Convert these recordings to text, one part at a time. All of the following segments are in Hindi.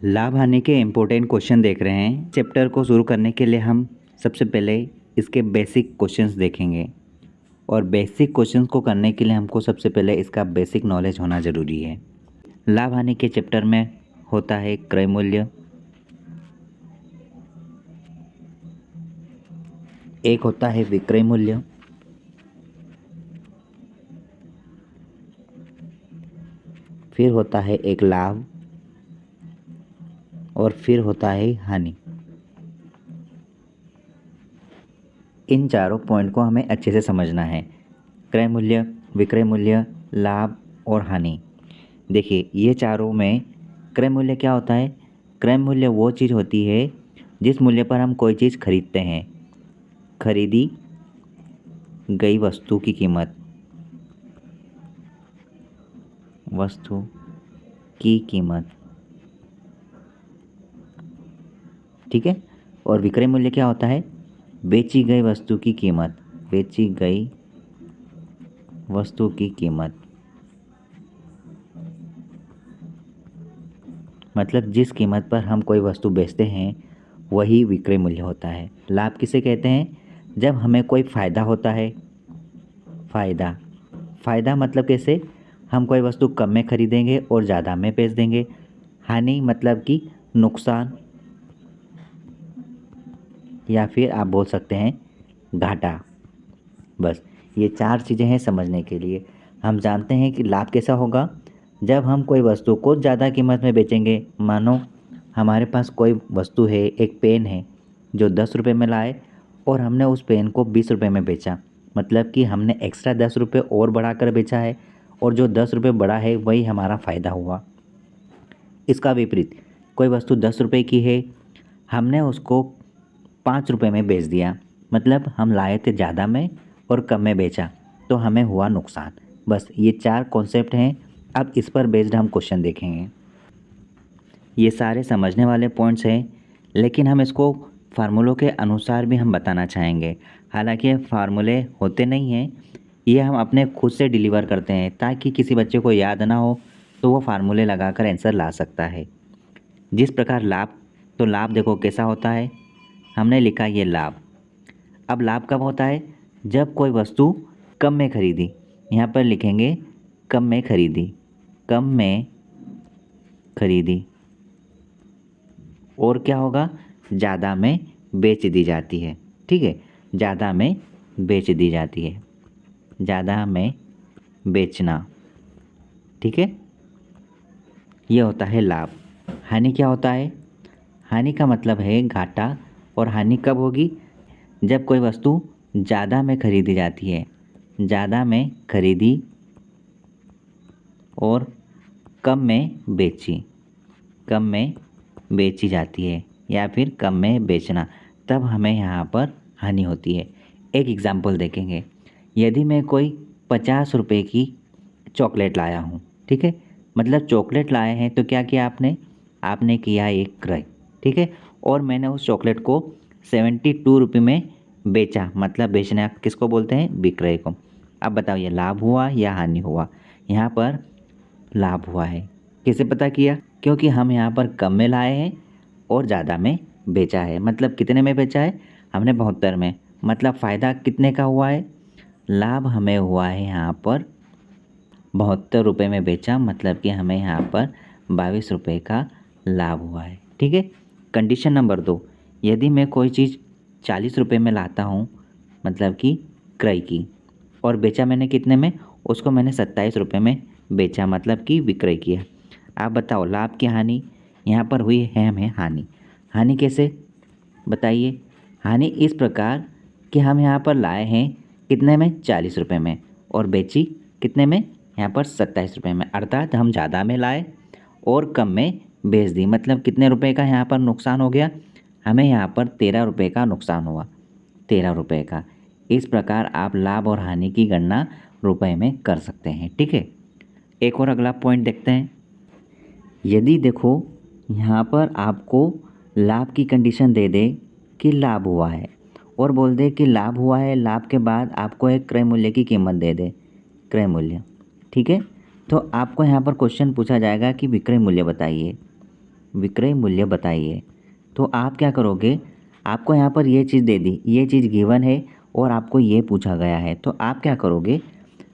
लाभ हानि के इम्पोर्टेंट क्वेश्चन देख रहे हैं। चैप्टर को शुरू करने के लिए हम सबसे पहले इसके बेसिक क्वेश्चंस देखेंगे और बेसिक क्वेश्चंस को करने के लिए हमको सबसे पहले इसका बेसिक नॉलेज होना ज़रूरी है। लाभ हानि के चैप्टर में होता है क्रय मूल्य, एक होता है विक्रय मूल्य, फिर होता है एक लाभ और फिर होता है हानि। इन चारों पॉइंट को हमें अच्छे से समझना है। क्रय मूल्य, विक्रय मूल्य, लाभ और हानि। देखिए ये चारों में क्रय मूल्य क्या होता है? क्रय मूल्य वो चीज़ होती है जिस मूल्य पर हम कोई चीज़ खरीदते हैं। खरीदी गई वस्तु की कीमत, वस्तु की कीमत, ठीक है। और विक्रय मूल्य क्या होता है? बेची गई वस्तु की कीमत, बेची गई वस्तु की कीमत, मतलब जिस कीमत पर हम कोई वस्तु बेचते हैं वही विक्रय मूल्य होता है। लाभ किसे कहते हैं? जब हमें कोई फ़ायदा होता है। फ़ायदा, फ़ायदा मतलब कैसे? हम कोई वस्तु कम में खरीदेंगे और ज़्यादा में बेच देंगे। हानि मतलब कि नुकसान, या फिर आप बोल सकते हैं घाटा। बस ये चार चीज़ें हैं समझने के लिए। हम जानते हैं कि लाभ कैसा होगा? जब हम कोई वस्तु को ज़्यादा कीमत में बेचेंगे। मानो हमारे पास कोई वस्तु है, एक पेन है जो 10 रुपये में लाए और हमने उस पेन को 20 रुपये में बेचा, मतलब कि हमने एक्स्ट्रा 10 रुपये और बढ़ाकर बेचा है और जो 10 रुपये बढ़ा है वही हमारा फ़ायदा हुआ। इसका विपरीत, कोई वस्तु 10 रुपये की है, हमने उसको 5 रुपये में बेच दिया, मतलब हम लाए थे ज़्यादा में और कम में बेचा, तो हमें हुआ नुकसान। बस ये चार कॉन्सेप्ट हैं। अब इस पर बेस्ड हम क्वेश्चन देखेंगे। ये सारे समझने वाले पॉइंट्स हैं, लेकिन हम इसको फार्मूलों के अनुसार भी हम बताना चाहेंगे। हालांकि ये फार्मूले होते नहीं हैं, ये हम अपने खुद से डिलीवर करते हैं ताकि किसी बच्चे को याद ना हो तो वो फार्मूले लगाकर आंसर ला सकता है। जिस प्रकार लाभ, तो लाभ देखो कैसा होता है। हमने लिखा ये लाभ। अब लाभ कब होता है? जब कोई वस्तु कम में खरीदी। यहाँ पर लिखेंगे कम में खरीदी, कम में खरीदी। और क्या होगा? ज़्यादा में बेच दी जाती है, ठीक है। ज़्यादा में बेच दी जाती है, ज़्यादा में बेचना, ठीक है। ये होता है लाभ। हानि क्या होता है? हानि का मतलब है घाटा। और हानि कब होगी? जब कोई वस्तु ज़्यादा में खरीदी जाती है, ज़्यादा में खरीदी और कम में बेची, कम में बेची जाती है या फिर कम में बेचना, तब हमें यहाँ पर हानि होती है। एक एग्ज़ाम्पल देखेंगे। यदि मैं कोई 50 रुपये की चॉकलेट लाया हूँ, ठीक है, मतलब चॉकलेट लाए हैं तो क्या किया आपने? आपने किया एक क्रय, ठीक है। और मैंने उस चॉकलेट को 72 रुपये में बेचा, मतलब बेचना किसको बोलते हैं? विक्रय को। अब बताओ ये लाभ हुआ या हानि हुआ? यहाँ पर लाभ हुआ है। कैसे पता किया? क्योंकि हम यहाँ पर कम में लाए हैं और ज़्यादा में बेचा है। मतलब कितने में बेचा है? हमने 72 में। मतलब फ़ायदा कितने का हुआ है? लाभ हमें हुआ है यहाँ पर 72 रुपये में बेचा, मतलब कि हमें यहाँ पर 22 रुपये का लाभ हुआ है, ठीक है। कंडीशन नंबर 2, यदि मैं कोई चीज़ 40 रुपये में लाता हूँ, मतलब कि क्रय की, और बेचा मैंने कितने में? उसको मैंने 27 रुपये में बेचा, मतलब कि विक्रय किया। आप बताओ लाभ की हानि? यहाँ पर हुई है हमें हानि। हानि कैसे बताइए? हानि इस प्रकार कि हम यहाँ पर लाए हैं कितने में? 40 रुपये में, और बेची कितने में? यहाँ पर 27 रुपये में। अर्थात हम ज़्यादा में लाए और कम में बेच दी, मतलब कितने रुपए का यहाँ पर नुकसान हो गया? हमें यहाँ पर 13 रुपये का नुकसान हुआ, 13 रुपये का। इस प्रकार आप लाभ और हानि की गणना रुपए में कर सकते हैं, ठीक है। एक और अगला पॉइंट देखते हैं। यदि देखो यहाँ पर आपको लाभ की कंडीशन दे दे कि लाभ हुआ है, और बोल दे कि लाभ हुआ है, लाभ के बाद आपको एक क्रय मूल्य की कीमत दे दे, क्रय मूल्य, ठीक है। तो आपको यहाँ पर क्वेश्चन पूछा जाएगा कि विक्रय मूल्य बताइए। विक्रय मूल्य बताइए। तो आप क्या करोगे, आपको यहाँ पर ये चीज़ दे दी, ये चीज़ गिवन है और आपको ये पूछा गया है, तो आप क्या करोगे,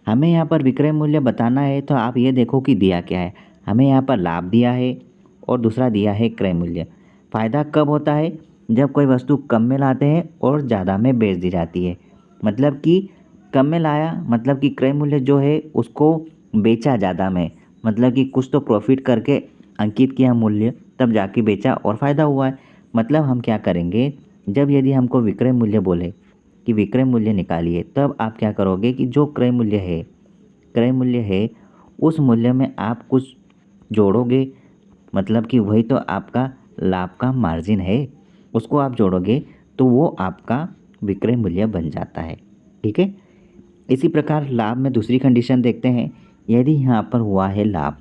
हमें यहाँ पर विक्रय मूल्य बताना है तो आप ये देखो कि दिया क्या है। हमें यहाँ पर लाभ दिया है और दूसरा दिया है क्रय मूल्य। फ़ायदा कब होता है, जब कोई वस्तु कम में लाते हैं और ज़्यादा में बेच दी जाती है। मतलब कि कम में लाया, मतलब कि क्रय मूल्य जो है उसको बेचा ज़्यादा में, मतलब कि कुछ तो प्रॉफिट करके अंकित किया मूल्य, तब जाके बेचा और फ़ायदा हुआ है। मतलब हम क्या करेंगे, जब यदि हमको विक्रय मूल्य बोले कि विक्रय मूल्य निकालिए, तब आप क्या करोगे कि जो क्रय मूल्य है उस मूल्य में आप कुछ जोड़ोगे, मतलब कि वही तो आपका लाभ का मार्जिन है, उसको आप जोड़ोगे तो वो आपका विक्रय मूल्य बन जाता है। ठीक है। इसी प्रकार लाभ में दूसरी कंडीशन देखते हैं। यदि यहाँ पर हुआ है लाभ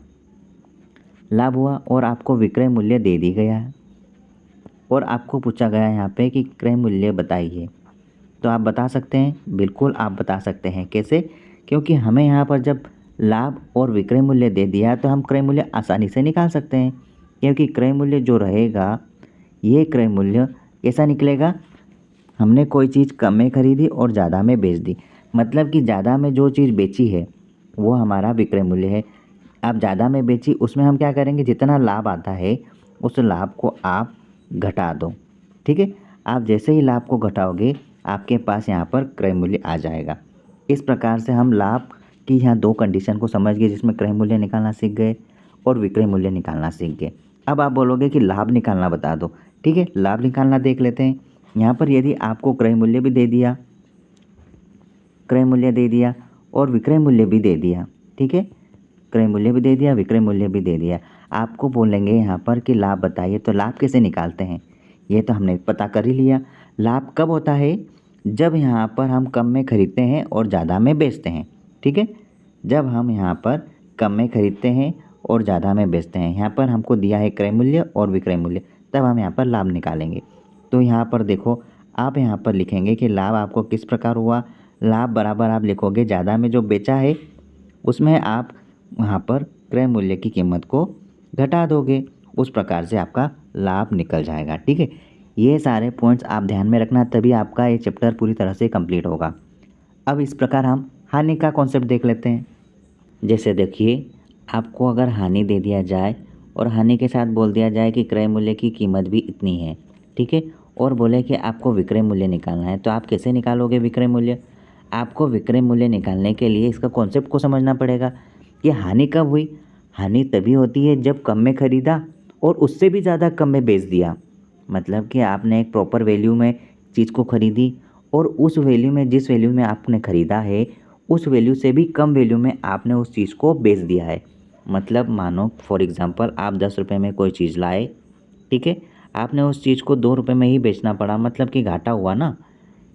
हुआ और आपको विक्रय मूल्य दे दी गया है और आपको पूछा गया है यहाँ पे कि क्रय मूल्य बताइए, तो आप बता सकते हैं, बिल्कुल आप बता सकते हैं। कैसे, क्योंकि हमें यहाँ पर जब लाभ और विक्रय मूल्य दे दिया तो हम क्रय मूल्य आसानी से निकाल सकते हैं, क्योंकि क्रय मूल्य जो रहेगा, ये क्रय मूल्य कैसा निकलेगा, हमने कोई चीज़ कम में खरीदी और ज़्यादा में बेच दी, मतलब कि ज़्यादा में जो चीज़ बेची है वो हमारा विक्रय मूल्य है। आप ज़्यादा में बेची, उसमें हम क्या करेंगे, जितना लाभ आता है उस लाभ को आप घटा दो। ठीक है। आप जैसे ही लाभ को घटाओगे आपके पास यहाँ पर क्रय मूल्य आ जाएगा। इस प्रकार से हम लाभ की यहाँ दो कंडीशन को समझ गए, जिसमें क्रय मूल्य निकालना सीख गए और विक्रय मूल्य निकालना सीख गए। अब आप बोलोगे कि लाभ निकालना बता दो। ठीक है, लाभ निकालना देख लेते हैं। यहाँ पर यदि आपको क्रय मूल्य भी दे दिया, क्रय मूल्य दे दिया और विक्रय मूल्य भी दे दिया, ठीक है, क्रय मूल्य भी दे दिया, विक्रय मूल्य भी दे दिया, आपको बोलेंगे यहाँ पर कि लाभ बताइए। तो लाभ कैसे निकालते हैं, ये तो हमने पता कर ही लिया। लाभ कब होता है, जब यहाँ पर हम कम में खरीदते हैं और ज़्यादा में बेचते हैं। ठीक है, जब हम यहाँ पर कम में खरीदते हैं और ज़्यादा में बेचते हैं, यहाँ पर हमको दिया है क्रय मूल्य और विक्रय मूल्य, तब हम यहाँ पर लाभ निकालेंगे। तो यहाँ पर देखो, आप यहाँ पर लिखेंगे कि लाभ आपको किस प्रकार हुआ। लाभ बराबर आप लिखोगे, ज़्यादा में जो बेचा है उसमें आप वहाँ पर क्रय मूल्य की कीमत को घटा दोगे, उस प्रकार से आपका लाभ निकल जाएगा। ठीक है, ये सारे पॉइंट्स आप ध्यान में रखना, तभी आपका ये चैप्टर पूरी तरह से कंप्लीट होगा। अब इस प्रकार हम हानि का कॉन्सेप्ट देख लेते हैं। जैसे देखिए, आपको अगर हानि दे दिया जाए और हानि के साथ बोल दिया जाए कि क्रय मूल्य की कीमत भी इतनी है, ठीक है, और बोले कि आपको विक्रय मूल्य निकालना है, तो आप कैसे निकालोगे विक्रय मूल्य। आपको विक्रय मूल्य निकालने के लिए इसका कॉन्सेप्ट को समझना पड़ेगा कि हानि कब हुई। हानि तभी होती है जब कम में खरीदा और उससे भी ज़्यादा कम में बेच दिया। मतलब कि आपने एक प्रॉपर वैल्यू में चीज़ को खरीदी और उस वैल्यू में, जिस वैल्यू में आपने ख़रीदा है, उस वैल्यू से भी कम वैल्यू में आपने उस चीज़ को बेच दिया है। मतलब मानो फॉर एग्ज़ाम्पल आप 10 रुपये में कोई चीज़ लाए, ठीक है, आपने उस चीज़ को 2 रुपये में ही बेचना पड़ा, मतलब कि घाटा हुआ ना।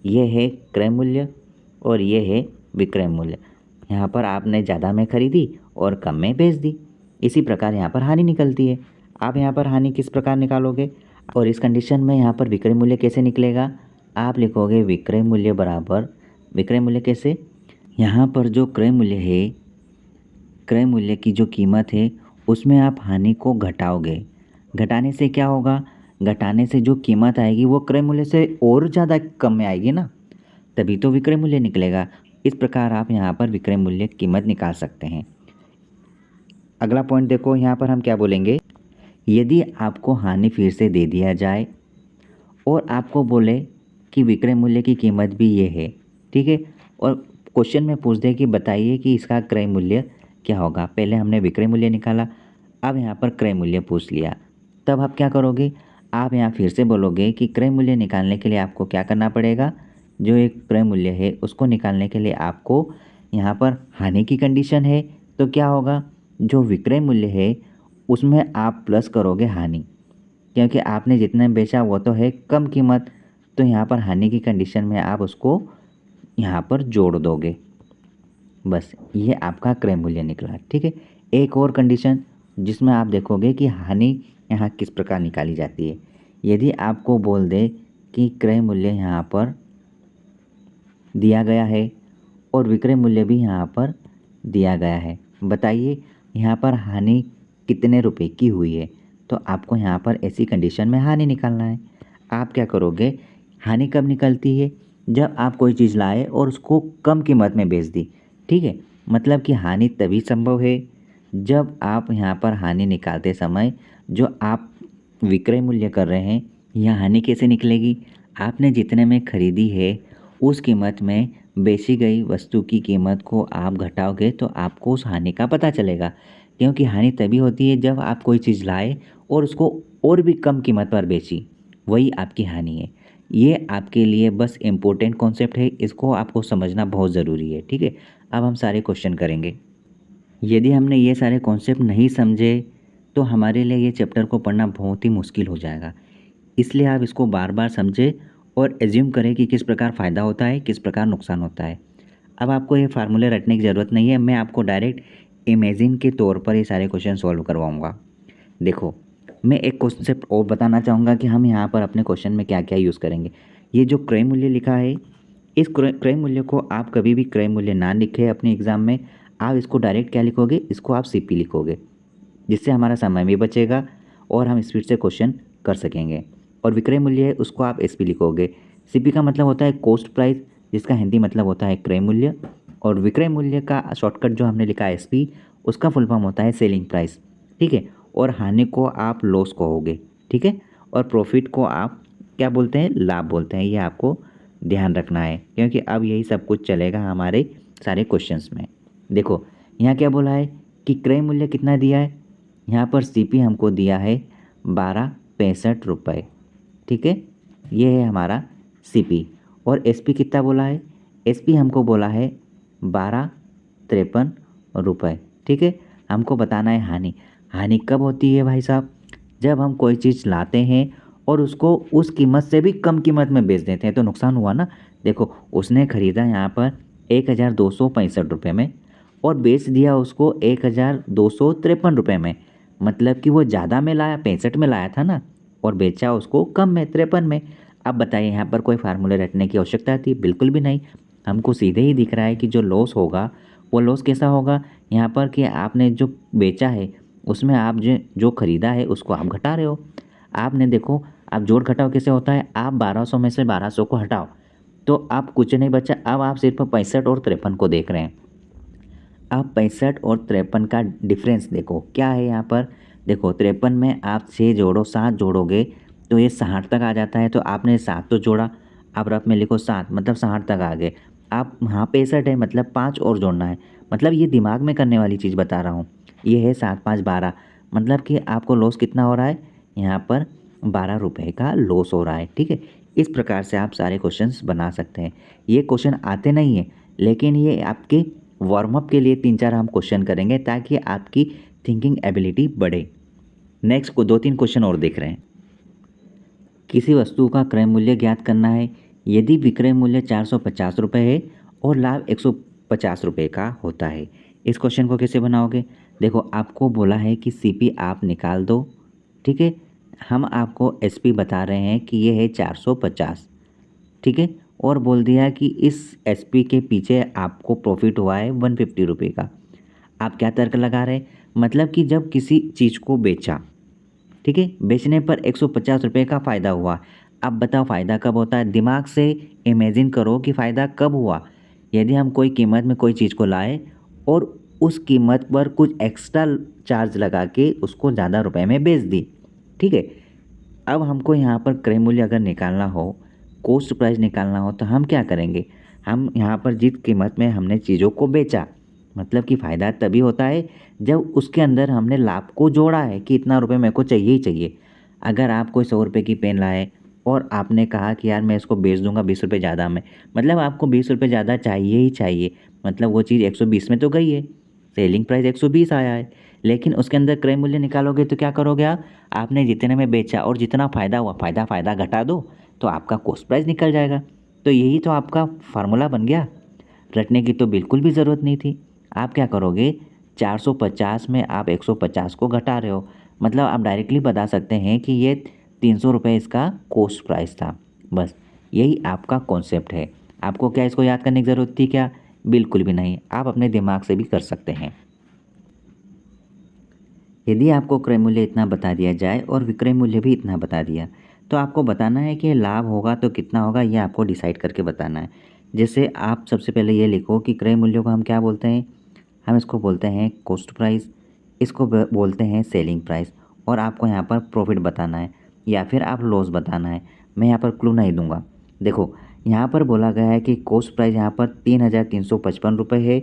ये है क्रय मूल्य और ये है विक्रय मूल्य। यहाँ पर आपने ज़्यादा में खरीदी और कम में बेच दी। इसी प्रकार यहाँ पर हानि निकलती है। आप यहाँ पर हानि किस प्रकार निकालोगे, और इस कंडीशन में यहाँ पर विक्रय मूल्य कैसे निकलेगा, आप लिखोगे विक्रय मूल्य बराबर, विक्रय मूल्य कैसे, यहाँ पर जो क्रय मूल्य है, क्रय मूल्य की जो कीमत है उसमें आप हानि को घटाओगे। घटाने से क्या होगा, घटाने से जो कीमत आएगी वो क्रय मूल्य से और ज़्यादा कम में आएगी ना, तभी तो विक्रय मूल्य निकलेगा। इस प्रकार आप यहाँ पर विक्रय मूल्य कीमत निकाल सकते हैं। अगला पॉइंट देखो, यहाँ पर हम क्या बोलेंगे, यदि आपको हानि फिर से दे दिया जाए और आपको बोले कि विक्रय मूल्य की कीमत भी ये है, ठीक है, और क्वेश्चन में पूछ दे कि बताइए कि इसका क्रय मूल्य क्या होगा। पहले हमने विक्रय मूल्य निकाला, अब यहाँ पर क्रय मूल्य पूछ लिया, तब आप क्या करोगे, आप यहाँ फिर से बोलोगे कि क्रय मूल्य निकालने के लिए आपको क्या करना पड़ेगा, जो एक क्रय मूल्य है उसको निकालने के लिए आपको यहाँ पर हानि की कंडीशन है, तो क्या होगा, जो विक्रय मूल्य है उसमें आप प्लस करोगे हानि, क्योंकि आपने जितने बेचा वो तो है कम कीमत, तो यहाँ पर हानि की कंडीशन में आप उसको यहाँ पर जोड़ दोगे। बस ये आपका क्रय मूल्य निकला। ठीक है, एक और कंडीशन जिसमें आप देखोगे कि हानि यहाँ किस प्रकार निकाली जाती है। यदि आपको बोल दे कि क्रय मूल्य यहाँ पर दिया गया है और विक्रय मूल्य भी यहाँ पर दिया गया है, बताइए यहाँ पर हानि कितने रुपए की हुई है। तो आपको यहाँ पर ऐसी कंडीशन में हानि निकालना है। आप क्या करोगे, हानि कब निकलती है, जब आप कोई चीज़ लाए और उसको कम कीमत में बेच दी, ठीक है। मतलब कि हानि तभी संभव है जब आप यहाँ पर हानि निकालते समय जो आप विक्रय मूल्य कर रहे हैं, यह हानि कैसे निकलेगी, आपने जितने में खरीदी है उस कीमत में बेची गई वस्तु की कीमत को आप घटाओगे तो आपको उस हानि का पता चलेगा। क्योंकि हानि तभी होती है जब आप कोई चीज़ लाए और उसको और भी कम कीमत पर बेची, वही आपकी हानि है। ये आपके लिए बस इम्पोर्टेंट कॉन्सेप्ट है, इसको आपको समझना बहुत ज़रूरी है, ठीक है। अब हम सारे क्वेश्चन करेंगे। यदि हमने ये सारे कॉन्सेप्ट नहीं समझे तो हमारे लिए ये चैप्टर को पढ़ना बहुत ही मुश्किल हो जाएगा। इसलिए आप इसको बार बार समझें और एज्यूम करें कि किस प्रकार फ़ायदा होता है, किस प्रकार नुकसान होता है। अब आपको ये फार्मूले रटने की ज़रूरत नहीं है, मैं आपको डायरेक्ट इमेजिन के तौर पर ये सारे क्वेश्चन सॉल्व करवाऊँगा। देखो, मैं एक कॉन्सेप्ट और बताना चाहूँगा कि हम यहाँ पर अपने क्वेश्चन में क्या क्या यूज़ करेंगे। ये जो क्रय मूल्य लिखा है, इस क्रय मूल्य को आप कभी भी क्रय मूल्य ना लिखें अपने एग्ज़ाम में, आप इसको डायरेक्ट क्या लिखोगे, इसको आप सीपी लिखोगे, जिससे हमारा समय भी बचेगा और हम स्पीड से क्वेश्चन कर सकेंगे। और विक्रय मूल्य है उसको आप एसपी लिखोगे। सीपी का मतलब होता है कॉस्ट प्राइस, जिसका हिंदी मतलब होता है क्रय मूल्य। और विक्रय मूल्य का शॉर्टकट जो हमने लिखा है एसपी, उसका फुल फॉर्म होता है सेलिंग प्राइस, ठीक है। और हानि को आप लॉस कहोगे, ठीक है। और प्रॉफिट को आप क्या बोलते हैं, लाभ बोलते हैं। ये आपको ध्यान रखना है क्योंकि अब यही सब कुछ चलेगा हमारे सारे क्वेश्चंस में। देखो यहाँ क्या बोला है कि क्रय मूल्य कितना दिया है, यहाँ पर सीपी हमको दिया है 12.65 रुपये, ठीक है। ये है हमारा सीपी। और एसपी कितना बोला है, एसपी हमको बोला है 12.53 रुपये, ठीक है। हमको बताना है हानि। हानि कब होती है भाई साहब, जब हम कोई चीज़ लाते हैं और उसको उस कीमत से भी कम कीमत में बेच देते हैं तो नुकसान हुआ ना। देखो उसने ख़रीदा यहाँ पर 1265 रुपये में और बेच दिया उसको 1253 रुपये में, मतलब कि वो ज़्यादा में लाया, 65 में लाया था ना, और बेचा उसको कम में, 53 में। अब बताइए यहाँ पर कोई फार्मूले रटने की आवश्यकता थी, बिल्कुल भी नहीं। हमको सीधे ही दिख रहा है कि जो लॉस होगा वो लॉस कैसा होगा यहाँ पर कि आपने जो बेचा है उसमें आप जो खरीदा है उसको आप घटा रहे हो। आपने देखो, आप जोड़ घटाव कैसे होता है, आप 1200 में से 1200 को हटाओ तो आप कुछ नहीं बचा। अब आप सिर्फ 65 और 53 को देख रहे हैं। आप 65 और 53 का डिफरेंस देखो क्या है यहाँ पर। देखो 53 में आप 6 जोड़ो, 7 जोड़ोगे तो ये 60 तक आ जाता है। तो आपने 7 तो जोड़ा, आप रफ में लिखो 7, मतलब 60 तक आ गए। आप हाँ 65 है मतलब 5 और जोड़ना है। मतलब ये दिमाग में करने वाली चीज़ बता रहा हूँ। ये है 7 5 12, मतलब कि आपको लॉस कितना हो रहा है, यहाँ पर 12 रुपये का लॉस हो रहा है, ठीक है। इस प्रकार से आप सारे क्वेश्चंस बना सकते हैं। ये क्वेश्चन आते नहीं हैं लेकिन ये आपके वार्म अप के लिए 3-4 हम क्वेश्चन करेंगे ताकि आपकी थिंकिंग एबिलिटी बढ़े। नेक्स्ट को 2-3 क्वेश्चन और देख रहे हैं। किसी वस्तु का क्रय मूल्य ज्ञात करना है। यदि विक्रय मूल्य 450 रुपये है और लाभ 150 रुपये का होता है। इस क्वेश्चन को कैसे बनाओगे, देखो आपको बोला है कि सीपी आप निकाल दो, ठीक है। हम आपको एसपी बता रहे हैं कि ये है 450, ठीक है। और बोल दिया कि इस एसपी के पीछे आपको प्रॉफिट हुआ है 150 रुपये का। आप क्या तर्क लगा रहे हैं, मतलब कि जब किसी चीज़ को बेचा, ठीक है, बेचने पर 150 रुपये का फ़ायदा हुआ। अब बताओ फ़ायदा कब होता है, दिमाग से इमेजिन करो कि फ़ायदा कब हुआ। यदि हम कोई कीमत में कोई चीज़ को लाए और उस कीमत पर कुछ एक्स्ट्रा चार्ज लगा के उसको ज़्यादा रुपए में बेच दी, ठीक है। अब हमको यहाँ पर क्रय मूल्य अगर निकालना हो, कॉस्ट प्राइस निकालना हो तो हम क्या करेंगे, हम यहाँ पर जिस कीमत में हमने चीज़ों को बेचा, मतलब कि फ़ायदा तभी होता है जब उसके अंदर हमने लाभ को जोड़ा है कि इतना रुपए मेरे को चाहिए ही चाहिए। अगर आप कोई 100 रुपये की पेन लाए और आपने कहा कि यार मैं इसको बेच दूंगा 20 रुपये ज़्यादा में, मतलब आपको 20 रुपये ज़्यादा चाहिए ही चाहिए, मतलब वो चीज़ 120 में तो गई है, सेलिंग प्राइस 120 आया है, लेकिन उसके अंदर क्रय मूल्य निकालोगे तो क्या करोगे आप, आपने जितने में बेचा और जितना फ़ायदा हुआ, फ़ायदा घटा दो तो आपका कॉस्ट प्राइस निकल जाएगा। तो यही तो आपका फार्मूला बन गया। रटने की तो बिल्कुल भी ज़रूरत नहीं थी। आप क्या करोगे, 450 में आप 150 को घटा रहे हो, मतलब आप डायरेक्टली बता सकते हैं कि ये 300 रुपये इसका कॉस्ट प्राइस था। बस यही आपका कॉन्सेप्ट है। आपको क्या इसको याद करने की ज़रूरत थी क्या, बिल्कुल भी नहीं, आप अपने दिमाग से भी कर सकते हैं। यदि आपको क्रय मूल्य इतना बता दिया जाए और विक्रय मूल्य भी इतना बता दिया, तो आपको बताना है कि लाभ होगा तो कितना होगा, ये आपको डिसाइड करके बताना है। जैसे आप सबसे पहले ये लिखो कि क्रय मूल्य को हम क्या बोलते हैं, हम इसको बोलते हैं कॉस्ट प्राइस, इसको बोलते हैं सेलिंग प्राइस, और आपको यहाँ पर प्रॉफिट बताना है या फिर आप लॉस बताना है। मैं यहाँ पर क्लू नहीं दूंगा। देखो यहाँ पर बोला गया है कि कॉस्ट प्राइस यहाँ पर 3,355 रुपये है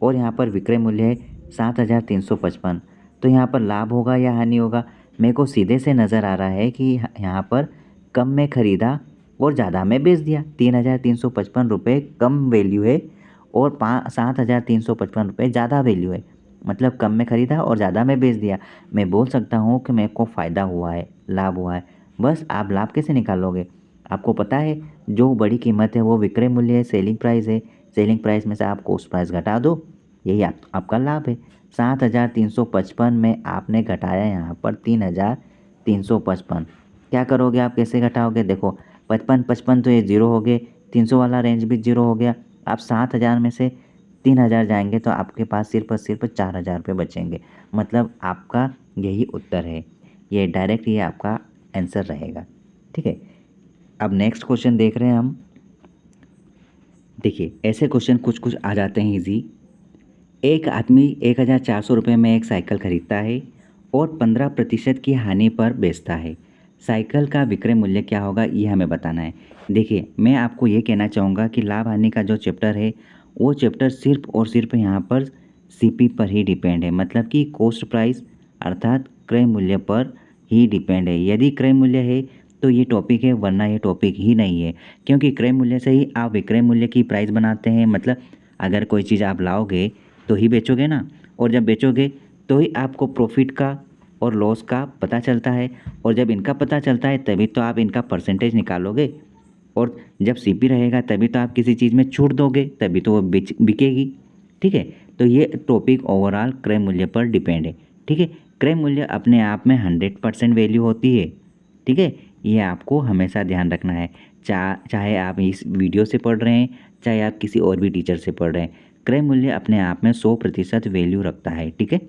और यहाँ पर विक्रय मूल्य है 7,355। तो यहाँ पर लाभ होगा या हानि होगा? मेरे को सीधे से नज़र आ रहा है कि यहाँ पर कम में ख़रीदा और ज़्यादा में बेच दिया। 3,355 रुपये कम वैल्यू है और 7,355 रुपये ज़्यादा वैल्यू है, मतलब कम में ख़रीदा और ज़्यादा में बेच दिया। मैं बोल सकता हूँ कि मेरे को फ़ायदा हुआ है, लाभ हुआ है। बस आप लाभ कैसे निकालोगे? आपको पता है जो बड़ी कीमत है वो विक्रय मूल्य है, सेलिंग प्राइस है। सेलिंग प्राइस में से आप कॉस्ट प्राइस घटा दो, यही आपका लाभ है। 7,355 में आपने घटाया यहाँ पर 3,355। क्या करोगे आप, कैसे घटाओगे? देखो 55 तो ये जीरो हो गए, 300 वाला रेंज भी जीरो हो गया। आप 7,000 में से 3,000 जाएंगे तो आपके पास सिर्फ और सिर्फ 4,000 रुपये बचेंगे। मतलब आपका यही उत्तर है, ये डायरेक्ट ये आपका आंसर रहेगा। ठीक है, अब नेक्स्ट क्वेश्चन देख रहे हैं हम। देखिए ऐसे क्वेश्चन कुछ कुछ आ जाते हैं इजी। एक आदमी 1,400 रुपये में एक साइकिल खरीदता है और 15% की हानि पर बेचता है। साइकिल का विक्रय मूल्य क्या होगा, ये हमें बताना है। देखिए मैं आपको ये कहना चाहूँगा कि लाभ हानि का जो चैप्टर है वो चैप्टर सिर्फ और सिर्फ यहाँ पर सीपी पर ही डिपेंड है, मतलब कि कॉस्ट प्राइस अर्थात क्रय मूल्य पर ही डिपेंड है। यदि क्रय मूल्य है तो ये टॉपिक है, वरना ये टॉपिक ही नहीं है, क्योंकि क्रय मूल्य से ही आप विक्रय मूल्य की प्राइस बनाते हैं। मतलब अगर कोई चीज़ आप लाओगे तो ही बेचोगे ना, और जब बेचोगे तो ही आपको प्रॉफिट का और लॉस का पता चलता है, और जब इनका पता चलता है तभी तो आप इनका परसेंटेज निकालोगे, और जब सीपी रहेगा तभी तो आप किसी चीज़ में छूट दोगे, तभी तो वो बिकेगी। ठीक है, तो ये टॉपिक ओवरऑल क्रय मूल्य पर डिपेंड है। ठीक है, क्रय मूल्य अपने आप में 100% वैल्यू होती है। ठीक है, ये आपको हमेशा ध्यान रखना है, चाहे आप इस वीडियो से पढ़ रहे हैं, चाहे आप किसी और भी टीचर से पढ़ रहे हैं, क्रय मूल्य अपने आप में 100% वैल्यू रखता है। ठीक है,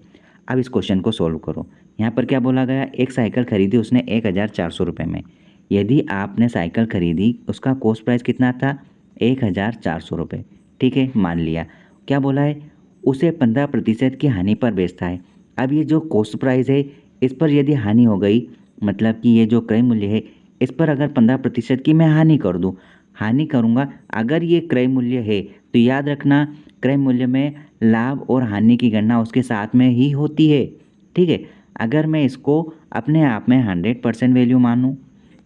अब इस क्वेश्चन को सॉल्व करो। यहाँ पर क्या बोला गया, एक साइकिल खरीदी उसने 1,400 रुपये में। यदि आपने साइकिल खरीदी, उसका कॉस्ट प्राइस कितना था, 1,400 रुपये। ठीक है, मान लिया। क्या बोला है, उसे 15% की हानि पर बेचता है। अब ये जो कॉस्ट प्राइस है इस पर यदि हानि हो गई, मतलब कि ये जो क्रय मूल्य है इस पर अगर 15% की मैं हानि कर दूँ, हानि करूँगा, अगर ये क्रय मूल्य है तो याद रखना क्रय मूल्य में लाभ और हानि की गणना उसके साथ में ही होती है। ठीक है, अगर मैं इसको अपने आप में 100% वैल्यू मानूँ,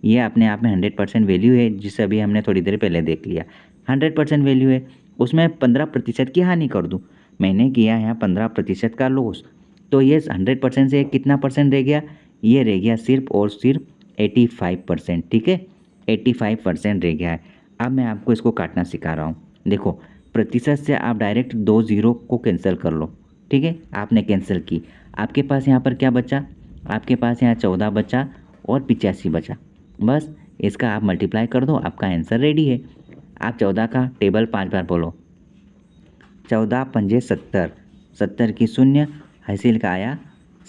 ये अपने आप में 100% वैल्यू है, जिसे अभी हमने थोड़ी देर पहले देख लिया। 100% वैल्यू है, उसमें 15% की हानि कर दूँ, मैंने किया यहाँ 15% का लॉस, तो ये 100% से कितना परसेंट रह गया, ये रह गया सिर्फ और सिर्फ 85%। ठीक है, 85% रह गया है। अब मैं आपको इसको काटना सिखा रहा हूँ। देखो प्रतिशत से आप डायरेक्ट 2 ज़ीरो को कैंसिल कर लो। ठीक है, आपने कैंसिल की, आपके पास यहाँ पर क्या बचा, आपके पास यहाँ 14 बचा और 85 बचा। बस इसका आप मल्टीप्लाई कर दो, आपका आंसर रेडी है। आप 14 का टेबल 5 बार बोलो, 14 पंजे 70, 70 की शून्य, हासिल का आया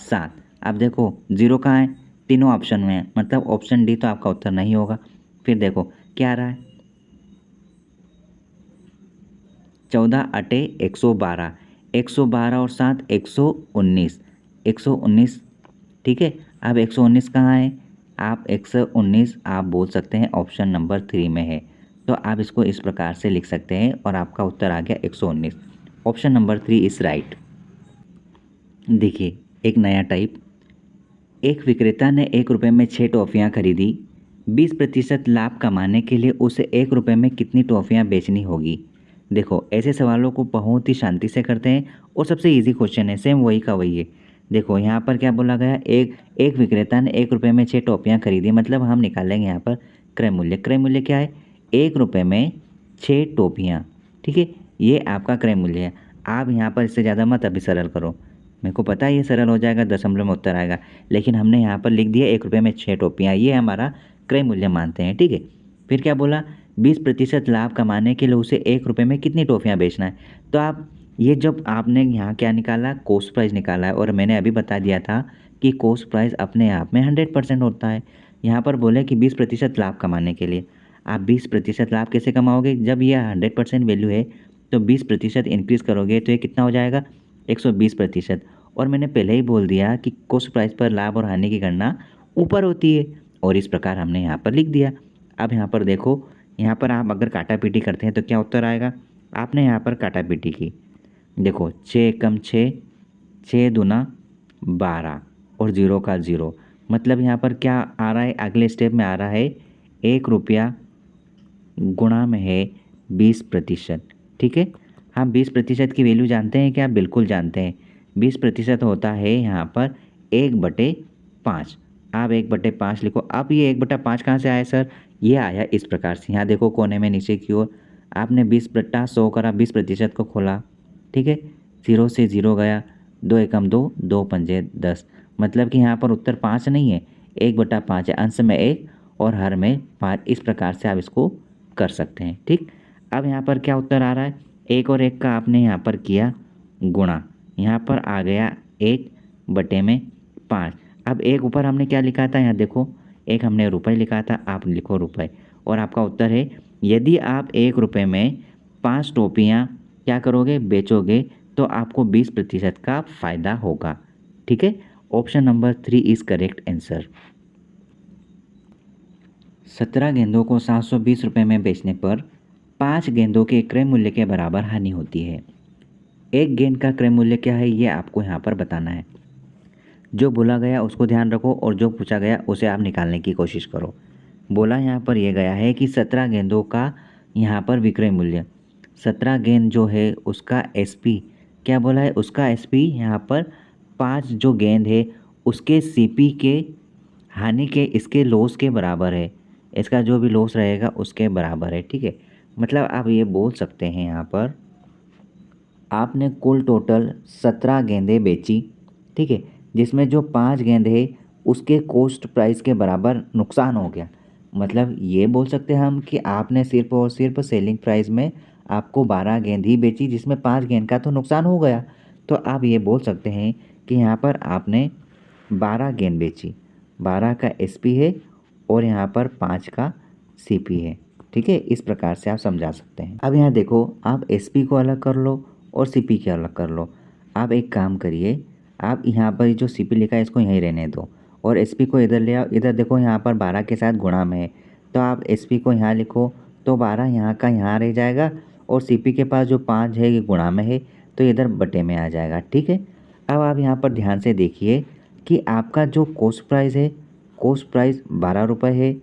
7। अब देखो जीरो कहाँ है, तीनों ऑप्शन में है, मतलब ऑप्शन डी तो आपका उत्तर नहीं होगा। फिर देखो क्या आ रहा है, 14 अटे 112, 112 और 7 119, 119। ठीक है, अब 119 कहाँ है, आप 119 आप बोल सकते हैं ऑप्शन नंबर 3 में है, तो आप इसको इस प्रकार से लिख सकते हैं और आपका उत्तर आ गया 119। Option number 3 is right. देखिए एक नया टाइप, एक विक्रेता ने 1 रुपये में 6 टॉफ़ियाँ खरीदी। 20% लाभ कमाने के लिए उसे 1 रुपये में कितनी टॉफ़ियाँ बेचनी होगी। देखो ऐसे सवालों को बहुत ही शांति से करते हैं और सबसे इजी क्वेश्चन है, सेम वही का वही है। देखो यहाँ पर क्या बोला गया, एक विक्रेता ने 1 रुपये में 6 टॉफ़ियाँ खरीदी, मतलब हम निकालेंगे यहाँ पर क्रय मूल्य। क्रय मूल्य क्या है, 1 रुपये में 6 टॉफ़ियाँ। ठीक है, ये आपका क्रय मूल्य है। आप यहाँ पर इससे ज़्यादा मत अभी सरल करो, मेरे को पता है ये सरल हो जाएगा, दशमलव में उत्तर आएगा, लेकिन हमने यहाँ पर लिख दिया 1 रुपये में 6 टॉफ़ियाँ, ये हमारा क्रय मूल्य मानते हैं। ठीक है, फिर क्या बोला, 20% लाभ कमाने के लिए उसे 1 रुपये में कितनी टॉफ़ियाँ बेचना है। तो आप ये जब आपने यहाँ क्या निकाला, कॉस्ट प्राइस निकाला है, और मैंने अभी बता दिया था कि कॉस्ट प्राइस अपने आप में 100% होता है। यहाँ पर बोले कि 20% लाभ कमाने के लिए। आप 20% लाभ कैसे कमाओगे, जब ये 100% वैल्यू है तो 20% इंक्रीज़ करोगे तो ये कितना हो जाएगा, 120%। और मैंने पहले ही बोल दिया कि कॉस्ट प्राइस पर लाभ और हानि की गणना ऊपर होती है, और इस प्रकार हमने यहाँ पर लिख दिया। अब यहाँ पर देखो, यहाँ पर आप अगर काटापीटी करते हैं तो क्या उत्तर आएगा। आपने यहाँ पर काटापीटी की, देखो 6 कम 6, 6 दूना 12 और 0 का 0, मतलब यहाँ पर क्या आ रहा है, अगले स्टेप में आ रहा है 1 रुपया गुणा में है 20%। ठीक है, हम 20% की वैल्यू जानते हैं क्या, बिल्कुल जानते हैं। 20% होता है यहाँ पर 1/5। आप 1/5 लिखो। अब ये 1/5 कहाँ से आया सर, ये आया इस प्रकार से। यहाँ देखो कोने में नीचे की ओर आपने 20/100 करा, 20% को खोला। ठीक है, 0 से 0 गया, 2 एकम 2, 2 पंजे 10, मतलब कि यहाँ पर उत्तर 5 नहीं है, 1/5 है। अंश में 1 और हर में 5, इस प्रकार से आप इसको कर सकते हैं। ठीक, अब यहाँ पर क्या उत्तर आ रहा है, 1 और 1 का आपने यहाँ पर किया गुणा, यहाँ पर आ गया 1/5। अब एक ऊपर हमने क्या लिखा था, यहाँ देखो, एक हमने रुपए लिखा था, आप लिखो रुपए, और आपका उत्तर है यदि आप 1 रुपये में 5 टोपियाँ क्या करोगे, बेचोगे, तो आपको 20% का फ़ायदा होगा। ठीक है, option number 3 is correct answer. 17 गेंदों को 720 रुपये में बेचने पर 5 गेंदों के क्रय मूल्य के बराबर हानि होती है। एक गेंद का क्रय मूल्य क्या है, ये आपको यहाँ पर बताना है। जो बोला गया उसको ध्यान रखो, और जो पूछा गया उसे आप निकालने की कोशिश करो। बोला यहाँ पर यह गया है कि 17 गेंदों का यहाँ पर विक्रय मूल्य, 17 गेंद जो है उसका एसपी, क्या बोला है, उसका एसपी यहाँ पर 5 जो गेंद है उसके सीपी के हानि के, इसके लॉस के बराबर है। इसका जो भी लॉस रहेगा उसके बराबर है। ठीक है, मतलब आप ये बोल सकते हैं यहाँ पर आपने कुल टोटल 17 गेंदें बेची। ठीक है, जिसमें जो 5 गेंद है उसके कॉस्ट प्राइस के बराबर नुकसान हो गया। मतलब ये बोल सकते हैं हम कि आपने सिर्फ और सिर्फ सेलिंग प्राइस में आपको 12 गेंद ही बेची, जिसमें 5 गेंद का तो नुकसान हो गया। तो आप ये बोल सकते हैं कि यहाँ पर आपने 12 गेंद बेची, 12 का एसपी है और यहाँ पर 5 का सीपी है। ठीक है, इस प्रकार से आप समझा सकते हैं। अब यहाँ देखो, आप एसपी को अलग कर लो और सीपी के अलग कर लो। आप एक काम करिए, आप यहाँ पर जो सीपी लिखा है इसको यहीं रहने दो, और एसपी को इधर ले आओ। इधर देखो, यहाँ पर 12 के साथ गुणा में है, तो आप एसपी को यहाँ लिखो, तो 12 यहाँ का यहाँ रह जाएगा, और सीपी के पास जो 5 है ये गुणा में है, तो इधर बटे में आ जाएगा। ठीक है, अब आप यहाँ पर ध्यान से देखिए कि आपका जो कॉस्ट प्राइस है, कॉस्ट प्राइस 12 रुपये है,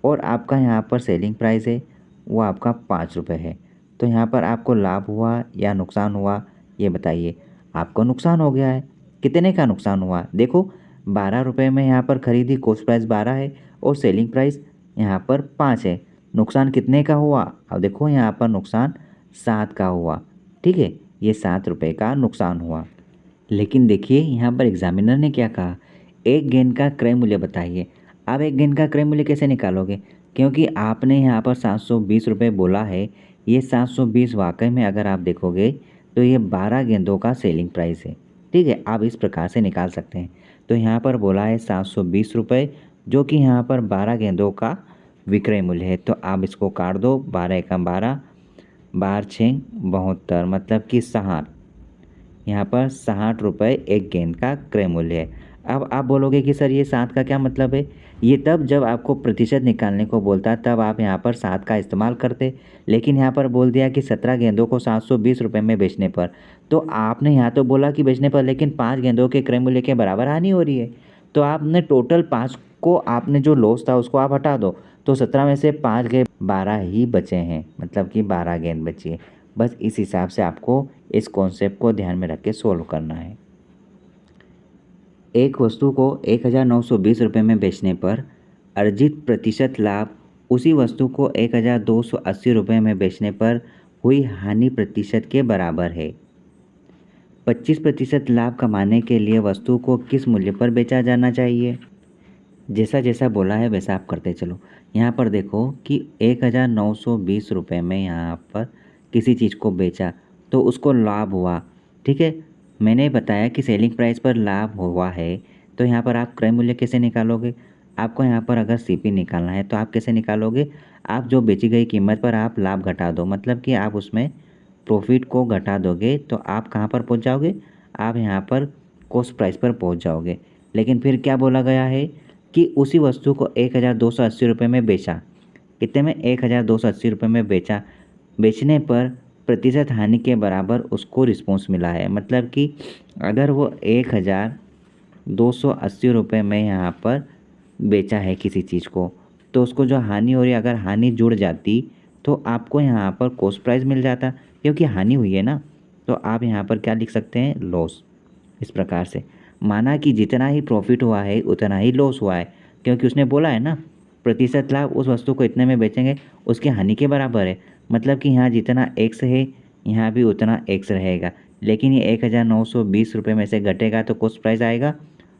और आपका यहाँ पर सेलिंग प्राइस है वो आपका 5 रुपये है। तो यहाँ पर आपको लाभ हुआ या नुकसान हुआ, ये बताइए। आपको नुकसान हो गया है। कितने का नुकसान हुआ, देखो 12 रुपये में यहाँ पर खरीदी, कॉस्ट प्राइस 12 है और सेलिंग प्राइस यहाँ पर 5 है। नुकसान कितने का हुआ, अब देखो यहाँ पर नुकसान 7 का हुआ। ठीक है, ये 7 रुपये का नुकसान हुआ। लेकिन देखिए यहाँ पर एग्जामिनर ने क्या कहा, एक गेंद का क्रय मूल्य बताइए। अब एक गेंद का क्रय मूल्य कैसे निकालोगे, क्योंकि आपने यहाँ पर 720 रुपये बोला है। ये 720 वाकई में अगर आप देखोगे तो ये 12 गेंदों का सेलिंग प्राइस है। ठीक है, आप इस प्रकार से निकाल सकते हैं। तो यहाँ पर बोला है 720 रुपये, जो कि यहाँ पर 12 गेंदों का विक्रय मूल्य है। तो आप इसको काट दो, 12 एकम 12, 12 6 72, मतलब कि 60, यहाँ पर 60 रुपये एक गेंद का क्रय मूल्य है। अब आप बोलोगे कि सर ये 7 का क्या मतलब है, ये तब जब आपको प्रतिशत निकालने को बोलता तब आप यहाँ पर 7 का इस्तेमाल करते, लेकिन यहाँ पर बोल दिया कि 17 गेंदों को 720 रुपये में बेचने पर, तो आपने यहाँ तो बोला कि बेचने पर, लेकिन 5 गेंदों के क्रय मूल्य के बराबर हानि हो रही है। तो आपने टोटल 5 को, आपने जो लॉस था उसको आप हटा दो, तो 17 में से 5 गए, 12 ही बचे हैं, मतलब कि 12 गेंद बची है। बस इस हिसाब से आपको इस कॉन्सेप्ट को ध्यान में रख के सोल्व करना है। एक वस्तु को 1920 रुपये में बेचने पर अर्जित प्रतिशत लाभ उसी वस्तु को 1280 रुपये में बेचने पर हुई हानि प्रतिशत के बराबर है। 25% लाभ कमाने के लिए वस्तु को किस मूल्य पर बेचा जाना चाहिए। जैसा जैसा बोला है वैसा आप करते चलो। यहाँ पर देखो कि 1920 रुपये में यहाँ पर किसी चीज़ को बेचा, तो उसको लाभ हुआ। ठीक है, मैंने बताया कि सेलिंग प्राइस पर लाभ हुआ है, तो यहाँ पर आप क्रय मूल्य कैसे निकालोगे? आपको यहाँ पर अगर सीपी निकालना है तो आप कैसे निकालोगे? आप जो बेची गई कीमत पर आप लाभ घटा दो, मतलब कि आप उसमें प्रॉफिट को घटा दोगे तो आप कहाँ पर पहुँच जाओगे? आप यहाँ पर कॉस्ट प्राइस पर पहुँच जाओगे। लेकिन फिर क्या बोला गया है कि उसी वस्तु को 1280 रुपये में बेचा। कितने में? 1280 रुपये में बेचा। बेचने पर प्रतिशत हानि के बराबर उसको रिस्पॉन्स मिला है, मतलब कि अगर वो 1280 रुपये में यहाँ पर बेचा है किसी चीज़ को, तो उसको जो हानि हो रही है, अगर हानि जुड़ जाती तो आपको यहाँ पर कॉस्ट प्राइस मिल जाता, क्योंकि हानि हुई है ना। तो आप यहाँ पर क्या लिख सकते हैं? लॉस। इस प्रकार से माना कि जितना ही प्रॉफिट हुआ है उतना ही लॉस हुआ है, क्योंकि उसने बोला है ना प्रतिशत लाभ उस वस्तु को इतने में बेचेंगे उसकी हानि के बराबर है। मतलब कि यहाँ जितना एक्स है यहाँ भी उतना एक्स रहेगा, लेकिन ये 1920 रुपये में से घटेगा तो कॉस्ट प्राइस आएगा,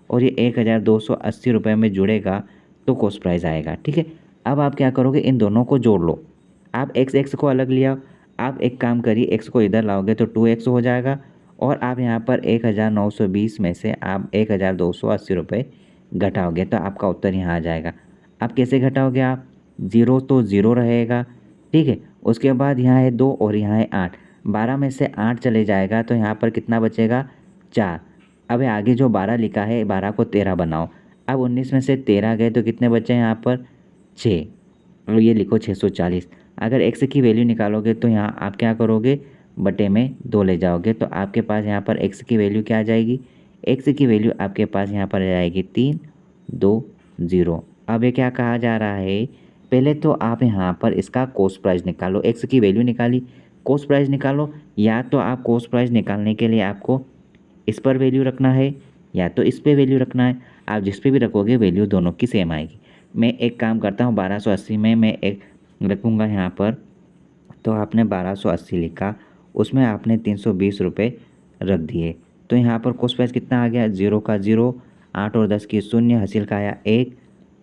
और ये 1280 रुपये में जुड़ेगा तो कॉस्ट प्राइस आएगा। ठीक है, अब आप क्या करोगे? इन दोनों को जोड़ लो। आप एक्स को अलग लिया, आप एक काम करिए, एक्स को इधर लाओगे तो 2x हो जाएगा, और आप यहाँ पर 1920 में से आप 1280 रुपये घटाओगे तो आपका उत्तर यहाँ आ जाएगा। आप कैसे घटाओगे? आप ज़ीरो तो ज़ीरो रहेगा, ठीक है। उसके बाद यहाँ है 2 और यहाँ है 8, 12 में से 8 चले जाएगा तो यहाँ पर कितना बचेगा? 4। अब आगे जो 12 लिखा है 12 को 13 बनाओ। अब 19 में से 13 गए तो कितने बचे यहाँ पर? 6, और ये लिखो 640। अगर एक्स की वैल्यू निकालोगे तो यहाँ आप क्या करोगे? बटे में 2 ले जाओगे तो आपके पास यहाँ पर एक्स की वैल्यू क्या आ जाएगी? एक्स की वैल्यू आपके पास यहाँ पर आ जाएगी 3, 2, 0। अब ये क्या कहा जा रहा है? पहले तो आप यहाँ पर इसका कॉस्ट प्राइस निकालो। एक्स की वैल्यू निकाली, कॉस्ट प्राइस निकालो। या तो आप कॉस्ट प्राइस निकालने के लिए आपको इस पर वैल्यू रखना है या तो इस पे वैल्यू रखना है। आप जिस पे भी रखोगे वैल्यू दोनों की सेम आएगी। मैं एक काम करता हूँ, 1280 में मैं एक रखूँगा यहाँ पर। तो आपने 1280 लिखा, उसमें आपने 320 रुपये रख दिए, तो यहाँ पर कॉस्ट प्राइस कितना आ गया? 0 का 0, 8 और 10 की 0, हासिल का आया 1,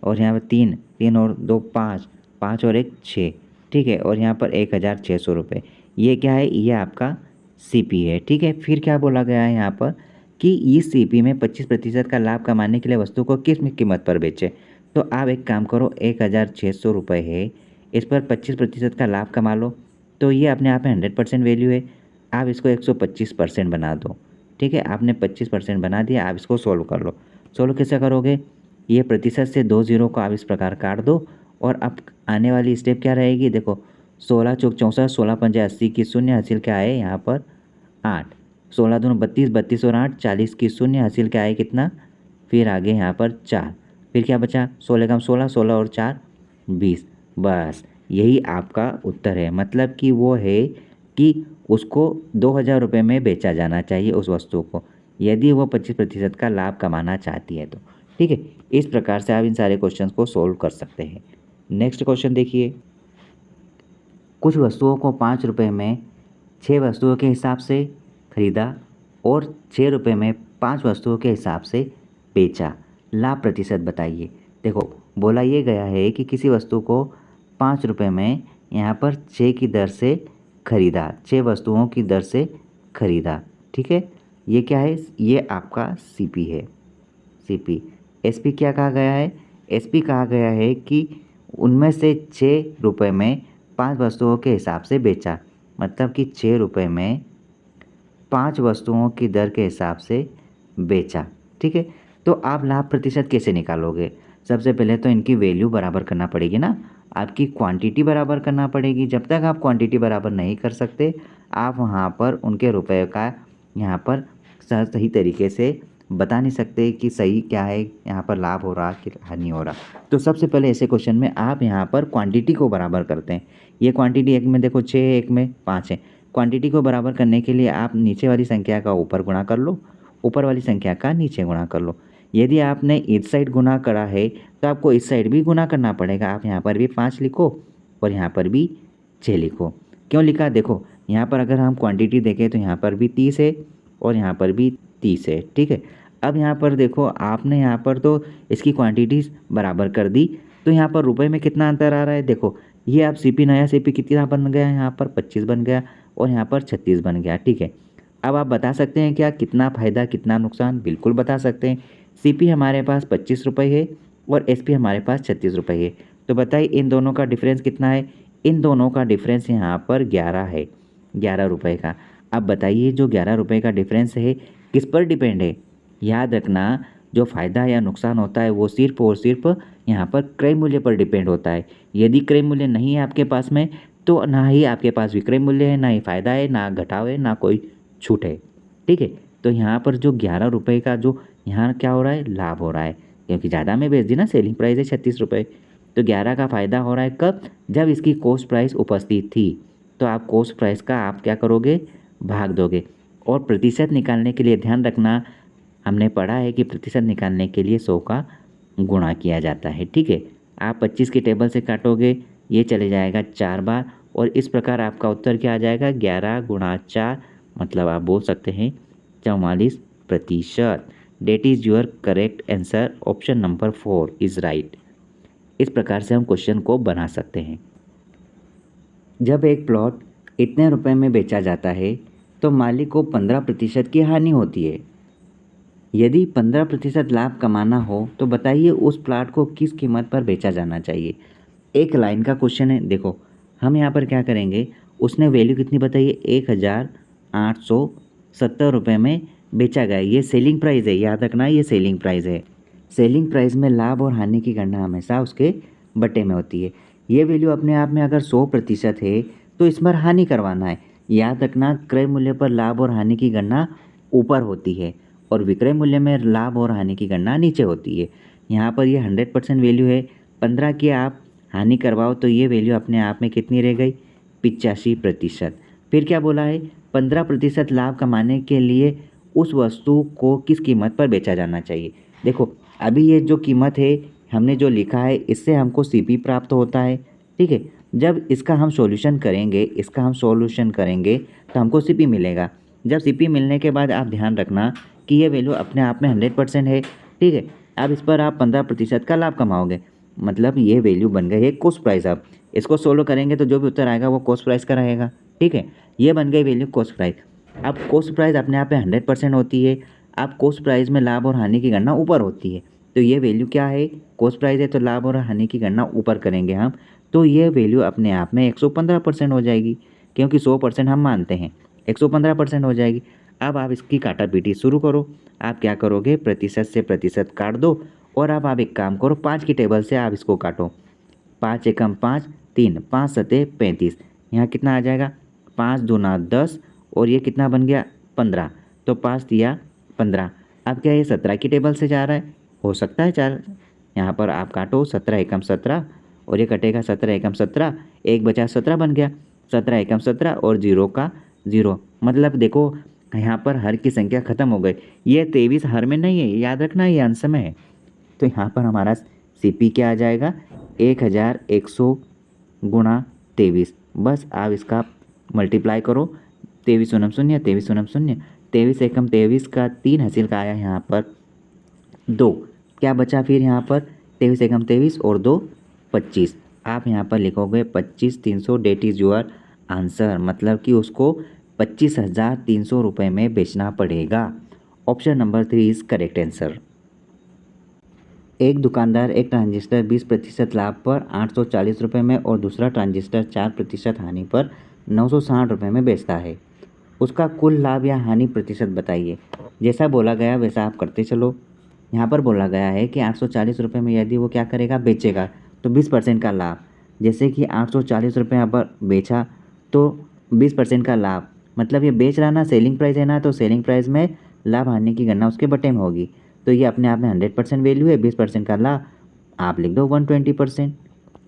और यहाँ पर 3, 3 और 2 5, 5 और 1 6, ठीक है। और यहाँ पर 1600 रुपये। ये क्या है? ये आपका सीपी है, ठीक है। फिर क्या बोला गया है यहाँ पर कि इस सीपी में 25% का लाभ कमाने के लिए वस्तु को किस कीमत पर बेचे। तो आप एक काम करो, 1600 रुपये है, इस पर 25% का लाभ कमा लो, तो ये अपने आप में 100% वैल्यू है। आप इसको 125% बना दो, ठीक है। आपने 25% बना दिया, आप इसको सोल्व कर लो। सोल्व कैसे करोगे? ये प्रतिशत से 2 ज़ीरो को आप इस प्रकार काट दो, और अब आने वाली स्टेप क्या रहेगी? देखो, 16 चौक 64, 16 पंजे 80 की 0, हासिल क्या है यहाँ पर? 8, 16 दूनी 32, 32 और 8 40 की 0, हासिल क्या है? कितना? फिर आगे यहाँ पर 4, फिर क्या बचा? 16 कम 16, 16 और 4 20। बस यही आपका उत्तर है। मतलब कि वो है कि उसको 2000 रुपये में बेचा जाना चाहिए उस वस्तु को, यदि वो 25% का लाभ कमाना चाहती है तो, ठीक है। इस प्रकार से आप इन सारे क्वेश्चंस को सोल्व कर सकते हैं। नेक्स्ट क्वेश्चन देखिए, कुछ वस्तुओं को 5 रुपये में 6 वस्तुओं के हिसाब से खरीदा और 6 रुपये में 5 वस्तुओं के हिसाब से बेचा, लाभ प्रतिशत बताइए। देखो, बोला ये गया है कि किसी वस्तु को 5 रुपये में यहाँ पर 6 की दर से खरीदा, 6 वस्तुओं की दर से खरीदा, ठीक है। ये क्या है? ये आपका सीपी है, सीपी। एसपी क्या कहा गया है? एसपी कहा गया है कि उनमें से 6 रुपये में 5 वस्तुओं के हिसाब से बेचा, मतलब कि 6 रुपये में 5 वस्तुओं की दर के हिसाब से बेचा, ठीक है। तो आप लाभ प्रतिशत कैसे निकालोगे? सबसे पहले तो इनकी वैल्यू बराबर करना पड़ेगी ना, आपकी क्वांटिटी बराबर करना पड़ेगी। जब तक आप क्वांटिटी बराबर नहीं कर सकते, आप वहाँ पर उनके रुपए का यहाँ पर सही तरीके से बता नहीं सकते कि सही क्या है, यहाँ पर लाभ हो रहा कि हानि हो रहा। तो सबसे पहले ऐसे क्वेश्चन में आप यहाँ पर क्वांटिटी को बराबर करते हैं। ये क्वांटिटी एक में देखो 6 है, एक में 5 है। क्वांटिटी को बराबर करने के लिए आप नीचे वाली संख्या का ऊपर गुणा कर लो, ऊपर वाली संख्या का नीचे गुणा कर लो। यदि आपने इस साइड गुणा करा है तो आपको इस साइड भी गुणा करना पड़ेगा। आप यहाँ पर भी 5 लिखो और यहाँ पर भी 6 लिखो। क्यों लिखा? देखो, यहाँ पर अगर हम क्वांटिटी देखें तो यहाँ पर भी 30 है और यहाँ पर भी 30 है, ठीक है। अब यहाँ पर देखो, आपने यहाँ पर तो इसकी क्वांटिटीज़ बराबर कर दी, तो यहाँ पर रुपए में कितना अंतर आ रहा है? देखो, ये आप सीपी, नया सीपी कितना बन गया? यहाँ पर 25 बन गया। और यहाँ पर 36 बन गया। ठीक है, अब आप बता सकते हैं क्या कितना फ़ायदा कितना नुकसान? बिल्कुल बता सकते हैं। सीपी हमारे पास 25 रुपये है और एसपी हमारे पास 36 रुपये है। तो बताइए इन दोनों का डिफरेंस कितना है? इन दोनों का डिफरेंस यहाँ पर 11 है, 11 रुपये का। अब बताइए जो 11 रुपये का डिफरेंस है किस पर डिपेंड है? याद रखना, जो फ़ायदा या नुकसान होता है वो सिर्फ और सिर्फ यहाँ पर क्रय मूल्य पर डिपेंड होता है। यदि क्रय मूल्य नहीं है आपके पास में तो ना ही आपके पास विक्रय मूल्य है, ना ही फ़ायदा है, ना घटाव है, ना कोई छूट है। ठीक है, तो यहाँ पर जो 11 रुपये का जो यहाँ क्या हो रहा है? लाभ हो रहा है, क्योंकि ज़्यादा में बेच दी ना, सेलिंग प्राइस है 36 रुपये। तो 11 का फ़ायदा हो रहा है कब? जब इसकी कॉस्ट प्राइस उपस्थित थी। तो आप कॉस्ट प्राइस का आप क्या करोगे? भाग दोगे। और प्रतिशत निकालने के लिए ध्यान रखना, हमने पढ़ा है कि प्रतिशत निकालने के लिए 100 का गुणा किया जाता है। ठीक है, आप 25 के टेबल से काटोगे, ये चले जाएगा 4 बार और इस प्रकार आपका उत्तर क्या आ जाएगा? 11 गुणा 4, मतलब आप बोल सकते हैं 44%। That is your correct answer. Option number 4 is right. इस प्रकार से हम क्वेश्चन को बना सकते हैं। जब एक प्लॉट इतने रुपए में बेचा जाता है तो मालिक को 15% की हानि होती है। यदि 15% लाभ कमाना हो तो बताइए उस प्लॉट को किस कीमत पर बेचा जाना चाहिए? एक लाइन का क्वेश्चन है। देखो हम यहाँ पर क्या करेंगे, उसने वैल्यू कितनी बताई है? 1870 रुपये में बेचा गया। ये सेलिंग प्राइस है, याद रखना ये सेलिंग प्राइस है। सेलिंग प्राइस में लाभ और हानि की गणना हमेशा उसके बटे में होती है। ये वैल्यू अपने आप में अगर 100% है तो इस पर हानि करवाना है। याद रखना क्रय मूल्य पर लाभ और हानि की गणना ऊपर होती है और विक्रय मूल्य में लाभ और हानि की गणना नीचे होती है। यहाँ पर ये 100% वैल्यू है, 15 की आप हानि करवाओ तो ये वैल्यू अपने आप में कितनी रह गई? 85%। फिर क्या बोला है? 15% लाभ कमाने के लिए उस वस्तु को किस कीमत पर बेचा जाना चाहिए? देखो अभी ये जो कीमत है हमने जो लिखा है इससे हमको सीपी प्राप्त होता है। ठीक है, जब इसका हम सॉल्यूशन करेंगे तो हमको सीपी मिलेगा। जब सीपी मिलने के बाद आप ध्यान रखना कि ये वैल्यू अपने आप में 100% है। ठीक है, अब इस पर आप 15% का लाभ कमाओगे, मतलब ये वैल्यू बन गई है कॉस्ट प्राइस। अब इसको सोल्व करेंगे तो जो भी उत्तर आएगा वो कॉस्ट प्राइस का रहेगा। ठीक है, ये बन गई वैल्यू कॉस्ट प्राइस। अब कॉस्ट प्राइस अपने आप में 100% होती है। अब कॉस्ट प्राइस में लाभ और हानि की गणना ऊपर होती है। तो ये वैल्यू क्या है? कॉस्ट प्राइस है तो लाभ और हानि की गणना ऊपर करेंगे हम, तो ये वैल्यू अपने आप में 115% हो जाएगी, क्योंकि 100% हम मानते हैं, 115% हो जाएगी। अब आप इसकी काटा पीटी शुरू करो। आप क्या करोगे? प्रतिशत से प्रतिशत काट दो और अब आप एक काम करो, 5 की टेबल से आप इसको काटो। 5 एकम 5, 3, 5 सते 35। यहाँ कितना आ जाएगा? 5 दूना 10 और ये कितना बन गया? 15। तो 5 दिया 15। अब क्या ये 17 की टेबल से जा रहा है? हो सकता है 4। यहाँ पर आप काटो, 17 एकम 17 और ये कटेगा 17 एकम 17, 1 बचा 17 बन गया। 17 एकम 17 और 0 का 0, मतलब देखो यहाँ पर हर की संख्या खत्म हो गई। ये 23 हर में नहीं है, याद रखना ये अंश में है। तो यहाँ पर हमारा सीपी क्या आ जाएगा? 1100 गुणा 23। बस आप इसका मल्टीप्लाई करो, 23 शून्य शून्य, 23 शून्य शून्य, 23 एकम 23 का 3 हासिल का आया यहाँ पर 2। क्या बचा फिर यहाँ पर? 23 एकम 23 और 2 25। आप यहाँ पर लिखोगे 25,300। डेट इज़ योर आंसर, मतलब कि उसको 25,300 रुपये में बेचना पड़ेगा। Option number 3 is correct answer. एक दुकानदार एक ट्रांजिस्टर 20% लाभ पर 840 रुपये में और दूसरा ट्रांजिस्टर 4% हानि पर 960 रुपये में बेचता है। उसका कुल लाभ या हानि प्रतिशत बताइए। जैसा बोला गया वैसा आप करते चलो। यहाँ पर बोला गया है कि 840 रुपये में यदि वो क्या करेगा? बेचेगा, तो 20% का लाभ। जैसे कि 840 रुपये यहाँ पर बेचा तो 20% का लाभ, मतलब ये बेच रहा ना, सेलिंग प्राइस है ना, तो सेलिंग प्राइस में लाभ हानि की गणना उसके बटे में होगी। तो ये अपने आप में 100% वैल्यू है, 20% का लाभ आप लिख दो 120%।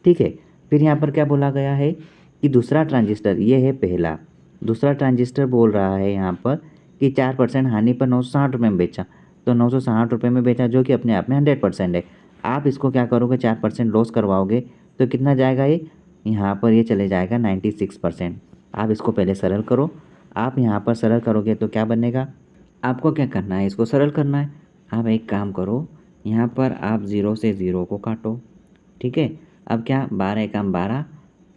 ठीक है, फिर यहाँ पर क्या बोला गया है कि दूसरा ट्रांजिस्टर, ये है पहला, दूसरा ट्रांजिस्टर बोल रहा है यहाँ पर कि 4% हानि पर 960 रुपये में बेचा, तो 960 रुपये में बेचा, जो कि अपने आप में 100% है। आप इसको क्या करोगे? 4% लॉस करवाओगे तो कितना जाएगा ये? यहाँ पर ये चले जाएगा 96%। आप इसको पहले सरल करो। आप यहाँ पर सरल करोगे तो क्या बनेगा? आपको क्या करना है? इसको सरल करना है। आप एक काम करो, यहाँ पर आप 0 से 0 को काटो। ठीक है, अब क्या? 12 एकम 12,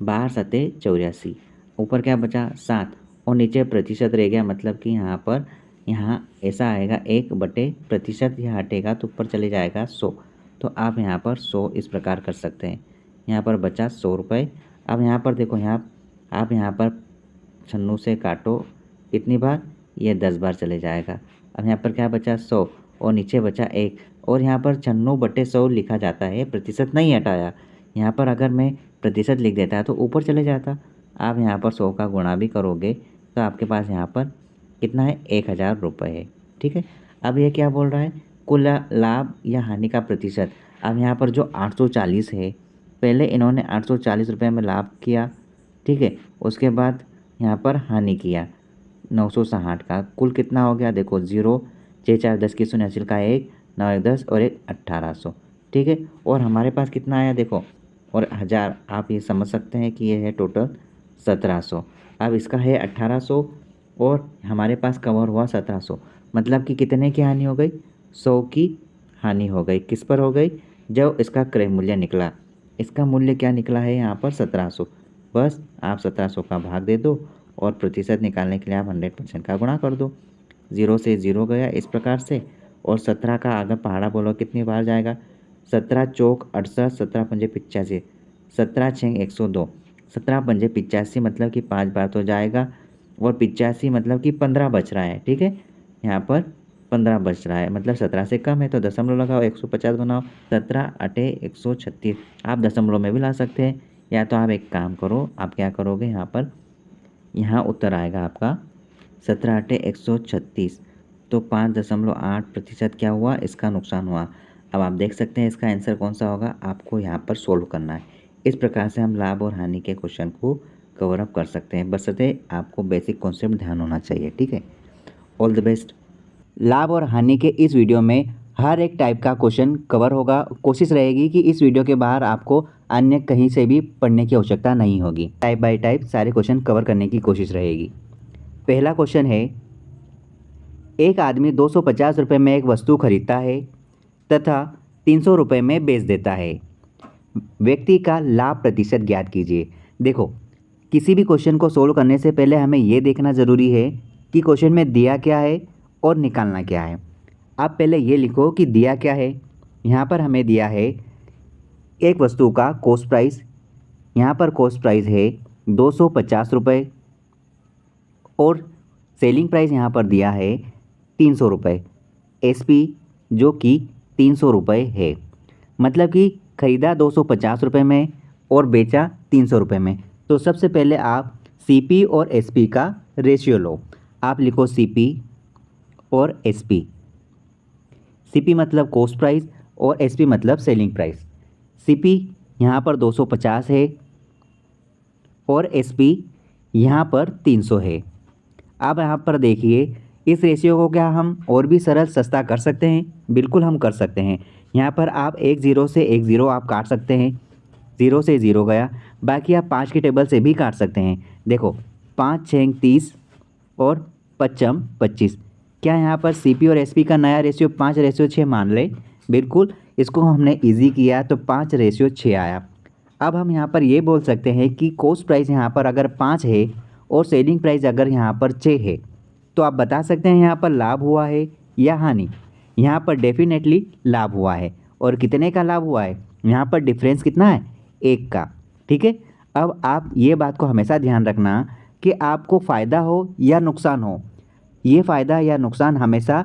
12 सते 84, ऊपर क्या बचा? 7 और नीचे प्रतिशत रह गया, मतलब कि यहाँ ऐसा आएगा 1/प्रतिशत, यह हटेगा तो ऊपर चले जाएगा 100। तो आप यहाँ पर 100 इस प्रकार कर सकते हैं। यहाँ पर बचा 100 रुपये। अब यहाँ पर देखो, आप यहाँ पर 96 से काटो कितनी बार, ये 10 बार चले जाएगा। अब यहाँ पर क्या बचा 100 और नीचे बचा 1, और यहाँ पर 96/100 लिखा जाता है, प्रतिशत नहीं हटाया। यहाँ पर अगर मैं प्रतिशत लिख देता तो ऊपर चले जाता। आप यहाँ पर 100 का गुणा भी करोगे तो आपके पास यहाँ पर कितना है, 1000 रुपये है। ठीक है। अब ये क्या बोल रहा है, कुल लाभ या हानि का प्रतिशत। अब यहाँ पर जो 840 है, पहले इन्होंने 840 रुपये में लाभ किया, ठीक है। उसके बाद यहाँ पर हानि किया 960 का, कुल कितना हो गया देखो, 0 6 4 10 की 0 हासिल का 1 9 1 10 और 1 1800। ठीक है। और हमारे पास कितना आया देखो, और 1000, आप ये समझ सकते हैं कि ये है टोटल 1700। अब इसका है 1800 और हमारे पास कवर हुआ 1700, मतलब कि कितने की हानि हो गई, 100 की हानि हो गई। किस पर हो गई, जब इसका क्रय मूल्य निकला। इसका मूल्य क्या निकला है यहाँ पर 1700। बस आप 1700 का भाग दे दो और प्रतिशत निकालने के लिए आप 100% का गुणा कर दो। 0 से 0 गया इस प्रकार से, और 17 का अगर पहाड़ा बोलो कितनी बार जाएगा, 17 चौक 68, 17 पंजे 85, 17 छः 102, 17 पंजे 85, मतलब कि 5 बार तो जाएगा, और 85 मतलब कि 15 बच रहा है। ठीक है। यहाँ पर 15 बच रहा है, मतलब 17 से कम है तो दशमलव लगाओ, 150 बनाओ, 17 8 136। आप दशमलव में भी ला सकते हैं, या तो आप एक काम करो, आप क्या करोगे, यहाँ उत्तर आएगा आपका 17 8 136, तो 5.8% क्या हुआ, इसका नुकसान हुआ। अब आप देख सकते हैं इसका आंसर कौन सा होगा, आपको यहाँ पर सोल्व करना है। इस प्रकार से हम लाभ और हानि के क्वेश्चन को कवर अप कर सकते हैं, बशर्ते आपको बेसिक कॉन्सेप्ट ध्यान होना चाहिए। ठीक है। All the best. लाभ और हानि के इस वीडियो में हर एक टाइप का क्वेश्चन कवर होगा। कोशिश रहेगी कि इस वीडियो के बाहर आपको अन्य कहीं से भी पढ़ने की आवश्यकता नहीं होगी। टाइप बाय टाइप सारे क्वेश्चन कवर करने की कोशिश रहेगी। पहला क्वेश्चन है, एक आदमी 250 रुपये में एक वस्तु खरीदता है तथा 300 रुपये में बेच देता है। व्यक्ति का लाभ प्रतिशत ज्ञात कीजिए। देखो, किसी भी क्वेश्चन को सोल्व करने से पहले हमें ये देखना ज़रूरी है कि क्वेश्चन में दिया क्या है और निकालना क्या है। आप पहले ये लिखो कि दिया क्या है। यहाँ पर हमें दिया है एक वस्तु का कॉस्ट प्राइस, यहाँ पर कॉस्ट प्राइस है 250 रुपये, और सेलिंग प्राइस यहाँ पर दिया है 300 रुपये, एसपी जो कि 300 रुपये है, मतलब कि खरीदा 250 रुपये में और बेचा 300 रुपये में। तो सबसे पहले आप सीपी और एसपी का रेशियो लो। आप लिखो सीपी और एसपी। सीपी मतलब कॉस्ट प्राइस और एसपी मतलब सेलिंग प्राइस। सीपी यहाँ पर 250 है और एसपी यहाँ पर 300 है। अब यहाँ पर देखिए, इस रेशियो को क्या हम और भी सरल सस्ता कर सकते हैं? बिल्कुल हम कर सकते हैं। यहाँ पर आप 1 0 से 1 0 आप काट सकते हैं, 0 से 0 गया। बाकी आप 5 की टेबल से भी काट सकते हैं। देखो, 5 6 30 और 5 25। क्या यहाँ पर सीपी और एसपी का नया रेशियो 5:6 मान ले? बिल्कुल, इसको हमने इजी किया तो 5:6 आया। अब हम यहाँ पर ये बोल सकते हैं कि कॉस्ट प्राइस यहाँ पर अगर 5 है और सेलिंग प्राइस अगर यहाँ पर 6 है, तो आप बता सकते हैं यहाँ पर लाभ हुआ है या हानि। यहाँ पर डेफिनेटली लाभ हुआ है। और कितने का लाभ हुआ है? यहाँ पर डिफरेंस कितना है? 1 का। ठीक है। अब आप ये बात को हमेशा ध्यान रखना कि आपको फ़ायदा हो या नुकसान हो, ये फ़ायदा या नुकसान हमेशा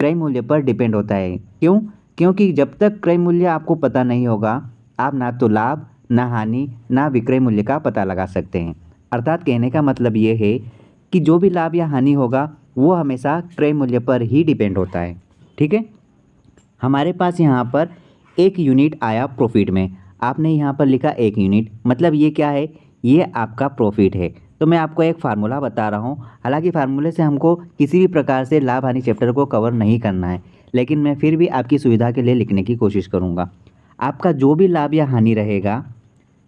क्रय मूल्य पर डिपेंड होता है। क्यों? क्योंकि जब तक क्रय मूल्य आपको पता नहीं होगा, आप ना तो लाभ, ना हानि, ना विक्रय मूल्य का पता लगा सकते हैं। अर्थात कहने का मतलब ये है कि जो भी लाभ या हानि होगा वो हमेशा क्रय मूल्य पर ही डिपेंड होता है। ठीक है। हमारे पास यहाँ पर 1 यूनिट आया प्रॉफिट में। आपने यहाँ पर लिखा 1 यूनिट, मतलब ये क्या है? ये आपका प्रॉफिट है। तो मैं आपको एक फार्मूला बता रहा हूँ। हालांकि फार्मूले से हमको किसी भी प्रकार से लाभ हानि चैप्टर को कवर नहीं करना है, लेकिन मैं फिर भी आपकी सुविधा के लिए लिखने की कोशिश करूँगा। आपका जो भी लाभ या हानि रहेगा,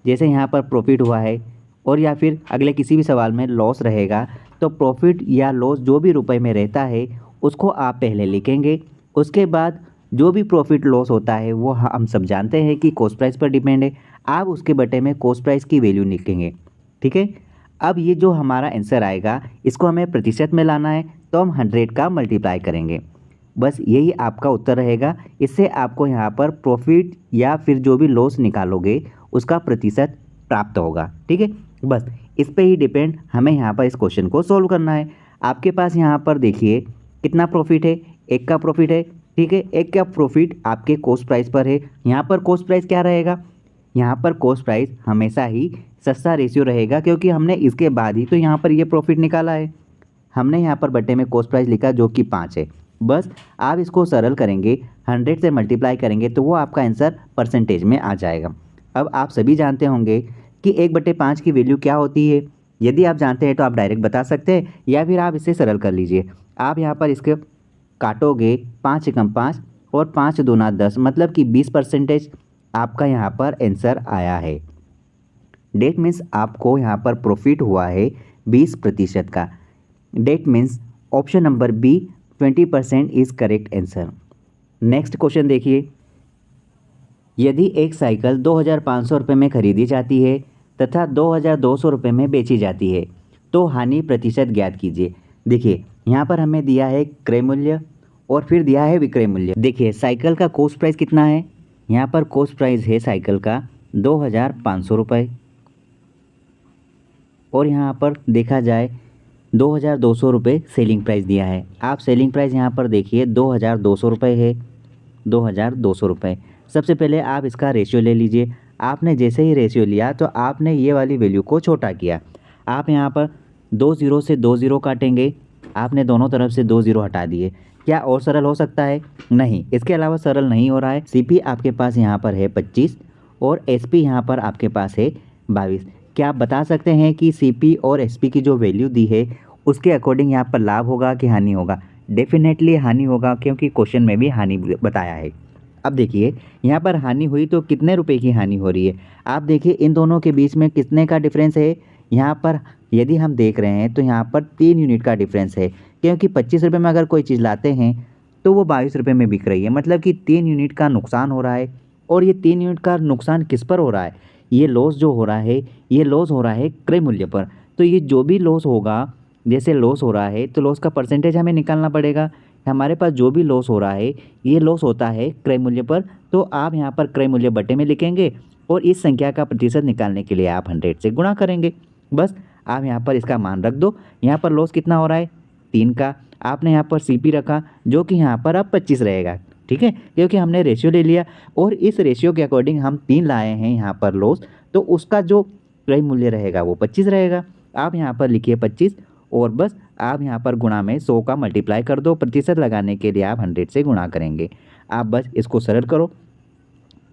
जैसे यहाँ पर प्रॉफिट हुआ है और या फिर अगले किसी भी सवाल में लॉस रहेगा, तो प्रॉफिट या लॉस जो भी रुपए में रहता है उसको आप पहले लिखेंगे। उसके बाद जो भी प्रॉफिट लॉस होता है वो हम सब जानते हैं कि कॉस्ट प्राइस पर डिपेंड है। आप उसके बटे में कॉस्ट प्राइस की वैल्यू लिखेंगे। ठीक है। अब ये जो हमारा आंसर आएगा इसको हमें प्रतिशत में लाना है, तो हम 100 का मल्टीप्लाई करेंगे। बस यही आपका उत्तर रहेगा। इससे आपको यहाँ पर प्रॉफिट या फिर जो भी लॉस निकालोगे उसका प्रतिशत प्राप्त होगा। ठीक है, बस इस पे ही डिपेंड हमें यहाँ पर इस क्वेश्चन को सोल्व करना है। आपके पास यहाँ पर देखिए कितना प्रॉफिट है, 1 का प्रॉफिट है। ठीक है, 1 का प्रॉफिट आपके कॉस्ट प्राइस पर है। यहाँ पर कॉस्ट प्राइस क्या रहेगा, यहाँ पर कॉस्ट प्राइस हमेशा ही सस्ता रेशियो रहेगा, क्योंकि हमने इसके बाद ही तो यहाँ पर ये प्रॉफिट निकाला है। हमने यहाँ पर बटे में कॉस्ट प्राइस लिखा जो कि 5 है। बस आप इसको सरल करेंगे, 100 से मल्टीप्लाई करेंगे तो वो आपका आंसर परसेंटेज में आ जाएगा। अब आप सभी जानते होंगे कि 1/5 की वैल्यू क्या होती है। यदि आप जानते हैं तो आप डायरेक्ट बता सकते हैं, या फिर आप इसे सरल कर लीजिए। आप यहाँ पर इसके काटोगे 5 एकम 5 और 5 दूना 10, मतलब कि 20% आपका यहाँ पर आंसर आया है। डेट मीन्स आपको यहाँ पर प्रॉफिट हुआ है 20% का। That means option number B 20% is correct answer. Next question देखिए, यदि एक साइकिल 2500 रुपये में खरीदी जाती है तथा 2200 रुपये में बेची जाती है तो हानि प्रतिशत ज्ञात कीजिए। देखिए यहाँ पर हमें दिया है क्रय मूल्य और फिर दिया है विक्रय मूल्य। देखिए साइकिल का कॉस्ट प्राइस कितना है, यहाँ पर कॉस्ट प्राइस है साइकिल का 2500 रुपये, और यहाँ पर देखा जाए 2200 रुपये सेलिंग प्राइस दिया है। आप सेलिंग प्राइस यहाँ पर देखिए 2200 रुपये है, 2200 रुपये। सबसे पहले आप इसका रेशियो ले लीजिए। आपने जैसे ही रेशियो लिया तो आपने ये वाली वैल्यू को छोटा किया। आप यहाँ पर 2 0 से 2 0 काटेंगे, आपने दोनों तरफ से 2 0 हटा दिए। क्या और सरल हो सकता है? नहीं, इसके अलावा सरल नहीं हो रहा है। CP आपके पास यहाँ पर है 25 और SP यहाँ पर आपके पास है 22। क्या आप बता सकते हैं कि CP और SP की जो वैल्यू दी है उसके अकॉर्डिंग यहाँ पर लाभ होगा कि हानि होगा? डेफिनेटली हानि होगा, क्योंकि क्वेश्चन में भी हानि बताया है। अब देखिए यहाँ पर हानि हुई तो कितने रुपए की हानि हो रही है। आप देखिए इन दोनों के बीच में कितने का डिफरेंस है। यहाँ पर यदि हम देख रहे हैं तो यहाँ पर 3 यूनिट का डिफरेंस है, क्योंकि 25 रुपये में अगर कोई चीज़ लाते हैं तो वो 22 रुपये में बिक रही है, मतलब कि 3 यूनिट का नुकसान हो रहा है। और ये 3 यूनिट का नुकसान किस पर हो रहा है? ये लॉस जो हो रहा है, ये लॉस हो रहा है क्रय मूल्य पर। तो ये जो भी लॉस होगा, जैसे लॉस हो रहा है तो लॉस का परसेंटेज हमें निकालना पड़ेगा। हमारे पास जो भी लॉस हो रहा है ये लॉस होता है क्रय मूल्य पर, तो आप यहाँ पर क्रय मूल्य बटे में लिखेंगे और इस संख्या का प्रतिशत निकालने के लिए आप 100 से गुणा करेंगे। बस आप यहाँ पर इसका मान रख दो। यहाँ पर लॉस कितना हो रहा है? 3 का। आपने यहाँ पर CP रखा जो कि यहाँ पर अब 25 रहेगा। ठीक है, क्योंकि हमने रेशियो ले लिया और इस रेशियो के अकॉर्डिंग हम 3 लाए हैं यहाँ पर लॉस, तो उसका जो क्रय मूल्य रहेगा वो 25 रहेगा। आप यहाँ पर लिखिए 25 और बस आप यहाँ पर गुणा में 100 का मल्टीप्लाई कर दो। प्रतिशत लगाने के लिए आप 100 से गुणा करेंगे। आप बस इसको सरल करो।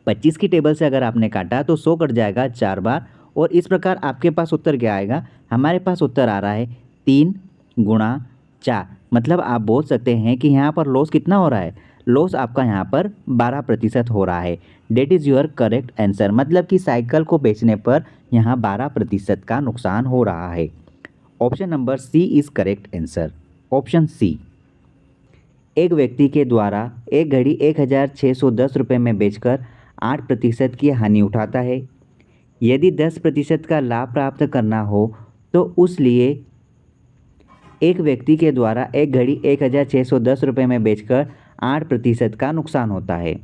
25 की टेबल से अगर आपने काटा तो 100 कट जाएगा 4 बार, और इस प्रकार आपके पास उत्तर क्या आएगा? हमारे पास उत्तर आ रहा है 3 गुणा 4। मतलब आप बोल सकते हैं कि यहाँ पर लॉस कितना हो रहा है? लॉस आपका यहाँ पर 12% हो रहा है। That is your correct answer. मतलब कि साइकिल को बेचने पर यहाँ 12% का नुकसान हो रहा है। Option number C is correct answer. Option C। एक व्यक्ति के द्वारा एक घड़ी 1610 रुपये में बेचकर 8% की हानि उठाता है। यदि 10% का लाभ प्राप्त करना हो तो उस लिए एक व्यक्ति के द्वारा एक घड़ी 1610 रुपये में बेचकर 8% का नुकसान होता है।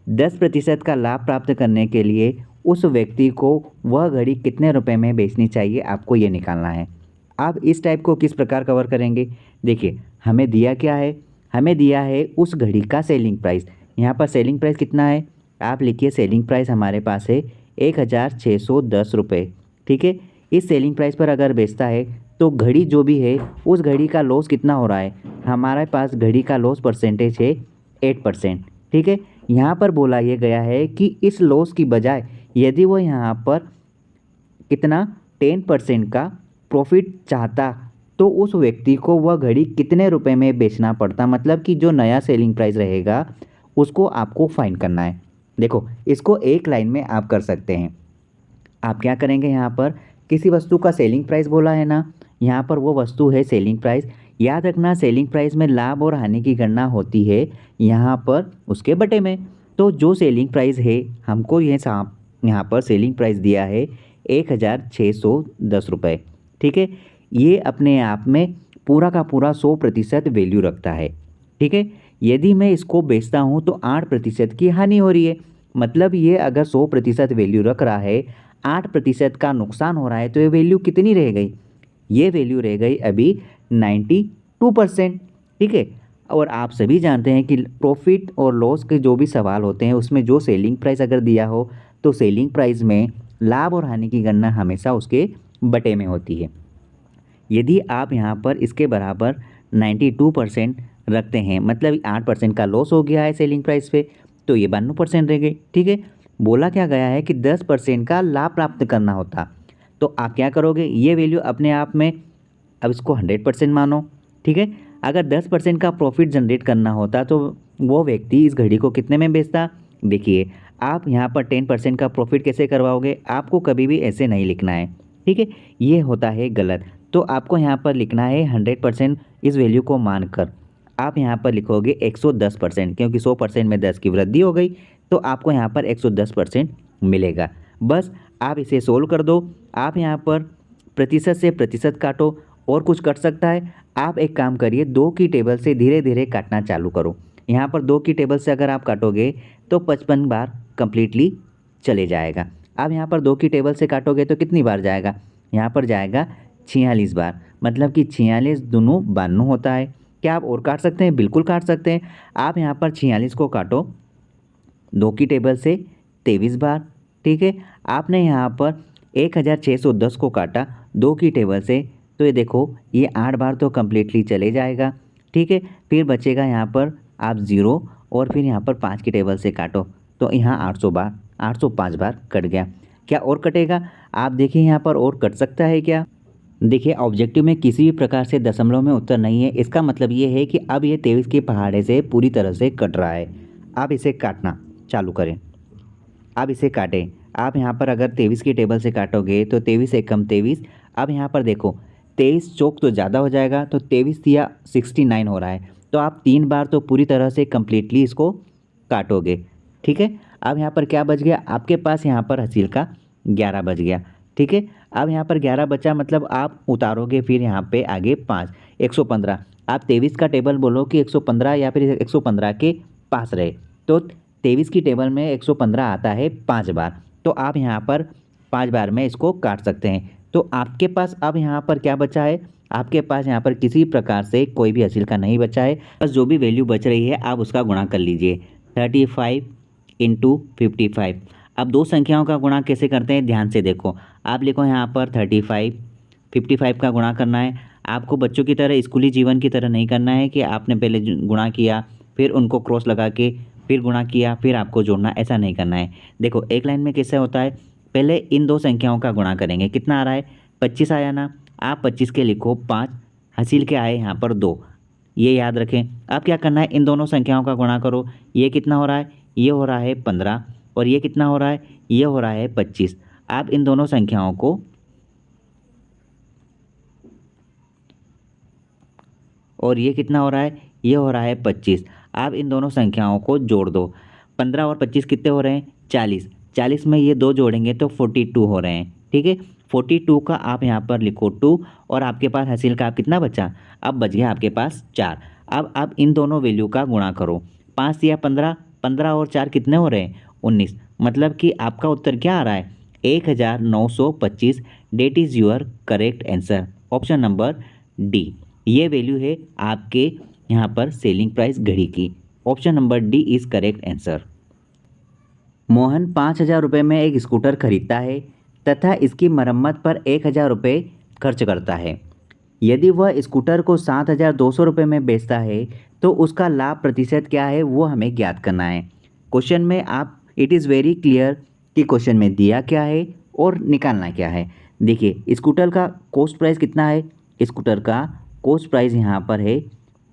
10% का लाभ प्राप्त करने के लिए उस व्यक्ति को वह घड़ी कितने रुपए में बेचनी चाहिए, आपको ये निकालना है। आप इस टाइप को किस प्रकार कवर करेंगे? देखिए हमें दिया क्या है? हमें दिया है उस घड़ी का सेलिंग प्राइस। यहाँ पर सेलिंग प्राइस कितना है? आप लिखिए सेलिंग प्राइस हमारे पास है 1610 रुपये। ठीक है, इस सेलिंग प्राइस पर अगर बेचता है तो घड़ी जो भी है उस घड़ी का लॉस कितना हो रहा है? हमारे पास घड़ी का लॉस परसेंटेज है 8%। ठीक है, यहाँ पर बोला ये गया है कि इस लॉस की बजाय यदि वो यहाँ पर कितना 10% का प्रॉफिट चाहता तो उस व्यक्ति को वह घड़ी कितने रुपए में बेचना पड़ता। मतलब कि जो नया सेलिंग प्राइस रहेगा उसको आपको फाइंड करना है। देखो इसको एक लाइन में आप कर सकते हैं। आप क्या करेंगे? यहाँ पर किसी वस्तु का सेलिंग प्राइस बोला है ना, यहाँ पर वो वस्तु है सेलिंग प्राइस। याद रखना सेलिंग प्राइस में लाभ और हानि की गणना होती है यहाँ पर उसके बटे में। तो जो सेलिंग प्राइस है हमको ये यहाँ पर सेलिंग प्राइस दिया है 1610 रुपये। ठीक है। ये अपने आप में पूरा का पूरा 100% वैल्यू रखता है, ठीक है। यदि मैं इसको बेचता हूँ तो 8% की हानि हो रही है। मतलब ये अगर 100% वैल्यू रख रहा है, 8% का नुकसान हो रहा है, तो ये वैल्यू कितनी रह गई? ये वैल्यू रह गई अभी 92%, ठीक है। और आप सभी जानते हैं कि प्रॉफिट और लॉस के जो भी सवाल होते हैं उसमें जो सेलिंग प्राइस अगर दिया हो तो सेलिंग प्राइस में लाभ और हानि की गणना हमेशा उसके बटे में होती है। यदि आप यहाँ पर इसके बराबर 92% रखते हैं, मतलब 8% का लॉस हो गया है सेलिंग प्राइस पे, तो ये 92% रह गई, ठीक है। बोला क्या गया है कि 10% का लाभ प्राप्त करना होता, तो आप क्या करोगे? ये वैल्यू अपने आप में, अब इसको 100% मानो, ठीक है। अगर 10% का प्रॉफिट जनरेट करना होता तो वो व्यक्ति इस घड़ी को कितने में बेचता? देखिए, आप यहाँ पर 10% का प्रॉफिट कैसे करवाओगे? आपको कभी भी ऐसे नहीं लिखना है, ठीक है। ये होता है गलत। तो आपको यहाँ पर लिखना है 100% इस वैल्यू को मानकर। आप यहाँ पर लिखोगे 110%, क्योंकि 100% में 10 की वृद्धि हो गई, तो आपको यहाँ पर 110% मिलेगा। बस आप इसे सोल्व कर दो। आप यहाँ पर प्रतिशत से प्रतिशत काटो, और कुछ कट सकता है? आप एक काम करिए, 2 की टेबल से धीरे धीरे काटना चालू करो। यहाँ पर 2 की टेबल से अगर आप काटोगे तो 55 बार कंप्लीटली चले जाएगा। अब यहाँ पर 2 की टेबल से काटोगे तो कितनी बार जाएगा? यहाँ पर जाएगा 46 बार, मतलब कि 46 दूनी 92 होता है। क्या आप और काट सकते हैं? बिल्कुल काट सकते हैं। आप यहाँ पर 46 को काटो 2 की टेबल से 23 बार, ठीक है। आपने यहाँ पर 1610 को काटा 2 की टेबल से, तो ये देखो ये 8 बार तो कम्प्लीटली चले जाएगा, ठीक है। फिर बचेगा यहाँ पर आप 0, और फिर यहाँ पर 5 की टेबल से काटो तो यहाँ 800 बार, 805 बार कट गया। क्या और कटेगा? आप देखिए यहाँ पर और कट सकता है क्या? देखिए, ऑब्जेक्टिव में किसी भी प्रकार से दशमलव में उत्तर नहीं है। इसका मतलब ये है कि अब ये 23 के पहाड़े से पूरी तरह से कट रहा है। आप इसे काटना चालू करें, आप इसे काटें। आप यहाँ पर अगर 23 की टेबल से काटोगे तो 23 एकम 23। अब यहाँ पर देखो 23 चौक तो ज़्यादा हो जाएगा, तो 23 या 69 हो रहा है, तो आप 3 बार तो पूरी तरह से कम्प्लीटली इसको काटोगे, ठीक है। अब यहाँ पर क्या बच गया? आपके पास यहाँ पर हासिल का 11 बच गया, ठीक है। अब यहाँ पर 11 बचा, मतलब आप उतारोगे फिर यहाँ पे आगे 5, 115। आप 23 का टेबल बोलो कि 115 या फिर 115 के पास रहे, तो 23 की टेबल में 115 आता है 5 बार, तो आप यहाँ पर 5 बार में इसको काट सकते हैं। तो आपके पास अब यहाँ पर क्या बचा है? आपके पास यहाँ पर किसी प्रकार से कोई भी हासिल का नहीं बचा है। बस जो भी वैल्यू बच रही है आप उसका गुणा कर लीजिए, 35 इंटू 55। अब दो संख्याओं का गुणा कैसे करते हैं ध्यान से देखो। आप लिखो यहाँ पर 35, 55 का गुणा करना है। आपको बच्चों की तरह स्कूली जीवन की तरह नहीं करना है कि आपने पहले गुणा किया फिर उनको क्रॉस लगा के फिर गुणा किया फिर आपको जोड़ना, ऐसा नहीं करना है। देखो एक लाइन में कैसे होता है, पहले इन दो संख्याओं का गुणा करेंगे। कितना आ रहा है? 25 आया ना। आप 25 के लिखो 5, हासिल के आए यहाँ पर 2, ये याद रखें। अब क्या करना है? इन दोनों संख्याओं का गुणा करो। ये कितना हो रहा है? ये हो रहा है 15, और ये कितना हो रहा है? ये हो रहा है 25। आप इन दोनों संख्याओं को, और ये कितना हो रहा है? ये हो रहा है 25। आप इन दोनों संख्याओं को जोड़ दो। 15 और 25 कितने हो रहे हैं? 40। 40 में ये दो जोड़ेंगे तो 42 हो रहे हैं, ठीक है। 42 का आप यहाँ पर लिखो 2, और आपके पास हासिल का आप कितना बचा? अब बच गया आपके पास 4। अब आप इन दोनों वैल्यू का गुणा करो। 5 या 15, 15 और 4 कितने हो रहे हैं? 19। मतलब कि आपका उत्तर क्या आ रहा है? 1925। That is your correct answer, option number D. ये वैल्यू है आपके यहाँ पर सेलिंग प्राइस घड़ी की। Option number D is correct answer. Mohan 5,000 रुपये में एक स्कूटर खरीदता है तथा इसकी मरम्मत पर 1,000 रुपये खर्च करता है। यदि वह स्कूटर को 7,200 रुपये में बेचता है तो उसका लाभ प्रतिशत क्या है वो हमें ज्ञात करना है। क्वेश्चन में आप, इट इज़ वेरी क्लियर कि क्वेश्चन में दिया क्या है और निकालना क्या है। देखिए स्कूटर का कॉस्ट प्राइस कितना है? स्कूटर का कॉस्ट प्राइस यहाँ पर है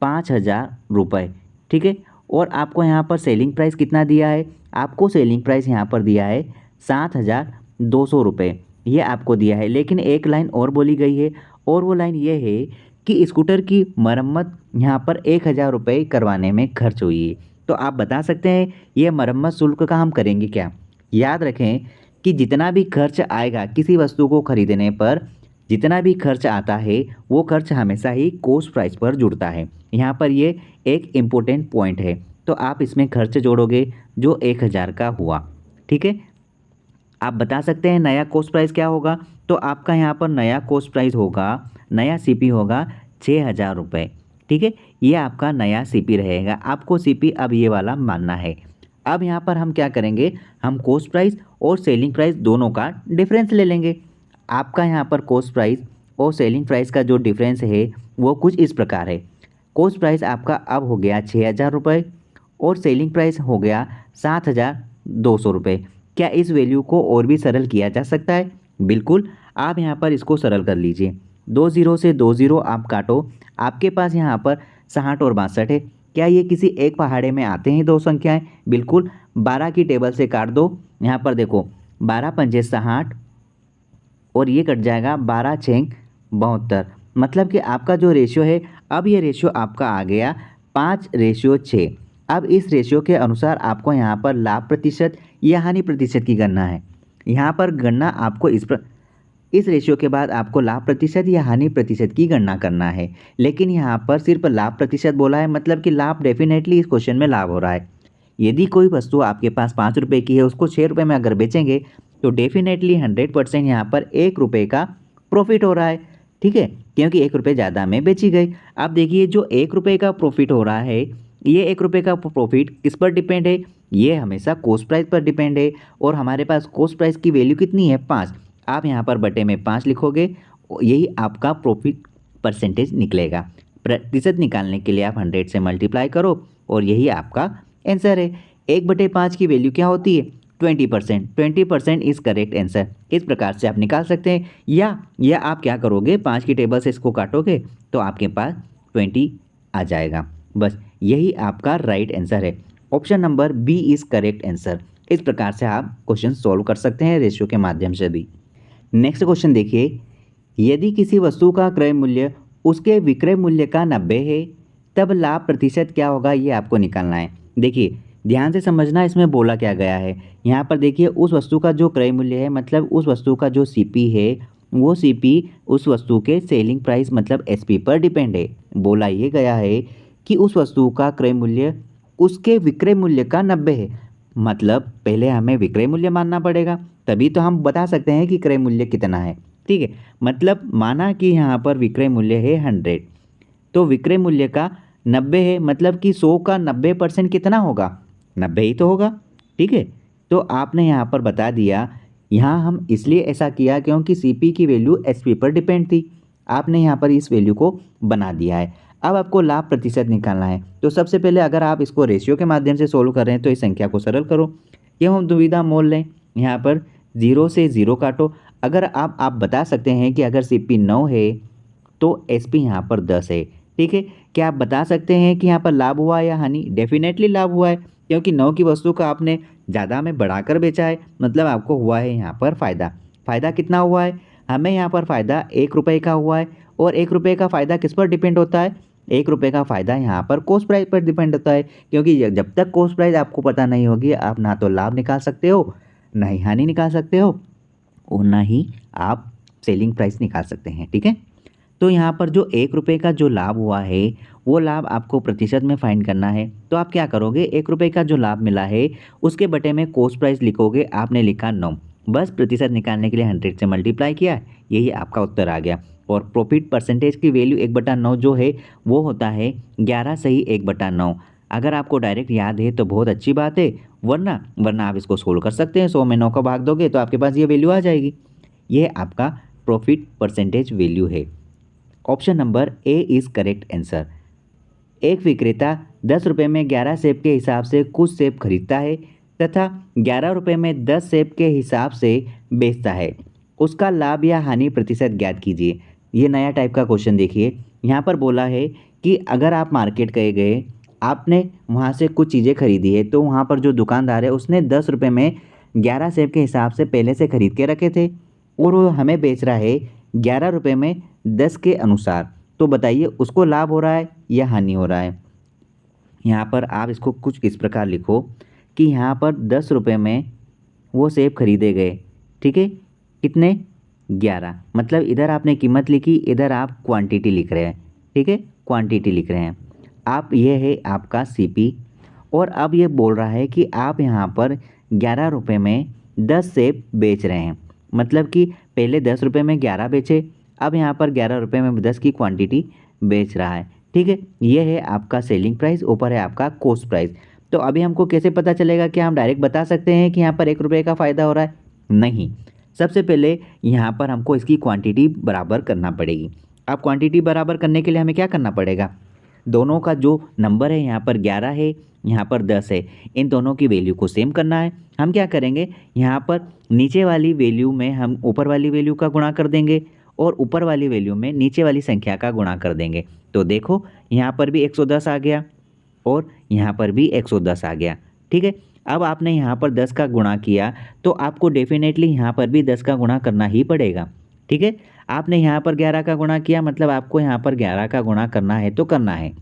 5,000 रुपये, ठीक है। और आपको यहाँ पर सेलिंग प्राइस कितना दिया है? आपको सेलिंग प्राइस यहाँ पर दिया है 7,200 रुपये, ये आपको दिया है। लेकिन एक लाइन और बोली गई है, और वो लाइन ये है कि स्कूटर की मरम्मत यहाँ पर 1,000 रुपये करवाने में खर्च हुई है। तो आप बता सकते हैं ये मरम्मत शुल्क का हम करेंगे क्या? याद रखें कि जितना भी खर्च आएगा किसी वस्तु को खरीदने पर, जितना भी खर्च आता है वो खर्च हमेशा ही कॉस्ट प्राइस पर जुड़ता है। यहाँ पर ये एक इम्पोर्टेंट पॉइंट है। तो आप इसमें खर्च जोड़ोगे जो 1000 का हुआ, ठीक है। आप बता सकते हैं नया कॉस्ट प्राइस क्या होगा। तो आपका यहाँ पर नया कॉस्ट प्राइस होगा, नया सीपी होगा 6000 रुपये, ठीक है। ये आपका नया सीपी रहेगा। आपको सीपी अब ये वाला मानना है। अब यहाँ पर हम क्या करेंगे, हम कॉस्ट प्राइस और सेलिंग प्राइस दोनों का डिफरेंस ले लेंगे। आपका यहाँ पर कॉस्ट प्राइस और सेलिंग प्राइस का जो डिफरेंस है वो कुछ इस प्रकार है। कॉस्ट प्राइस आपका अब हो गया 6000 रुपये और सेलिंग प्राइस हो गया 7200 रुपये। क्या इस वैल्यू को और भी सरल किया जा सकता है? बिल्कुल। आप यहाँ पर इसको सरल कर लीजिए। 20 से 20 आप काटो, आपके पास यहाँ पर 60 और 62 है। क्या ये किसी एक पहाड़े में आते हैं दो संख्याएं? बिल्कुल। 12 की टेबल से काट दो। यहाँ पर देखो 12 पंजे 60 और ये कट जाएगा 12 छेंग 72। मतलब कि आपका जो रेशियो है, अब ये रेशियो आपका आ गया 5:6। अब इस रेशियो के अनुसार आपको यहाँ पर लाभ प्रतिशत या हानि प्रतिशत की गणना है। यहाँ पर गणना आपको इस रेशियो के बाद आपको लाभ प्रतिशत या हानि प्रतिशत की गणना करना है। लेकिन यहाँ पर सिर्फ लाभ प्रतिशत बोला है, मतलब कि लाभ डेफिनेटली इस क्वेश्चन में लाभ हो रहा है। यदि कोई वस्तु आपके पास 5 रुपये की है, उसको 6 रुपये में अगर बेचेंगे तो डेफिनेटली 100% यहाँ पर 1 रुपये का प्रॉफिट हो रहा है, ठीक है, क्योंकि 1 रुपये ज़्यादा में बेची गई। अब देखिए जो 1 रुपये का प्रॉफिट हो रहा है, ये 1 रुपये का प्रॉफिट किस पर डिपेंड है? ये हमेशा कॉस्ट प्राइस पर डिपेंड है। और हमारे पास कॉस्ट प्राइस की वैल्यू कितनी है? 5। आप यहाँ पर बटे में 5 लिखोगे, यही आपका प्रॉफिट परसेंटेज निकलेगा। प्रतिशत निकालने के लिए आप 100 से मल्टीप्लाई करो और यही आपका आंसर है। 1/5 की वैल्यू क्या होती है? 20%। 20% इज करेक्ट आंसर। इस प्रकार से आप निकाल सकते हैं। या आप क्या करोगे, 5 की टेबल से इसको काटोगे तो आपके पास 20 आ जाएगा। बस यही आपका राइट आंसर है। Option number B is correct answer. इस प्रकार से आप क्वेश्चन सॉल्व कर सकते हैं रेशियो के माध्यम से भी। नेक्स्ट क्वेश्चन देखिए, यदि किसी वस्तु का क्रय मूल्य उसके विक्रय मूल्य का 90 है तब लाभ प्रतिशत क्या होगा, ये आपको निकालना है। देखिए ध्यान से समझना इसमें बोला क्या गया है। यहाँ पर देखिए उस वस्तु का जो क्रय मूल्य है, मतलब उस वस्तु का जो सीपी है, वो सीपी उस वस्तु के सेलिंग प्राइस मतलब एसपी पर डिपेंड है। बोला ये गया है कि उस वस्तु का क्रय मूल्य उसके विक्रय मूल्य का 90 है। मतलब पहले हमें विक्रय मूल्य मानना पड़ेगा, तभी तो हम बता सकते हैं कि क्रय मूल्य कितना है, ठीक है। मतलब माना कि यहाँ पर विक्रय मूल्य है 100, तो विक्रय मूल्य का 90 है, मतलब कि 100 का 90% कितना होगा? 90 ही तो होगा, ठीक है। तो आपने यहाँ पर बता दिया। यहाँ हम इसलिए ऐसा किया क्योंकि सीपी की वैल्यू एसपी पर डिपेंड थी। आपने यहाँ पर इस वैल्यू को बना दिया है। अब आपको लाभ प्रतिशत निकालना है। तो सबसे पहले अगर आप इसको रेशियो के माध्यम से सोल्व कर रहे हैं तो इस संख्या को सरल करो। ये हम दुविधा मोल लें, यहाँ पर 0 से 0 काटो। अगर आप बता सकते हैं कि अगर सीपी 9 है तो एसपी यहाँ पर 10 है, ठीक है। क्या आप बता सकते हैं कि यहाँ पर लाभ हुआ या हानि? डेफिनेटली लाभ हुआ है, क्योंकि 9 की वस्तु को आपने ज़्यादा में बढ़ाकर बेचा है, मतलब आपको हुआ है यहाँ पर फ़ायदा। फ़ायदा कितना हुआ है? हमें यहाँ पर फ़ायदा 1 रुपये का हुआ है। और 1 रुपये का फ़ायदा किस पर डिपेंड होता है? 1 रुपये का फ़ायदा यहाँ पर कॉस्ट प्राइस पर डिपेंड होता है, क्योंकि जब तक कॉस्ट प्राइस आपको पता नहीं होगी आप ना तो लाभ निकाल सकते हो, ना ही हानि निकाल सकते हो, और ना ही आप सेलिंग प्राइस निकाल सकते हैं, ठीक है। तो यहाँ पर जो 1 रुपये का जो लाभ हुआ है वो लाभ आपको प्रतिशत में फाइंड करना है। तो आप क्या करोगे, 1 रुपये का जो लाभ मिला है उसके बटे में कॉस्ट प्राइस लिखोगे। आपने लिखा 9, बस प्रतिशत निकालने के लिए 100 से मल्टीप्लाई किया, यही आपका उत्तर आ गया। और प्रॉफिट परसेंटेज की वैल्यू 1/9 जो है वो होता है 11 सही 1/9। अगर आपको डायरेक्ट याद है तो बहुत अच्छी बात है, वरना आप इसको सोल्व कर सकते हैं। 100 में 9 का भाग दोगे तो आपके पास ये वैल्यू आ जाएगी। ये आपका प्रॉफिट परसेंटेज वैल्यू है। Option number A is correct answer. एक विक्रेता 10 रुपये में 11 सेब के हिसाब से कुछ सेब खरीदता है तथा 11 रुपये में 10 सेब के हिसाब से बेचता है। उसका लाभ या हानि प्रतिशत ज्ञात कीजिए। ये नया टाइप का क्वेश्चन देखिए। यहाँ पर बोला है कि अगर आप मार्केट गए, आपने वहाँ से कुछ चीज़ें खरीदी है, तो वहाँ पर जो दुकानदार है उसने 10 रुपये में 11 सेब के हिसाब से पहले से खरीद के रखे थे और वो हमें बेच रहा है 11 रुपये में 10 के अनुसार। तो बताइए उसको लाभ हो रहा है या हानि हो रहा है? यहाँ पर आप इसको कुछ इस प्रकार लिखो कि यहाँ पर 10 रुपये में वो सेब खरीदे गए, ठीक है। कितने? 11, मतलब इधर आपने कीमत लिखी, इधर आप क्वांटिटी लिख रहे हैं, ठीक है, क्वांटिटी लिख रहे हैं आप। ये है आपका सीपी। और अब ये बोल रहा है कि आप यहाँ पर 11 रुपये में 10 सेब बेच रहे हैं, मतलब कि पहले 10 रुपये में 11 बेचे, अब यहाँ पर 11 रुपये में 10 की क्वांटिटी बेच रहा है, ठीक है। ये है आपका सेलिंग प्राइस, ऊपर है आपका कॉस्ट प्राइस। तो अभी हमको कैसे पता चलेगा? कि हम डायरेक्ट बता सकते हैं कि यहाँ पर 1 रुपये का फ़ायदा हो रहा है? नहीं, सबसे पहले यहाँ पर हमको इसकी क्वांटिटी बराबर करना पड़ेगी। अब क्वांटिटी बराबर करने के लिए हमें क्या करना पड़ेगा? दोनों का जो नंबर है, यहाँ पर 11 है, यहाँ पर 10 है, इन दोनों की वैल्यू को सेम करना है। हम क्या करेंगे, यहाँ पर नीचे वाली वैल्यू में हम ऊपर वाली वैल्यू का गुणा कर देंगे और ऊपर वाली वैल्यू में नीचे वाली संख्या का गुणा कर देंगे। तो देखो यहाँ पर भी 110 आ गया और यहाँ पर भी 110 आ गया, ठीक है। अब आपने यहाँ पर 10 का गुणा किया तो आपको डेफिनेटली यहाँ पर भी 10 का गुणा करना ही पड़ेगा, ठीक है। आपने यहाँ पर 11 का गुणा किया, मतलब आपको यहाँ पर 11 का गुणा करना है तो करना है।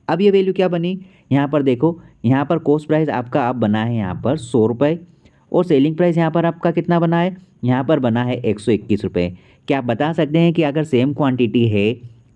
अब ये वैल्यू क्या बनी? यहाँ पर देखो, यहाँ पर कॉस्ट प्राइस आपका अब बना है यहाँ पर 100 रुपये और सेलिंग प्राइस यहाँ पर आपका कितना बना है? यहाँ पर बना है 121 रुपये। क्या आप बता सकते हैं कि अगर सेम क्वांटिटी है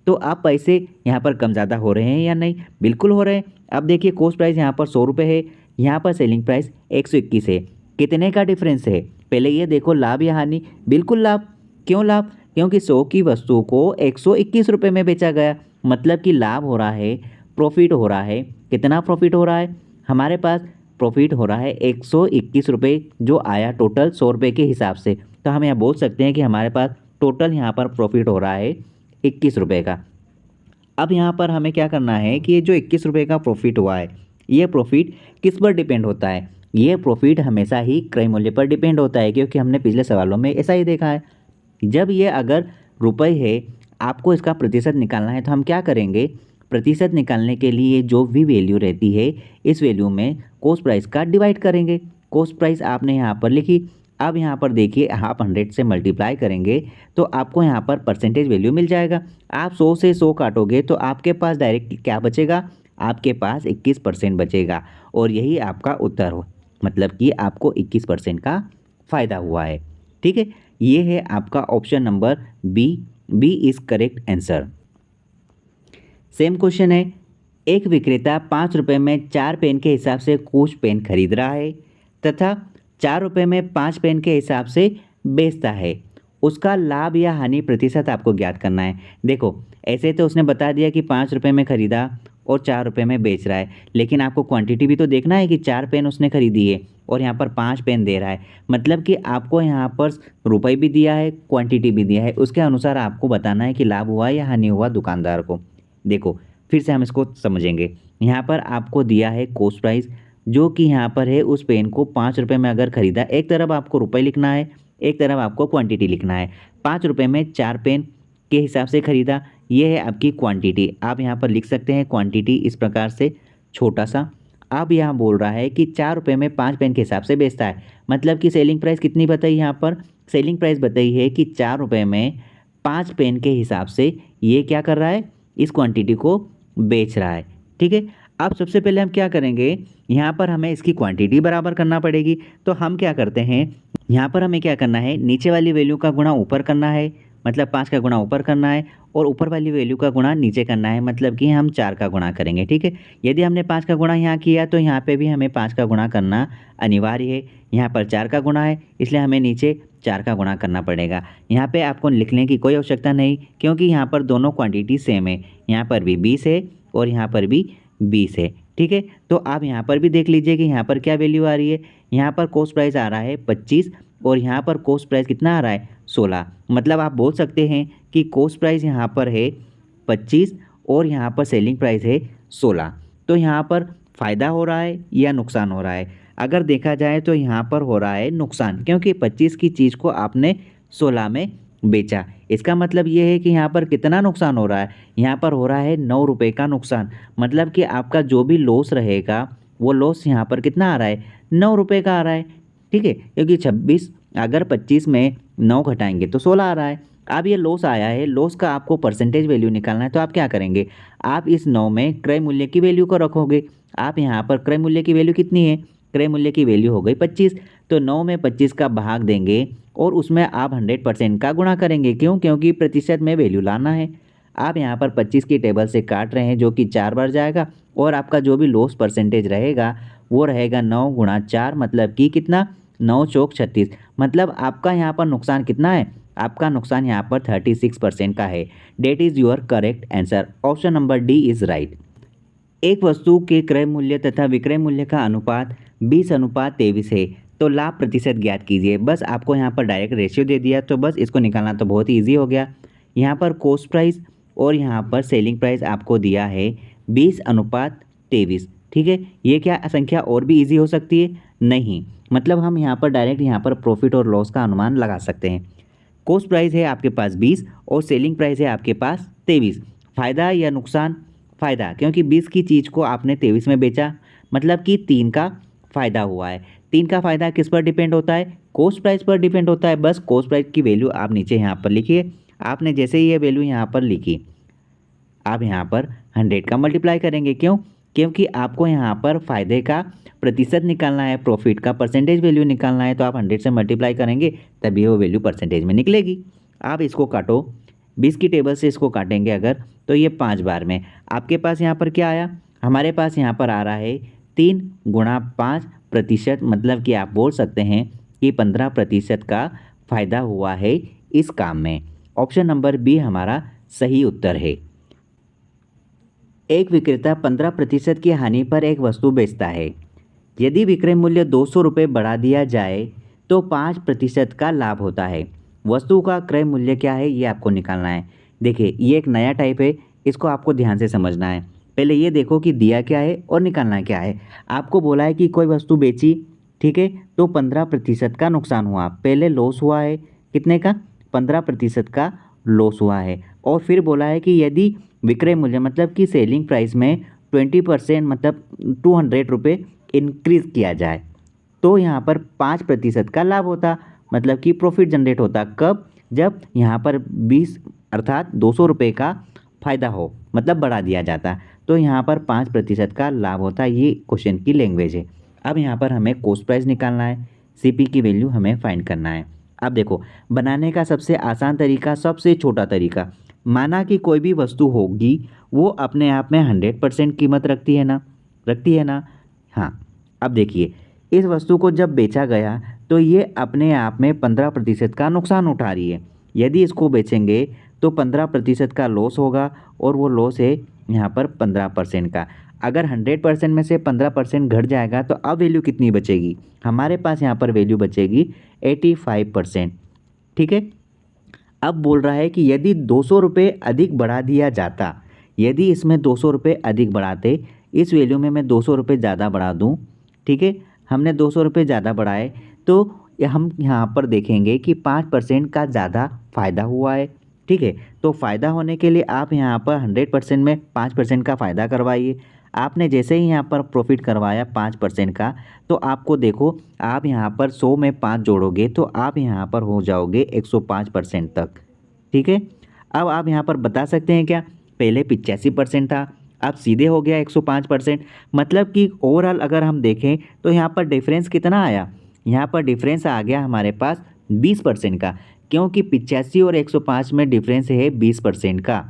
तो आप पैसे यहाँ पर कम ज़्यादा हो रहे हैं या नहीं? बिल्कुल हो रहे हैं। अब देखिए कॉस्ट प्राइस यहाँ पर 100 रुपये है, यहाँ पर सेलिंग प्राइस 121 है, कितने का डिफरेंस है? पहले ये देखो, लाभ या हानि? बिल्कुल लाभ। क्यों लाभ? क्योंकि 100 की वस्तु को 121 रुपये में बेचा गया, मतलब कि लाभ हो रहा है, प्रॉफिट हो रहा है। कितना प्रॉफिट हो रहा है? हमारे पास प्रॉफिट हो रहा है 121 रुपये, जो आया टोटल 100 रुपये के हिसाब से। तो हम यहाँ बोल सकते हैं कि हमारे पास टोटल यहाँ पर प्रॉफिट हो रहा है 21 रुपये का। अब यहाँ पर हमें क्या करना है कि ये जो 21 रुपये का प्रॉफिट हुआ है, ये प्रॉफिट किस पर डिपेंड होता है? ये प्रॉफिट हमेशा ही क्रय मूल्य पर डिपेंड होता है, क्योंकि हमने पिछले सवालों में ऐसा ही देखा है। जब ये अगर रुपये है, आपको इसका प्रतिशत निकालना है, तो हम क्या करेंगे? प्रतिशत निकालने के लिए जो भी वैल्यू रहती है, इस वैल्यू में कॉस्ट प्राइस का डिवाइड करेंगे। कॉस्ट प्राइस आपने यहाँ पर लिखी। अब यहाँ पर देखिए, आप 100 से मल्टीप्लाई करेंगे तो आपको यहाँ पर परसेंटेज वैल्यू मिल जाएगा। आप 100 से 100 काटोगे तो आपके पास डायरेक्ट क्या बचेगा? आपके पास 21% बचेगा और यही आपका उत्तर हो, मतलब कि आपको 21% का फ़ायदा हुआ है, ठीक है। ये है आपका option number B. B is correct answer. Same question है, एक विक्रेता 5 रुपये में 4 पेन के हिसाब से कुछ पेन खरीद रहा है तथा 4 रुपये में 5 पेन के हिसाब से बेचता है। उसका लाभ या हानि प्रतिशत आपको ज्ञात करना है। देखो, ऐसे तो उसने बता दिया कि 5 रुपये में ख़रीदा और 4 रुपये में बेच रहा है, लेकिन आपको क्वांटिटी भी तो देखना है कि 4 पेन उसने खरीदी है और यहाँ पर 5 पेन दे रहा है, मतलब कि आपको यहाँ पर रुपये भी दिया है, क्वांटिटी भी दिया है, उसके अनुसार आपको बताना है कि लाभ हुआ या हानि हुआ दुकानदार को। देखो, फिर से हम इसको समझेंगे। यहाँ पर आपको दिया है कॉस्ट प्राइस, जो कि यहाँ पर है उस पेन को 5 रुपये में अगर ख़रीदा, एक तरफ आपको रुपये लिखना है, एक तरफ आपको क्वांटिटी लिखना है। 5 रुपये में 4 पेन के हिसाब से ख़रीदा, ये है आपकी क्वांटिटी। आप यहाँ पर लिख सकते हैं क्वांटिटी इस प्रकार से, छोटा सा। अब यहाँ बोल रहा है कि 4 रुपये में 5 पेन के हिसाब से बेचता है, मतलब कि सेलिंग प्राइस कितनी बताई? यहाँ पर सेलिंग प्राइस बताई है कि 4 रुपये में 5 पेन के हिसाब से ये क्या कर रहा है? इस क्वांटिटी को बेच रहा है, ठीक है। अब सबसे पहले हम क्या करेंगे? यहाँ पर हमें इसकी क्वांटिटी बराबर करना पड़ेगी। तो हम क्या करते हैं, यहाँ पर हमें क्या करना है? नीचे वाली वैल्यू का गुणा ऊपर करना है, मतलब 5 का गुणा ऊपर करना है, और ऊपर वाली वैल्यू का गुणा नीचे करना है, मतलब कि हम 4 का गुणा करेंगे, ठीक है। यदि हमने 5 का गुणा यहाँ किया तो यहाँ पे भी हमें 5 का गुणा करना अनिवार्य है। यहाँ पर 4 का गुणा है, इसलिए हमें नीचे 4 का गुणा करना पड़ेगा। यहाँ पे आपको लिखने की कोई आवश्यकता नहीं, क्योंकि यहाँ पर दोनों क्वांटिटी सेम है। यहाँ पर भी 20 है और यहाँ पर भी 20 है, ठीक है। तो आप यहाँ पर भी देख लीजिए कि यहाँ पर क्या वैल्यू आ रही है। यहाँ पर कॉस्ट प्राइस आ रहा है 25 और यहाँ पर कॉस्ट प्राइस कितना आ रहा है? 16। मतलब आप बोल सकते हैं कि कॉस्ट प्राइस यहाँ पर है 25 और यहाँ पर सेलिंग प्राइस है 16। तो यहाँ पर फ़ायदा हो रहा है या नुकसान हो रहा है? अगर देखा जाए तो यहाँ पर हो रहा है नुकसान, क्योंकि 25 की चीज़ को आपने 16 में बेचा। इसका मतलब ये है कि यहाँ पर कितना नुकसान हो रहा है? यहाँ पर हो रहा है 9 रुपये का नुकसान। मतलब कि आपका जो भी लॉस रहेगा, वो लॉस यहाँ पर कितना आ रहा है? 9 रुपये का आ रहा है, ठीक है। क्योंकि 26 अगर 25 में 9 घटाएंगे तो 16 आ रहा है। अब ये लॉस आया है, लॉस का आपको परसेंटेज वैल्यू निकालना है, तो आप क्या करेंगे? आप इस 9 में क्रय मूल्य की वैल्यू को रखोगे। आप यहाँ पर क्रय मूल्य की वैल्यू कितनी है? क्रय मूल्य की वैल्यू हो गई 25। तो 9 में 25 का भाग देंगे और उसमें आप 100% का गुणा करेंगे। क्यों? क्योंकि प्रतिशत में वैल्यू लाना है। आप यहाँ पर 25 की टेबल से काट रहे हैं जो कि 4 बार जाएगा और आपका जो भी लॉस परसेंटेज रहेगा वो रहेगा 9 गुणा 4 मतलब कि कितना 9 चौक 36। मतलब आपका यहाँ पर नुकसान कितना है? आपका नुकसान यहाँ पर 36% का है। That is your correct answer. Option number D is right. एक वस्तु के क्रय मूल्य तथा विक्रय मूल्य का अनुपात 20:23 है तो लाभ प्रतिशत ज्ञात कीजिए। बस आपको यहाँ पर डायरेक्ट रेशियो दे दिया तो बस इसको निकालना तो बहुत ही ईजी हो गया। यहाँ पर कॉस्ट प्राइस और यहाँ पर सेलिंग प्राइस आपको दिया है 20:23। ठीक है, ये क्या संख्या और भी ईजी हो सकती है? नहीं, मतलब हम यहाँ पर डायरेक्ट यहाँ पर प्रॉफिट और लॉस का अनुमान लगा सकते हैं। कॉस्ट प्राइस है आपके पास 20 और सेलिंग प्राइस है आपके पास 23। फ़ायदा या नुकसान? फ़ायदा, क्योंकि 20 की चीज़ को आपने 23 में बेचा मतलब कि 3 का फ़ायदा हुआ है। 3 का फ़ायदा किस पर डिपेंड होता है? कॉस्ट प्राइस पर डिपेंड होता है। बस कॉस्ट प्राइस की वैल्यू आप नीचे यहाँ पर लिखिए। आपने जैसे ही ये वैल्यू यहाँ पर लिखी, आप यहाँ पर 100 का मल्टीप्लाई करेंगे। क्यों? क्योंकि आपको यहाँ पर फ़ायदे का प्रतिशत निकालना है, प्रॉफिट का परसेंटेज वैल्यू निकालना है, तो आप 100 से मल्टीप्लाई करेंगे तभी वो वैल्यू परसेंटेज में निकलेगी। आप इसको काटो, 20 की टेबल से इसको काटेंगे अगर तो ये 5 बार में आपके पास यहाँ पर क्या आया? हमारे पास यहाँ पर आ रहा है 3 गुणा 5%, मतलब कि आप बोल सकते हैं कि 15% का फ़ायदा हुआ है इस काम में। ऑप्शन नंबर बी हमारा सही उत्तर है। एक विक्रेता 15% की हानि पर एक वस्तु बेचता है। यदि विक्रय मूल्य 200 रुपये बढ़ा दिया जाए तो 5% का लाभ होता है। वस्तु का क्रय मूल्य क्या है ये आपको निकालना है। देखिए ये एक नया टाइप है, इसको आपको ध्यान से समझना है। पहले ये देखो कि दिया क्या है और निकालना क्या है। आपको बोला है कि कोई वस्तु बेची, ठीक है, तो 15% का नुकसान हुआ। पहले लॉस हुआ है कितने का? 15% का लॉस हुआ है। और फिर बोला है कि यदि विक्रय मूल्य मतलब कि सेलिंग प्राइस में 20% मतलब 200 रुपये इंक्रीज़ किया जाए तो यहाँ पर 5% का लाभ होता, मतलब कि प्रॉफिट जनरेट होता। कब? जब यहाँ पर 20 अर्थात 200 रुपये का फ़ायदा हो, मतलब बढ़ा दिया जाता, तो यहाँ पर 5% का लाभ होता। ये क्वेश्चन की लैंग्वेज है। अब यहाँ पर हमें कॉस्ट प्राइस निकालना है, सीपी की वैल्यू हमें फाइंड करना है। अब देखो, बनाने का सबसे आसान तरीका, सबसे छोटा तरीका, माना कि कोई भी वस्तु होगी वो अपने आप में 100% कीमत रखती है ना? रखती है ना? हाँ। अब देखिए, इस वस्तु को जब बेचा गया तो ये अपने आप में 15% का नुकसान उठा रही है। यदि इसको बेचेंगे तो 15% का लॉस होगा और वो लॉस है यहाँ पर 15% का। अगर 100% में से 15% घट जाएगा तो अब वैल्यू कितनी बचेगी? हमारे पास यहाँ पर वैल्यू बचेगी 85%। ठीक है। अब बोल रहा है कि यदि 200 रुपये अधिक बढ़ा दिया जाता, यदि इसमें 200 रुपये अधिक बढ़ाते, इस वैल्यू में मैं 200 रुपये ज़्यादा बढ़ा दूँ, ठीक है, हमने 200 रुपये ज़्यादा बढ़ाए तो हम यहाँ पर देखेंगे कि 5% का ज़्यादा फ़ायदा हुआ है। ठीक है, तो फ़ायदा होने के लिए आप यहाँ पर 100% में 5% का फ़ायदा करवाइए। आपने जैसे ही यहाँ पर प्रॉफिट करवाया 5% का, तो आपको देखो, आप यहाँ पर 100 में 5 जोड़ोगे तो आप यहाँ पर हो जाओगे 105% तक। ठीक है, अब आप यहाँ पर बता सकते हैं क्या? पहले 85% था, अब सीधे हो गया 105%। मतलब कि ओवरऑल अगर हम देखें तो यहाँ पर डिफरेंस कितना आया? यहाँ पर डिफरेंस आ गया हमारे पास 20% का, क्योंकि 85 और 105 में डिफरेंस है 20% का।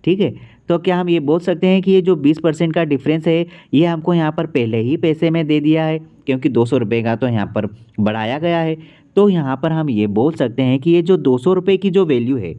ठीक है, तो क्या हम ये बोल सकते हैं कि ये जो 20% का डिफरेंस है ये हमको यहाँ पर पहले ही पैसे में दे दिया है, क्योंकि 200 रुपये का तो यहाँ पर बढ़ाया गया है। तो यहाँ पर हम ये बोल सकते हैं कि ये जो 200 रुपये की जो वैल्यू है,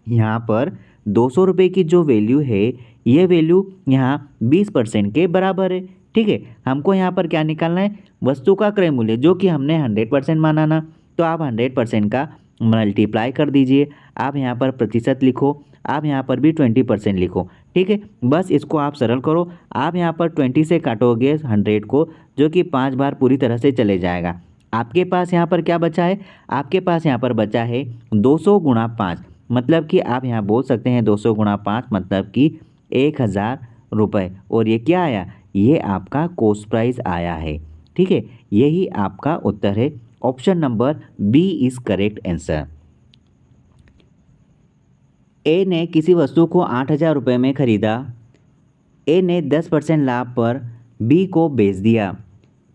यहाँ पर 200 रुपये की जो वैल्यू है, ये वैल्यू यहाँ 20% के बराबर है। ठीक है, हमको यहाँ पर क्या निकालना है? वस्तु का क्रय मूल्य, जो कि हमने 100% माना ना, तो आप 100% का मल्टीप्लाई कर दीजिए। आप यहाँ पर प्रतिशत लिखो, आप यहाँ पर भी 20% लिखो। ठीक है, बस इसको आप सरल करो। आप यहाँ पर 20 से काटोगे 100 को, जो कि 5 बार पूरी तरह से चले जाएगा। आपके पास यहाँ पर क्या बचा है? आपके पास यहाँ पर बचा है 200 गुणा 5, मतलब कि आप यहाँ बोल सकते हैं 200 गुणा 5 मतलब कि 1000 रुपये। और ये क्या आया? ये आपका कॉस्ट प्राइस आया है। ठीक है, यही आपका उत्तर है। Option number B is correct answer. A ने किसी वस्तु को 8000 रुपये में खरीदा। ए ने 10% लाभ पर बी को बेच दिया।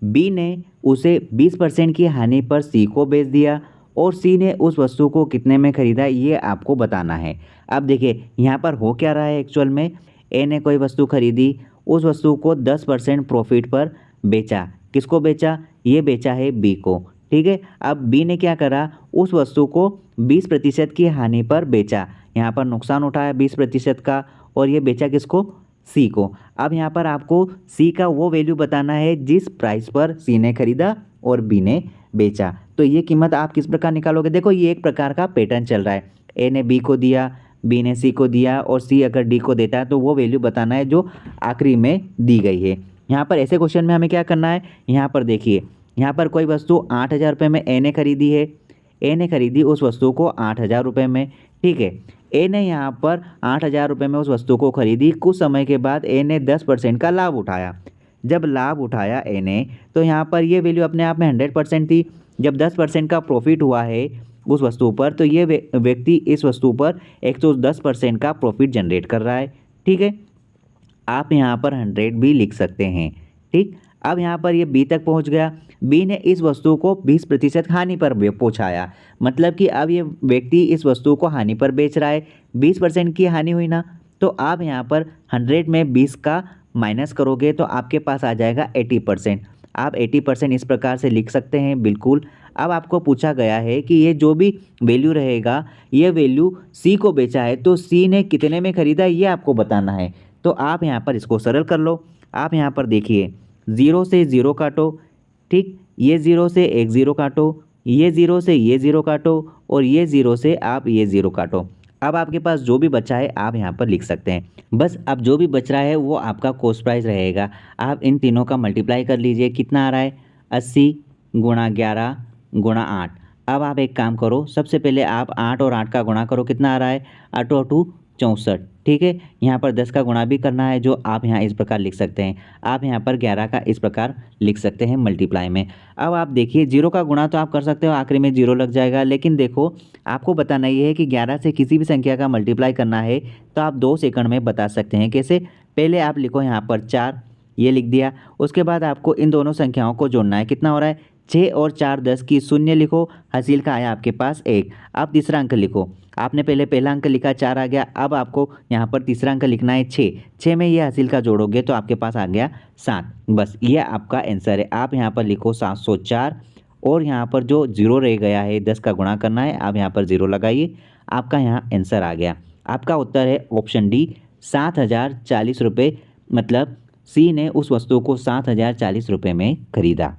बी ने उसे 20% की हानि पर सी को बेच दिया और सी ने उस वस्तु को कितने में खरीदा ये आपको बताना है। अब देखिए यहाँ पर हो क्या रहा है एक्चुअल में, ए ने कोई वस्तु खरीदी, उस वस्तु को 10% प्रॉफिट पर बेचा। किसको बेचा? ये बेचा है बी को, ठीक है। अब बी ने क्या करा, उस वस्तु को 20% की हानि पर बेचा, यहाँ पर नुकसान उठाया 20% का, और ये बेचा किसको? सी को। अब यहाँ पर आपको सी का वो वैल्यू बताना है जिस प्राइस पर सी ने खरीदा और बी ने बेचा। तो ये कीमत आप किस प्रकार निकालोगे? देखो ये एक प्रकार का पैटर्न चल रहा है, ए ने बी को दिया, बी ने सी को दिया और सी अगर डी को देता है तो वो वैल्यू बताना है जो आखिरी में दी गई है। यहाँ पर ऐसे क्वेश्चन में हमें क्या करना है, यहाँ पर देखिए यहाँ पर कोई वस्तु 8,000 रुपये में ए ने खरीदी है, ए ने खरीदी उस वस्तु को 8,000 रुपये में, ठीक है। ए ने यहाँ पर 8,000 रुपये में उस वस्तु को खरीदी, कुछ समय के बाद ए ने 10% का लाभ उठाया। जब लाभ उठाया ए ने तो यहाँ पर ये वैल्यू अपने आप में 100% थी। जब 10% का प्रॉफिट हुआ है उस वस्तु पर तो ये व्यक्ति इस वस्तु पर 110% का प्रॉफिट जनरेट कर रहा है, ठीक है। आप यहाँ पर 100 भी लिख सकते हैं, ठीक। अब यहाँ पर ये बी तक पहुँच गया, बी ने इस वस्तु को 20% हानि पर पहुँचाया, मतलब कि अब ये व्यक्ति इस वस्तु को हानि पर बेच रहा है, 20% की हानि हुई ना, तो आप यहाँ पर 100 में 20 का माइनस करोगे तो आपके पास आ जाएगा 80%। आप 80% इस प्रकार से लिख सकते हैं, बिल्कुल। अब आपको पूछा गया है कि ये जो भी वैल्यू रहेगा, ये वैल्यू सी को बेचा है तो सी ने कितने में खरीदा ये आपको बताना है। तो आप यहाँ पर इसको सरल कर लो। आप यहाँ पर देखिए 0 से 0 काटो, ठीक, ये 0 से एक 0 काटो, ये 0 से ये 0 काटो और ये 0 से आप ये 0 काटो। अब आपके पास जो भी बचा है आप यहाँ पर लिख सकते हैं। बस अब जो भी बच रहा है वो आपका कॉस्ट प्राइस रहेगा। आप इन तीनों का मल्टीप्लाई कर लीजिए, कितना आ रहा है? 80 गुणा 11 गुणा 8। अब आप एक काम करो, सबसे पहले आप 8 और 8 का गुणा करो, कितना आ रहा है? 8 और 2 64, ठीक है। यहाँ पर 10 का गुणा भी करना है जो आप यहाँ इस प्रकार लिख सकते हैं। आप यहाँ पर 11 का इस प्रकार लिख सकते हैं मल्टीप्लाई में। अब आप देखिए 0 का गुणा तो आप कर सकते हो, आखिरी में 0 लग जाएगा, लेकिन देखो आपको बताना ये है कि 11 से किसी भी संख्या का मल्टीप्लाई करना है तो आप 2 सेकंड में बता सकते हैं। कैसे? पहले आप लिखो यहाँ पर 4, ये लिख दिया, उसके बाद आपको इन दोनों संख्याओं को जोड़ना है। कितना हो रहा है? 6 और 4 10 की, शून्य लिखो, हासिल का आया आपके पास 1। अब तीसरा अंक लिखो, आपने पहले पहला अंक लिखा 4 आ गया, अब आपको यहाँ पर तीसरा अंक लिखना है 6। 6 में ये हासिल का जोड़ोगे तो आपके पास आ गया 7। बस ये आपका आंसर है। आप यहाँ पर लिखो 704 और यहाँ पर जो 0 रह गया है 10 का गुणा करना है, आप यहाँ पर 0 लगाइए, आपका यहाँ आंसर आ गया। आपका उत्तर है ऑप्शन डी, 7,040 रुपये, मतलब सी ने उस वस्तु को 7,040 रुपये में खरीदा।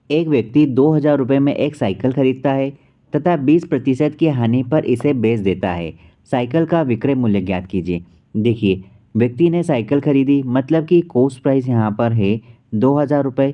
एक व्यक्ति 2,000 रुपये में एक साइकिल खरीदता है तथा 20% की हानि पर इसे बेच देता है। साइकिल का विक्रय मूल्य ज्ञात कीजिए। देखिए व्यक्ति ने साइकिल खरीदी, मतलब कि कॉस्ट प्राइस यहाँ पर है 2,000 रुपये,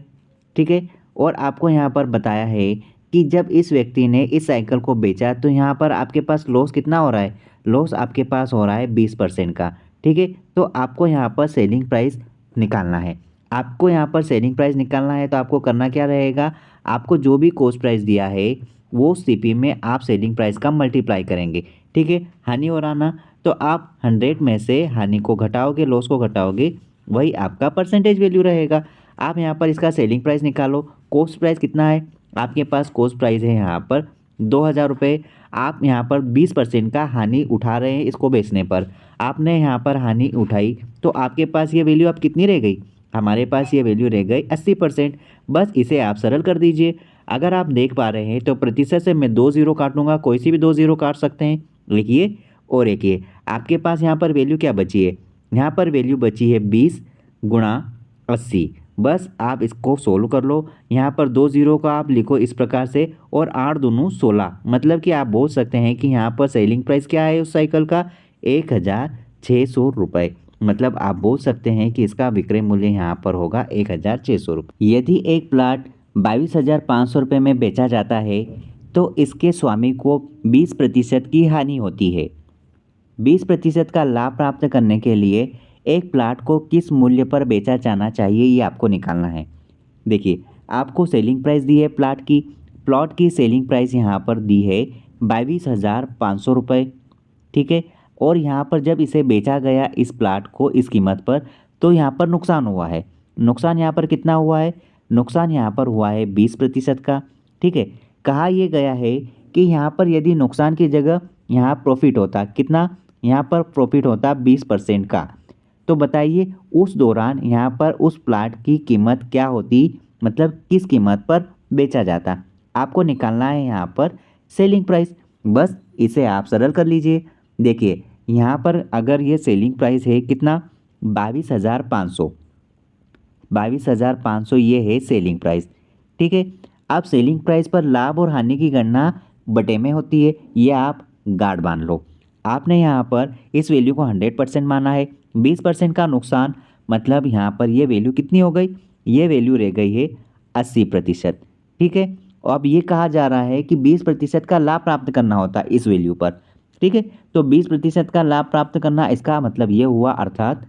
ठीक है। और आपको यहाँ पर बताया है कि जब इस व्यक्ति ने इस साइकिल को बेचा तो यहाँ पर आपके पास लॉस कितना हो रहा है? लॉस आपके पास हो रहा है 20% का, ठीक है। तो आपको यहाँ पर सेलिंग प्राइस निकालना है। आपको यहाँ पर सेलिंग प्राइस निकालना है तो आपको करना क्या रहेगा? आपको जो भी कॉस्ट प्राइस दिया है वो सीपी में आप सेलिंग प्राइस का मल्टीप्लाई करेंगे, ठीक है। हानि हो रहा ना, तो आप 100 में से हानि को घटाओगे, लॉस को घटाओगे, वही आपका परसेंटेज वैल्यू रहेगा। आप यहाँ पर इसका सेलिंग प्राइस निकालो। कॉस्ट प्राइस कितना है? आपके पास कॉस्ट प्राइस है यहाँ पर 2,000 रुपये। आप यहाँ पर 20% का हानि उठा रहे हैं इसको बेचने पर। आपने यहाँ पर हानि उठाई तो आपके पास ये वैल्यू अब कितनी रह गई? हमारे पास ये वैल्यू रह गई 80%। बस इसे आप सरल कर दीजिए। अगर आप देख पा रहे हैं तो प्रतिशत से मैं 2 0 काटूंगा, कोई सी भी 2 0 काट सकते हैं, लिखिए और एक ये आपके पास यहाँ पर वैल्यू क्या बची है? यहाँ पर वैल्यू बची है 20 गुणा 80। बस आप इसको सोल्व कर लो। यहाँ पर 2 0 का आप लिखो इस प्रकार से और 8 दूनी 16, मतलब कि आप बोल सकते हैं कि यहाँ पर सेलिंग प्राइस क्या है उस साइकिल का? 1,600 रुपये। मतलब आप बोल सकते हैं कि इसका विक्रय मूल्य यहाँ पर होगा 1,600 रुपये। यदि एक प्लाट 22,500 रुपये में बेचा जाता है तो इसके स्वामी को 20% की हानि होती है। 20% का लाभ प्राप्त करने के लिए एक प्लाट को किस मूल्य पर बेचा जाना चाहिए ये आपको निकालना है। देखिए आपको सेलिंग प्राइस दी है प्लॉट की सेलिंग प्राइस यहाँ पर दी है 22,500 रुपये, ठीक है। और यहाँ पर जब इसे बेचा गया इस प्लाट को इस कीमत पर तो यहाँ पर नुकसान हुआ है। नुकसान यहाँ पर कितना हुआ है? नुकसान यहाँ पर हुआ है 20% का। ठीक है, कहा यह गया है कि यहाँ पर यदि नुकसान की जगह यहाँ प्रॉफिट होता, कितना, यहाँ पर प्रॉफिट होता 20% का, तो बताइए उस दौरान यहाँ पर उस प्लाट की कीमत क्या होती, मतलब किस कीमत पर बेचा जाता। आपको निकालना है यहाँ पर सेलिंग प्राइस। बस इसे आप सरल कर लीजिए। देखिए यहाँ पर अगर ये सेलिंग प्राइस है कितना, 22,500, 22,500 ये है सेलिंग प्राइस। ठीक है, अब सेलिंग प्राइस पर लाभ और हानि की गणना बटे में होती है, ये आप गार्ड मान लो। आपने यहाँ पर इस वैल्यू को 100% माना है, 20% का नुकसान, मतलब यहाँ पर ये वैल्यू कितनी हो गई, ये वैल्यू रह गई है 80%। ठीक है, अब ये कहा जा रहा है कि 20% का लाभ प्राप्त करना होता है इस वैल्यू पर। ठीक है, तो 20% का लाभ प्राप्त करना, इसका मतलब ये हुआ, अर्थात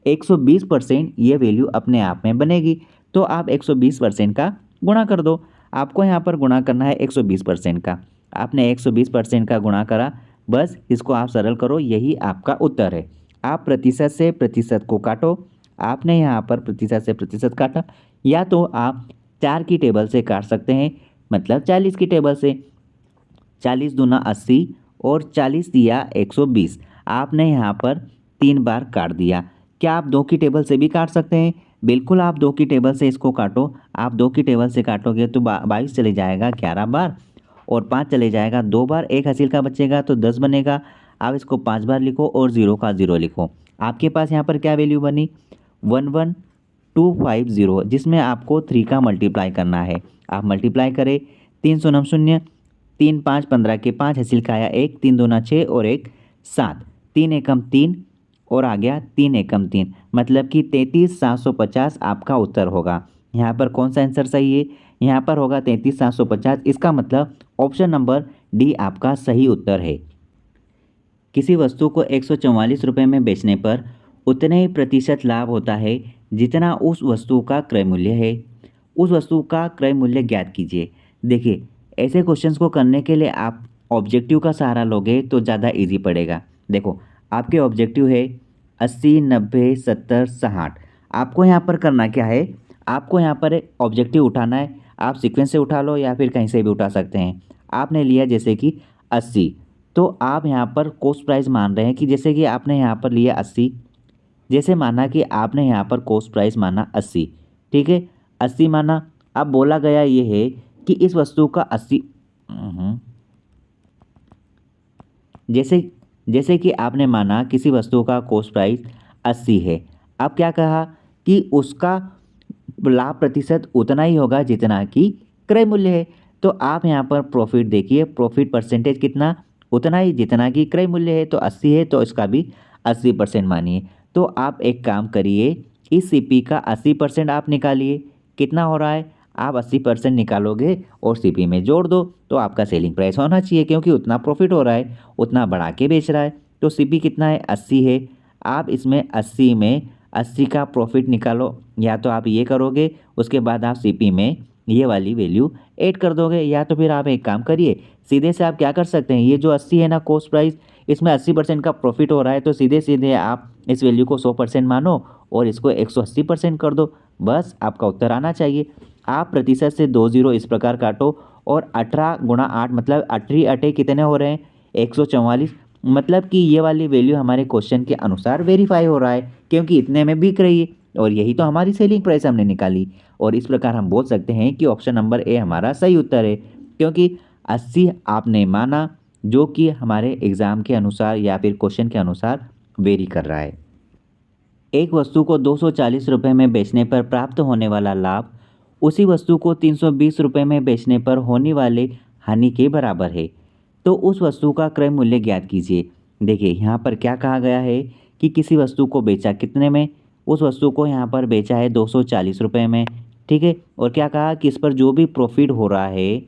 120% ये वैल्यू अपने आप में बनेगी। तो आप 120% का गुणा कर दो। आपको यहाँ पर गुणा करना है 120% का। आपने 120% का गुणा करा, बस इसको आप सरल करो, यही आपका उत्तर है। आप प्रतिशत से प्रतिशत को काटो। आपने यहाँ पर प्रतिशत से प्रतिशत काटा, या तो आप 4 की टेबल से काट सकते हैं, मतलब 40 की टेबल से। 40 दूना 80 और 40 दिया 120। आपने यहाँ पर 3 बार काट दिया। क्या आप 2 की टेबल से भी काट सकते हैं? बिल्कुल, आप 2 की टेबल से इसको काटो। आप 2 की टेबल से काटोगे तो 22 चले जाएगा 11 बार, और 5 चले जाएगा 2 बार, एक हासिल का बचेगा तो 10 बनेगा। आप इसको 5 बार लिखो और 0 का 0 लिखो। आपके पास यहाँ पर क्या वैल्यू बनी, 11250, जिसमें आपको 3 का मल्टीप्लाई करना है। आप मल्टीप्लाई करें, 3 शून्य शून्य, 3 5 15 के 5, हासिल का आया 1, 3 दूना 6 और 1 7, 3 एकम 3 और आ गया 3 एकम 3, मतलब कि 33,750 आपका उत्तर होगा। यहाँ पर कौन सा आंसर सही है, यहाँ पर होगा 33,750। इसका मतलब ऑप्शन नंबर डी आपका सही उत्तर है। किसी वस्तु को 144 रुपये में बेचने पर उतने ही प्रतिशत लाभ होता है जितना उस वस्तु का क्रय मूल्य है। उस वस्तु का क्रय मूल्य ज्ञात कीजिए। देखिए, ऐसे क्वेश्चंस को करने के लिए आप ऑब्जेक्टिव का सहारा लोगे तो ज़्यादा इजी पड़ेगा। देखो, आपके ऑब्जेक्टिव है 80, 90, 70, 60। आपको यहाँ पर करना क्या है, आपको यहाँ पर एक ऑब्जेक्टिव उठाना है। आप सीक्वेंस से उठा लो या फिर कहीं से भी उठा सकते हैं। आपने लिया जैसे कि 80, तो आप यहाँ पर कॉस्ट प्राइस मान रहे हैं कि जैसे कि आपने यहाँ पर लिया 80, जैसे माना कि आपने यहाँ पर कॉस्ट प्राइस माना 80। ठीक है, 80 माना। अब बोला गया ये है कि इस वस्तु का 80, जैसे जैसे कि आपने माना किसी वस्तु का कॉस्ट प्राइस 80 है। अब क्या कहा कि उसका लाभ प्रतिशत उतना ही होगा जितना कि क्रय मूल्य है। तो आप यहाँ पर प्रॉफिट देखिए, प्रॉफिट परसेंटेज कितना, उतना ही जितना कि क्रय मूल्य है। तो 80 है तो इसका भी 80% मानिए। तो आप एक काम करिए, इस सीपी का 80% आप निकालिए। कितना हो रहा है, आप 80% निकालोगे और सीपी में जोड़ दो तो आपका सेलिंग प्राइस होना चाहिए, क्योंकि उतना प्रॉफिट हो रहा है, उतना बढ़ा के बेच रहा है। तो सीपी कितना है, 80 है। आप इसमें 80 में 80 का प्रॉफिट निकालो, या तो आप ये करोगे, उसके बाद आप सीपी में ये वाली वैल्यू ऐड कर दोगे, या तो फिर आप एक काम करिए, सीधे से आप क्या कर सकते हैं, ये जो 80 है ना कॉस्ट प्राइस, इसमें 80% का प्रॉफिट हो रहा है, तो सीधे सीधे आप इस वैल्यू को 100% मानो और इसको 180% कर दो। बस आपका उत्तर आना चाहिए। आप प्रतिशत से 2 जीरो इस प्रकार काटो और 18 गुणा 8, मतलब 18 अटे कितने हो रहे हैं, 144। मतलब कि ये वाली वैल्यू हमारे क्वेश्चन के अनुसार वेरीफाई हो रहा है, क्योंकि इतने में बिक रही है, और यही तो हमारी सेलिंग प्राइस हमने निकाली। और इस प्रकार हम बोल सकते हैं कि ऑप्शन नंबर ए हमारा सही उत्तर है, क्योंकि 80 आपने माना, जो कि हमारे एग्ज़ाम के अनुसार या फिर क्वेश्चन के अनुसार वेरी कर रहा है। एक वस्तु को 240 रुपये में बेचने पर प्राप्त होने वाला लाभ उसी वस्तु को 320 रुपये में बेचने पर होने वाले हानि के बराबर है। तो उस वस्तु का क्रय मूल्य ज्ञात कीजिए। देखिए, यहाँ पर क्या कहा गया है कि किसी वस्तु को बेचा कितने में, उस वस्तु को यहाँ पर बेचा है 240 रुपये में। ठीक है, और क्या कहा कि इस पर जो भी प्रॉफिट हो रहा है,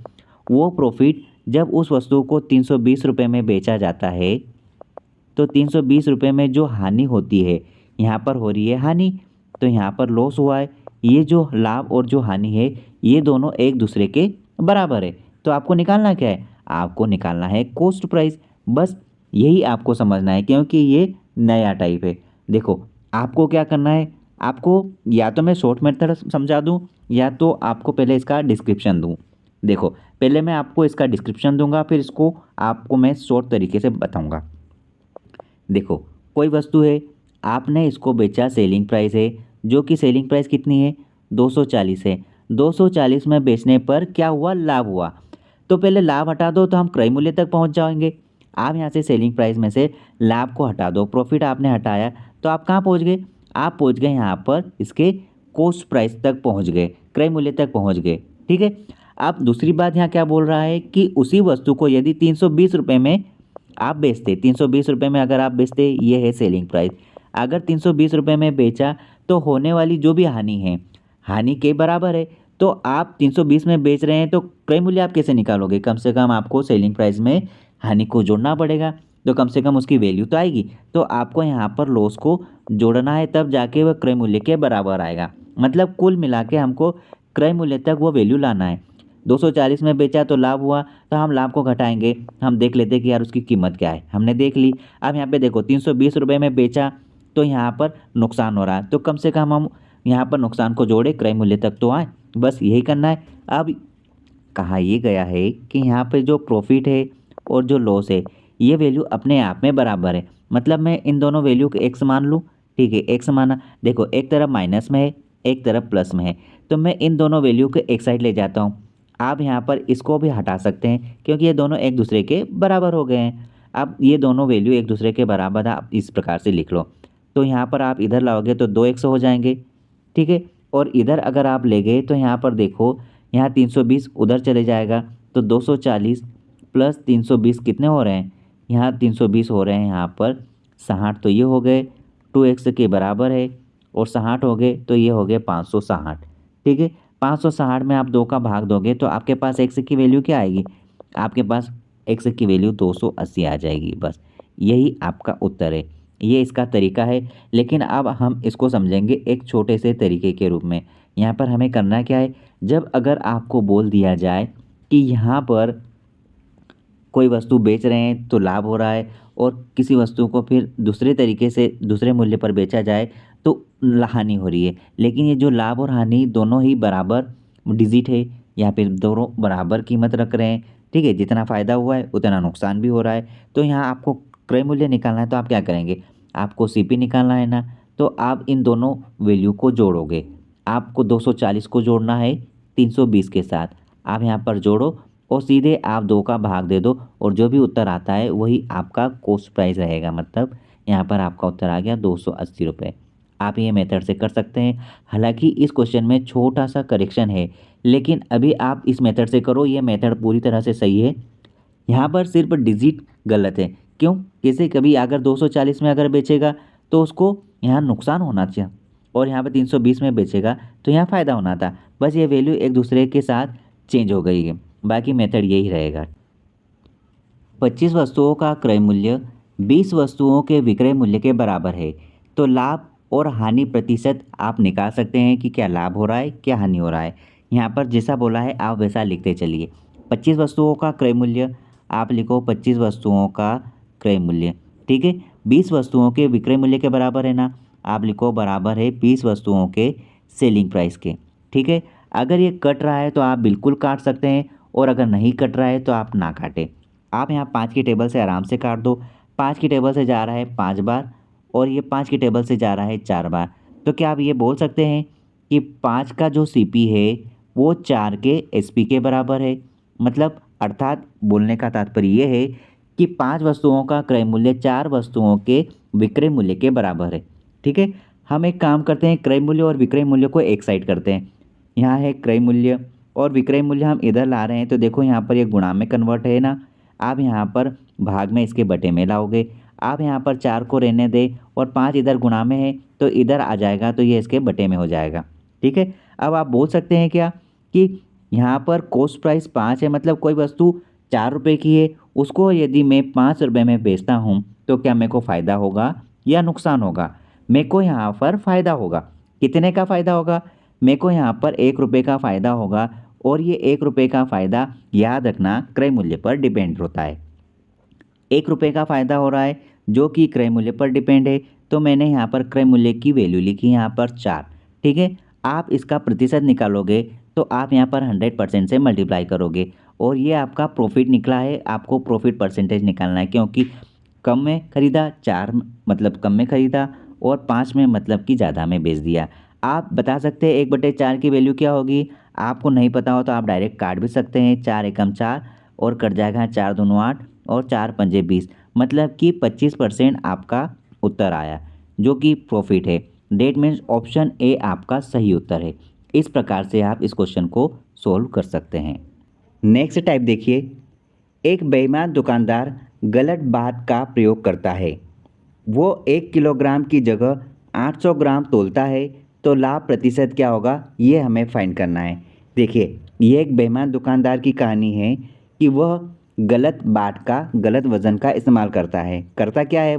वो प्रॉफिट जब उस वस्तु को 320 रुपये में बेचा जाता है, तो 320 रुपये में जो हानि होती है, यहाँ पर हो रही है हानि, तो यहाँ पर लॉस हुआ है। ये जो लाभ और जो हानि है, ये दोनों एक दूसरे के बराबर है। तो आपको निकालना क्या है, आपको निकालना है कॉस्ट प्राइस। बस यही आपको समझना है, क्योंकि ये नया टाइप है। देखो, आपको क्या करना है, आपको या तो मैं शॉर्ट मेथड समझा दूँ या तो आपको पहले इसका डिस्क्रिप्शन दूँ। देखो, पहले मैं आपको इसका डिस्क्रिप्शन दूँगा, फिर इसको आपको मैं शॉर्ट तरीके से बताऊँगा। देखो, कोई वस्तु है, आपने इसको बेचा, सेलिंग प्राइस है, जो कि सेलिंग प्राइस कितनी है 240 है। 240 में बेचने पर क्या हुआ, लाभ हुआ। तो पहले लाभ हटा दो तो हम क्रय मूल्य तक पहुंच जाएंगे। आप यहाँ से सेलिंग प्राइस में से लाभ को हटा दो, प्रॉफिट आपने हटाया, तो आप कहाँ पहुँच गए, आप पहुँच गए यहाँ पर इसके कॉस्ट प्राइस तक पहुँच गए, क्रय मूल्य तक पहुँच गए। ठीक है। अब दूसरी बात यहाँ क्या बोल रहा है कि उसी वस्तु को यदि 320 रुपये में आप बेचते, 320 रुपये में अगर आप बेचते, ये है सेलिंग प्राइस। अगर 320 रुपये में बेचा तो होने वाली जो भी हानि है, हानि के बराबर है। तो आप 320 में बेच रहे हैं तो क्रय मूल्य आप कैसे निकालोगे, कम से कम आपको सेलिंग प्राइस में हानि को जोड़ना पड़ेगा, तो कम से कम उसकी वैल्यू तो आएगी। तो आपको यहाँ पर लॉस को जोड़ना है, तब जाके वह क्रय मूल्य के बराबर आएगा। मतलब कुल मिला के हमको क्रय मूल्य तक वो वैल्यू लाना है। 240 में बेचा तो लाभ हुआ, तो हम लाभ को घटाएंगे, हम देख लेते हैं कि यार उसकी कीमत क्या है, हमने देख ली। अब यहाँ पे देखो 320 रुपये में बेचा तो यहाँ पर नुकसान हो रहा है, तो कम से कम हम यहाँ पर नुकसान को जोड़े, क्रय मूल्य तक तो आए, बस यही करना है। अब कहा ये गया है कि यहाँ पे जो प्रॉफिट है और जो लॉस है, ये वैल्यू अपने आप में बराबर है। मतलब मैं इन दोनों वैल्यू को एक्स मान लूँ। ठीक है, एक्स माना, देखो एक तरफ माइनस में है, एक तरफ प्लस में है, तो मैं इन दोनों वैल्यू को एक साइड ले जाता हूँ। आप यहाँ पर इसको भी हटा सकते हैं क्योंकि ये दोनों एक दूसरे के बराबर हो गए हैं। अब ये दोनों वैल्यू एक दूसरे के बराबर आप इस प्रकार से लिख लो। तो यहाँ पर आप इधर लाओगे तो 2x हो जाएंगे। ठीक है, और इधर अगर आप ले गए तो यहाँ पर देखो, यहाँ 320 उधर चले जाएगा, तो 240 प्लस 320 कितने हो रहे हैं, यहाँ 320 हो रहे हैं, यहाँ पर 60, तो ये हो गए 2x के बराबर है, और 60 हो गए तो ये हो गए 560। ठीक है, 560 में आप 2 का भाग दोगे तो आपके पास एक्स की वैल्यू क्या आएगी, आपके पास एक्स की वैल्यू 280 आ जाएगी। बस यही आपका उत्तर है, ये इसका तरीका है। लेकिन अब हम इसको समझेंगे एक छोटे से तरीके के रूप में। यहाँ पर हमें करना क्या है, जब अगर आपको बोल दिया जाए कि यहाँ पर कोई वस्तु बेच रहे हैं तो लाभ हो रहा है, और किसी वस्तु को फिर दूसरे तरीके से दूसरे मूल्य पर बेचा जाए तो हानि हो रही है, लेकिन ये जो लाभ और हानि दोनों ही बराबर डिजिट है, या फिर दोनों बराबर कीमत रख रहे हैं। ठीक है, जितना फ़ायदा हुआ है उतना नुकसान भी हो रहा है। तो यहाँ आपको क्रय मूल्य निकालना है, तो आप क्या करेंगे, आपको सीपी निकालना है ना, तो आप इन दोनों वैल्यू को जोड़ोगे। आपको 240 को जोड़ना है 320 के साथ, आप यहाँ पर जोड़ो और सीधे आप 2 का भाग दे दो, और जो भी उत्तर आता है वही आपका कॉस्ट प्राइस रहेगा। मतलब यहाँ पर आपका उत्तर आ गया 280 रुपये। आप ये मेथड से कर सकते हैं। हालांकि इस क्वेश्चन में छोटा सा करेक्शन है, लेकिन अभी आप इस मेथड से करो, ये मेथड पूरी तरह से सही है। यहाँ पर सिर्फ डिजिट गलत है। क्यों, जैसे कभी अगर 240 में अगर बेचेगा तो उसको यहाँ नुकसान होना चाहिए, और यहाँ पर 320 में बेचेगा तो यहाँ फ़ायदा होना था। बस ये वैल्यू एक दूसरे के साथ चेंज हो गई है, बाकी मेथड यही रहेगा। 25 वस्तुओं का क्रय मूल्य 20 वस्तुओं के विक्रय मूल्य के बराबर है, तो लाभ और हानि प्रतिशत आप निकाल सकते हैं कि क्या लाभ हो रहा है, क्या हानि हो रहा है। यहाँ पर जैसा बोला है आप वैसा लिखते चलिए। 25 वस्तुओं का क्रय मूल्य आप लिखो, 25 वस्तुओं का क्रय मूल्य। ठीक है, 20 वस्तुओं के विक्रय मूल्य के बराबर है ना, आप लिखो बराबर है 20 वस्तुओं के सेलिंग प्राइस के। ठीक है, अगर ये कट रहा है तो आप बिल्कुल काट सकते हैं, और अगर नहीं कट रहा है तो आप ना काटें। आप यहाँ 5 की टेबल से आराम से काट दो। 5 की टेबल से जा रहा है 5 बार, और ये 5 की टेबल से जा रहा है 4 बार। तो क्या आप ये बोल सकते हैं कि 5 का जो सीपी है वो 4 के एसपी के बराबर है। मतलब अर्थात बोलने का तात्पर्य ये है कि 5 वस्तुओं का क्रय मूल्य 4 वस्तुओं के विक्रय मूल्य के बराबर है। ठीक है, हम एक काम करते हैं, क्रय मूल्य और विक्रय मूल्य को एक साइड करते हैं। यहाँ है क्रय मूल्य और विक्रय मूल्य हम इधर ला रहे हैं, तो देखो यहाँ पर ये गुणा में कन्वर्ट है ना, आप यहाँ पर भाग में इसके बटे में लाओगे। आप यहाँ पर 4 को रहने दें और 5 इधर गुणा में है तो इधर आ जाएगा, तो ये इसके बटे में हो जाएगा। ठीक है, अब आप बोल सकते हैं क्या कि यहाँ पर कॉस्ट प्राइस 5 है, मतलब कोई वस्तु 4 रुपये की है, उसको यदि मैं 5 रुपये में बेचता हूँ तो क्या मेरे को फ़ायदा होगा या नुकसान होगा। मेरे को यहाँ पर फ़ायदा होगा। कितने का फ़ायदा होगा, मेरे को यहाँ पर 1 रुपये का फ़ायदा होगा, और ये 1 रुपये का फ़ायदा याद रखना क्रय मूल्य पर डिपेंड होता है। 1 रुपये का फ़ायदा हो रहा है जो कि क्रय मूल्य पर डिपेंड है, तो मैंने यहाँ पर क्रय मूल्य की वैल्यू लिखी यहाँ पर 4। ठीक है, आप इसका प्रतिशत निकालोगे तो आप यहाँ पर 100% से मल्टीप्लाई करोगे और ये आपका प्रॉफिट निकला है। आपको प्रॉफिट परसेंटेज निकालना है क्योंकि कम में ख़रीदा, 4 मतलब कम में ख़रीदा और 5 में मतलब कि ज़्यादा में बेच दिया। आप बता सकते हैं 1/4 की वैल्यू क्या होगी। आपको नहीं पता हो तो आप डायरेक्ट काट भी सकते हैं। 4 एकम 4 और कट जाएगा 4 दूनी 8 और 4 पंजे 20, मतलब कि 25% आपका उत्तर आया जो कि प्रॉफिट है। डेट मीन्स ऑप्शन ए आपका सही उत्तर है। इस प्रकार से आप इस क्वेश्चन को सोल्व कर सकते हैं। नेक्स्ट टाइप देखिए, एक बेईमान दुकानदार गलत बात का प्रयोग करता है। वो 1 किलोग्राम की जगह 800 ग्राम तोलता है तो लाभ प्रतिशत क्या होगा, ये हमें फाइंड करना है। देखिए, ये एक बेईमान दुकानदार की कहानी है कि वह गलत बाट का, गलत वज़न का इस्तेमाल करता है। करता क्या है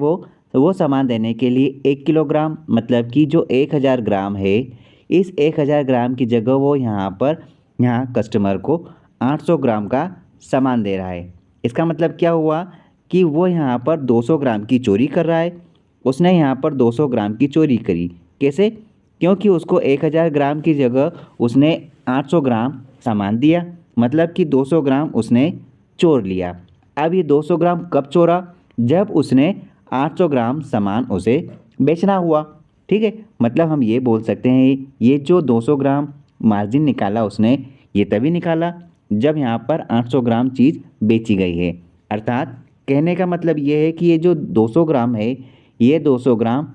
वो सामान देने के लिए 1 किलोग्राम मतलब कि जो 1000 ग्राम है, इस 1000 ग्राम की जगह वो यहाँ कस्टमर को 800 ग्राम का सामान दे रहा है। इसका मतलब क्या हुआ कि वो यहाँ पर 200 ग्राम की चोरी कर रहा है। उसने यहाँ पर 200 ग्राम की चोरी करी। कैसे? क्योंकि उसको 1000 ग्राम की जगह उसने 800 ग्राम सामान दिया, मतलब कि 200 ग्राम उसने चोर लिया। अब ये 200 ग्राम कब चोरा? जब उसने 800 ग्राम सामान उसे बेचना हुआ। ठीक है, मतलब हम ये बोल सकते हैं ये जो 200 ग्राम मार्जिन निकाला उसने, ये तभी निकाला जब यहाँ पर 800 ग्राम चीज़ बेची गई है। अर्थात कहने का मतलब ये है कि ये जो 200 ग्राम है, ये 200 ग्राम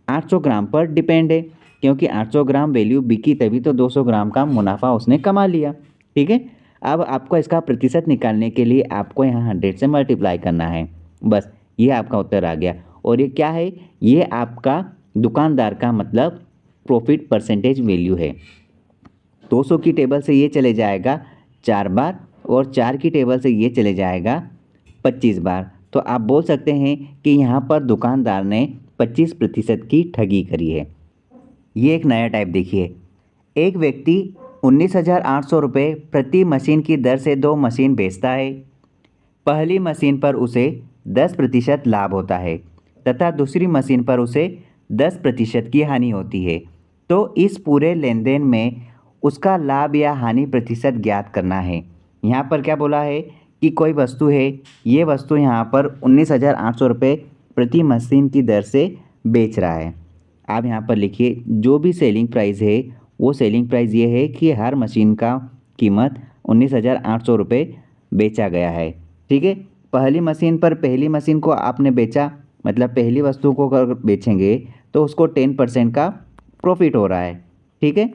800 ग्राम पर डिपेंड है, क्योंकि 800 ग्राम वैल्यू बिकी तभी तो 200 ग्राम का मुनाफा उसने कमा लिया। ठीक है, अब आपको इसका प्रतिशत निकालने के लिए आपको यहाँ 100 से मल्टीप्लाई करना है। बस ये आपका उत्तर आ गया। और ये क्या है? ये आपका दुकानदार का मतलब प्रॉफिट परसेंटेज वैल्यू है। 200 की टेबल से ये चले जाएगा 4 बार और 4 की टेबल से ये चले जाएगा 25 बार। तो आप बोल सकते हैं कि यहाँ पर दुकानदार ने 25% की ठगी करी है। ये एक नया टाइप देखिए, एक व्यक्ति 19,800 रुपये प्रति मशीन की दर से 2 मशीन बेचता है। पहली मशीन पर उसे 10% लाभ होता है तथा दूसरी मशीन पर उसे 10% की हानि होती है। तो इस पूरे लेन देन में उसका लाभ या हानि प्रतिशत ज्ञात करना है। यहाँ पर क्या बोला है कि कोई वस्तु है, ये वस्तु यहाँ पर 19,800 रुपये प्रति मशीन की दर से बेच रहा है। आप यहाँ पर लिखिए जो भी सेलिंग प्राइस है, वो सेलिंग प्राइस ये है कि हर मशीन का कीमत 19,800 रुपये बेचा गया है। ठीक है, पहली मशीन पर पहली मशीन को आपने बेचा, मतलब पहली वस्तु को अगर बेचेंगे तो उसको 10% का प्रॉफिट हो रहा है। ठीक है,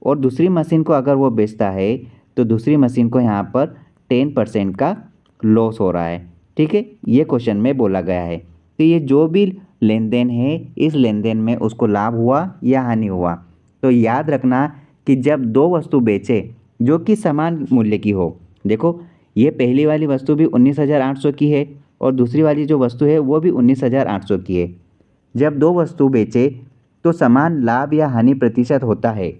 और दूसरी मशीन को अगर वो बेचता है तो दूसरी मशीन को यहाँ पर 10% का लॉस हो रहा है। ठीक है, ये क्वेश्चन में बोला गया है। तो ये जो भी लेन देन है, इस लेन देन में उसको लाभ हुआ या हानि हुआ। तो याद रखना कि जब 2 वस्तु बेचे जो कि समान मूल्य की हो, देखो ये पहली वाली वस्तु भी 19,800 की है और दूसरी वाली जो वस्तु है वो भी 19,800 की है। जब 2 वस्तु बेचे तो समान लाभ या हानि प्रतिशत होता है।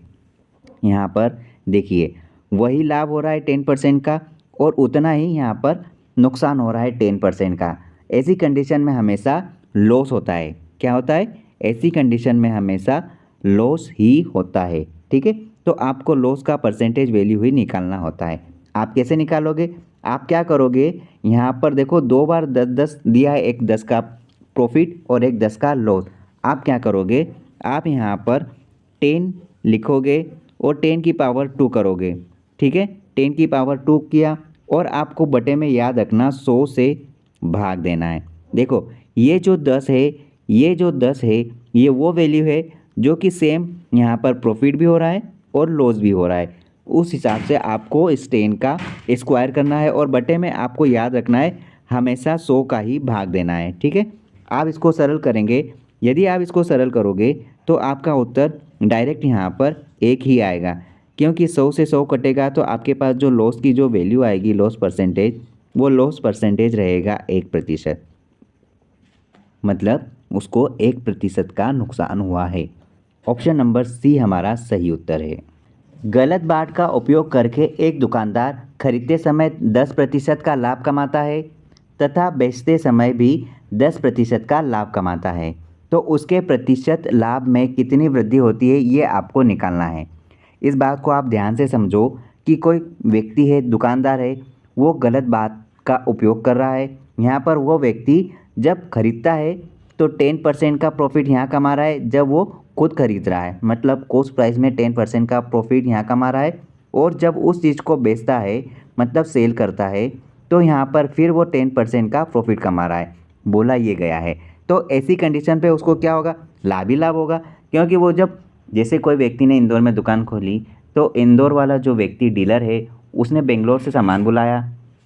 यहाँ पर देखिए वही लाभ हो रहा है 10% का और उतना ही यहाँ पर नुकसान हो रहा है 10% का। ऐसी कंडीशन में हमेशा लॉस होता है। क्या होता है? ऐसी कंडीशन में हमेशा लॉस ही होता है। ठीक है, तो आपको लॉस का परसेंटेज वैल्यू ही निकालना होता है। आप कैसे निकालोगे? आप क्या करोगे, यहाँ पर देखो 2 बार 10-10 दिया है, एक 10 का प्रॉफिट और एक 10 का लॉस। आप क्या करोगे, आप यहाँ पर 10 लिखोगे और 10 की पावर 2 करोगे। ठीक है, 10 की पावर 2 किया और आपको बटे में याद रखना 100 से भाग देना है। देखो ये जो 10 है, ये वो वैल्यू है जो कि सेम यहाँ पर प्रॉफिट भी हो रहा है और लॉस भी हो रहा है। उस हिसाब से आपको इस 10 का स्क्वायर करना है और बटे में आपको याद रखना है हमेशा 100 का ही भाग देना है। ठीक है, आप इसको सरल करेंगे। यदि आप इसको सरल करोगे तो आपका उत्तर डायरेक्ट यहाँ पर 1 ही आएगा, क्योंकि 100 से 100 कटेगा तो आपके पास जो लॉस की जो वैल्यू आएगी, लॉस परसेंटेज, वो लॉस परसेंटेज रहेगा 1%। मतलब उसको 1% का नुकसान हुआ है। ऑप्शन नंबर सी हमारा सही उत्तर है। गलत बाट का उपयोग करके एक दुकानदार खरीदते समय 10% का लाभ कमाता है तथा बेचते समय भी 10% का लाभ कमाता है। तो उसके प्रतिशत लाभ में कितनी वृद्धि होती है ये आपको निकालना है। इस बात को आप ध्यान से समझो कि कोई व्यक्ति है, दुकानदार है, वो गलत बात का उपयोग कर रहा है। यहाँ पर वो व्यक्ति जब खरीदता है तो 10% का प्रॉफिट यहाँ कमा रहा है जब वो खुद खरीद रहा है, मतलब कॉस्ट प्राइस में 10% का प्रॉफिट यहाँ कमा रहा है। और जब उस चीज़ को बेचता है, मतलब सेल करता है, तो यहाँ पर फिर वो 10% का प्रॉफिट कमा रहा है, बोला ये गया है। तो ऐसी कंडीशन पे उसको क्या होगा, लाभ ही लाभ होगा। क्योंकि वो जब, जैसे कोई व्यक्ति ने इंदौर में दुकान खोली, तो इंदौर वाला जो व्यक्ति डीलर है उसने बेंगलोर से सामान बुलाया,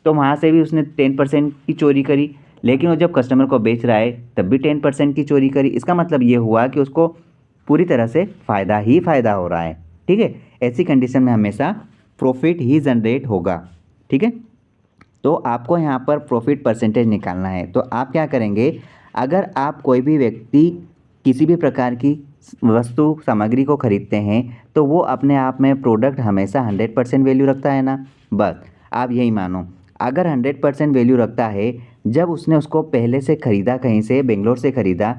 तो वहाँ से भी उसने 10% की चोरी करी। लेकिन वो जब कस्टमर को बेच रहा है तब भी 10% की चोरी करी। इसका मतलब ये हुआ कि उसको पूरी तरह से फ़ायदा ही फ़ायदा हो रहा है। ठीक है, ऐसी कंडीशन में हमेशा प्रॉफिट ही जनरेट होगा। ठीक है, तो आपको यहाँ पर प्रॉफिट परसेंटेज निकालना है। तो आप क्या करेंगे, अगर आप कोई भी व्यक्ति किसी भी प्रकार की वस्तु सामग्री को खरीदते हैं तो वो अपने आप में प्रोडक्ट हमेशा 100% वैल्यू रखता है ना। बस आप यही मानो, अगर 100% वैल्यू रखता है, जब उसने उसको पहले से ख़रीदा, कहीं से बेंगलोर से ख़रीदा,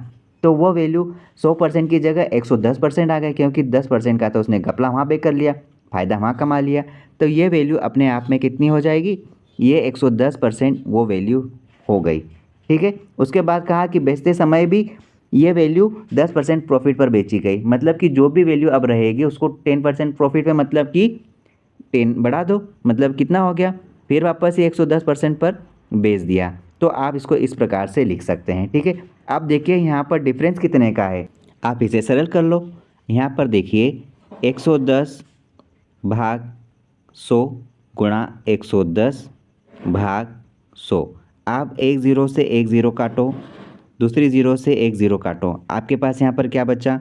तो वो वैल्यू 100% की जगह 110% आ गया, क्योंकि 10% का तो उसने घपला वहाँ पे कर लिया, फ़ायदा वहाँ कमा लिया। तो ये वैल्यू अपने आप में कितनी हो जाएगी, ये 110% वो वैल्यू हो गई। ठीक है, उसके बाद कहा कि बेचते समय भी ये वैल्यू 10% प्रॉफिट पर बेची गई, मतलब कि जो भी वैल्यू अब रहेगी उसको 10% प्रॉफिट पे, मतलब कि 10 बढ़ा दो, मतलब कितना हो गया, फिर वापस ये 110% पर बेच दिया। तो आप इसको इस प्रकार से लिख सकते हैं। ठीक है, अब देखिए यहाँ पर डिफरेंस कितने का है, आप इसे सरल कर लो। यहाँ पर देखिए 110 भाग 100 गुणा 110 भाग 100। आप एक ज़ीरो से एक ज़ीरो काटो, दूसरी ज़ीरो से एक ज़ीरो काटो, आपके पास यहाँ पर क्या बचा,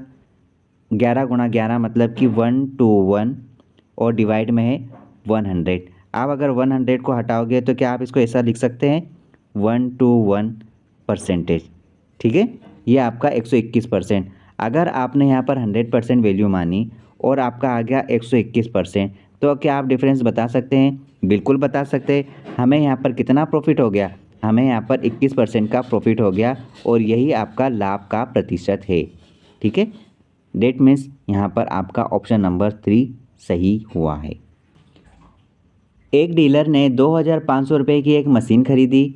11 गुणा 11, मतलब कि 1 to 1, और डिवाइड में है 100। आप अगर 100 को हटाओगे तो क्या आप इसको ऐसा लिख सकते हैं, 1 to 1 परसेंटेज। ठीक है, ये आपका 121%। अगर आपने यहाँ पर 100% वैल्यू मानी और आपका आ गया 121%, तो क्या आप डिफरेंस बता सकते हैं, बिल्कुल बता सकते हैं। हमें यहाँ पर कितना प्रॉफिट हो गया, हमें यहाँ पर 21% का प्रॉफिट हो गया, और यही आपका लाभ का प्रतिशत है। ठीक है, डेट मीन्स यहाँ पर आपका ऑप्शन नंबर 3 सही हुआ है। एक डीलर ने 2,500 रुपये की एक मशीन खरीदी।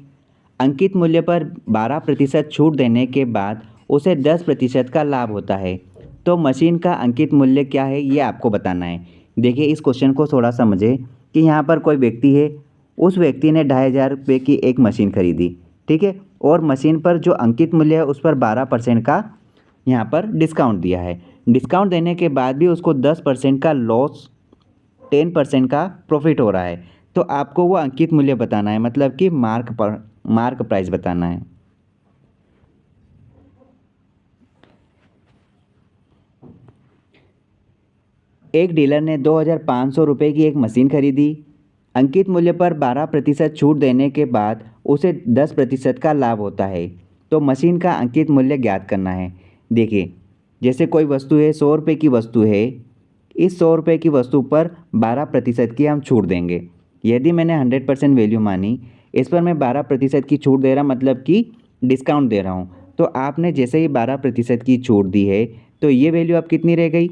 अंकित मूल्य पर 12% छूट देने के बाद उसे 10% का लाभ होता है। तो मशीन का अंकित मूल्य क्या है ये आपको बताना है। देखिए इस क्वेश्चन को थोड़ा समझे कि यहाँ पर कोई व्यक्ति है, उस व्यक्ति ने 2,500 रुपये की एक मशीन खरीदी। ठीक है, और मशीन पर जो अंकित मूल्य है उस पर 12% का यहाँ पर डिस्काउंट दिया है। डिस्काउंट देने के बाद भी उसको 10% का लॉस, 10% का प्रॉफिट हो रहा है। तो आपको वो अंकित मूल्य बताना है, मतलब कि मार्क प्राइस बताना है। एक डीलर ने 2,500 रुपये की एक मशीन खरीदी। अंकित मूल्य पर 12% छूट देने के बाद उसे 10% का लाभ होता है। तो मशीन का अंकित मूल्य ज्ञात करना है। देखिए जैसे कोई वस्तु है, 100 रुपये की वस्तु है, इस 100 रुपये की वस्तु पर 12% की हम छूट देंगे। यदि मैंने 100% वैल्यू मानी, इस पर मैं 12% की छूट दे रहा, मतलब कि डिस्काउंट दे रहा हूँ। तो आपने जैसे ही 12% की छूट दी है, तो ये वैल्यू अब कितनी रह गई,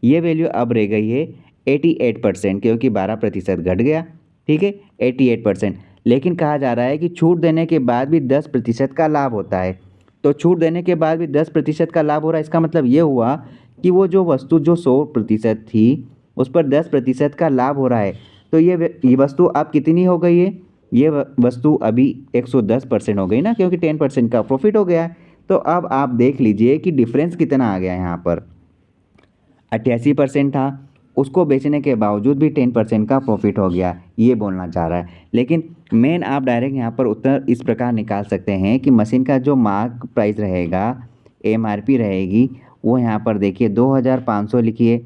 ये वैल्यू अब रह गई है 88%, क्योंकि 12% घट गया। ठीक है, 88%। लेकिन कहा जा रहा है कि छूट देने के बाद भी 10% का लाभ होता है। तो छूट देने के बाद भी 10% का लाभ हो रहा है, इसका मतलब ये हुआ कि वो जो वस्तु जो 100% थी उस पर 10% का लाभ हो रहा है। तो ये वस्तु अब कितनी हो गई है, ये वस्तु अभी 110% हो गई ना, क्योंकि 10% का प्रॉफिट हो गया है। तो अब आप देख लीजिए कि डिफरेंस कितना आ गया यहाँ पर, 88% था, उसको बेचने के बावजूद भी 10% का प्रॉफिट हो गया, ये बोलना चाह रहा है। लेकिन मेन आप डायरेक्ट यहाँ पर उत्तर इस प्रकार निकाल सकते हैं कि मशीन का जो मार्क प्राइस रहेगा, MRP रहेगी, वो यहाँ पर देखिए 2,500 लिखिए।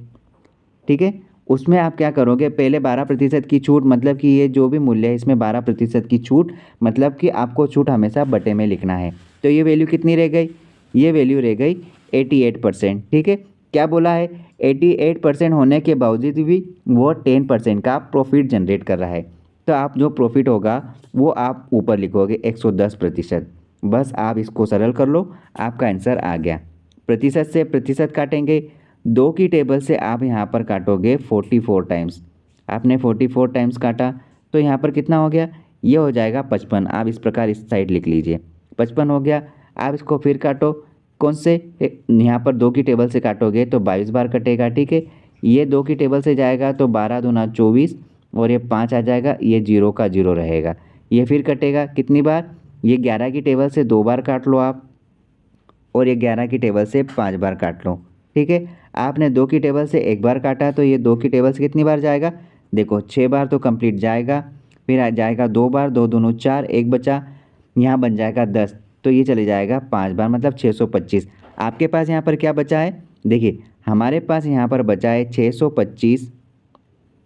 ठीक है, उसमें आप क्या करोगे, पहले 12% की छूट, मतलब कि ये जो भी मूल्य है इसमें 12% की छूट, मतलब कि आपको छूट हमेशा बटे में लिखना है। तो ये वैल्यू कितनी रह गई, ये वैल्यू रह गई 88%। ठीक है, क्या बोला है, 88% होने के बावजूद भी वो 10% का प्रॉफिट जनरेट कर रहा है। तो आप जो प्रॉफिट होगा वो आप ऊपर लिखोगे 110%। बस आप इसको सरल कर लो, आपका आंसर आ गया। प्रतिशत से प्रतिशत काटेंगे, 2 की टेबल से आप यहाँ पर काटोगे 44 टाइम्स। आपने 44 टाइम्स काटा तो यहाँ पर कितना हो गया, ये हो जाएगा 55। आप इस प्रकार इस साइड लिख लीजिए, 55 हो गया। आप इसको फिर काटो, कौन से, यहाँ पर 2 की टेबल से काटोगे तो 22 बार कटेगा, ठीक है। ये 2 की टेबल से जाएगा तो 12 दूना 24 और ये 5 आ जाएगा, ये 0 का 0 रहेगा। ये फिर कटेगा कितनी बार, ये 11 की टेबल से 2 बार काट लो आप, और ये 11 की टेबल से 5 बार काट लो, ठीक है। आपने 2 की टेबल से 1 बार काटा तो ये 2 की टेबल से कितनी बार जाएगा, देखो 6 बार तो कंप्लीट जाएगा। फिर आ जाएगा 2 बार, 2 दूनी 4, 1 बचा, यहाँ बन जाएगा 10, तो ये चले जाएगा 5 बार, मतलब 625। आपके पास यहाँ पर क्या बचा है, देखिए हमारे पास यहाँ पर बचा है 625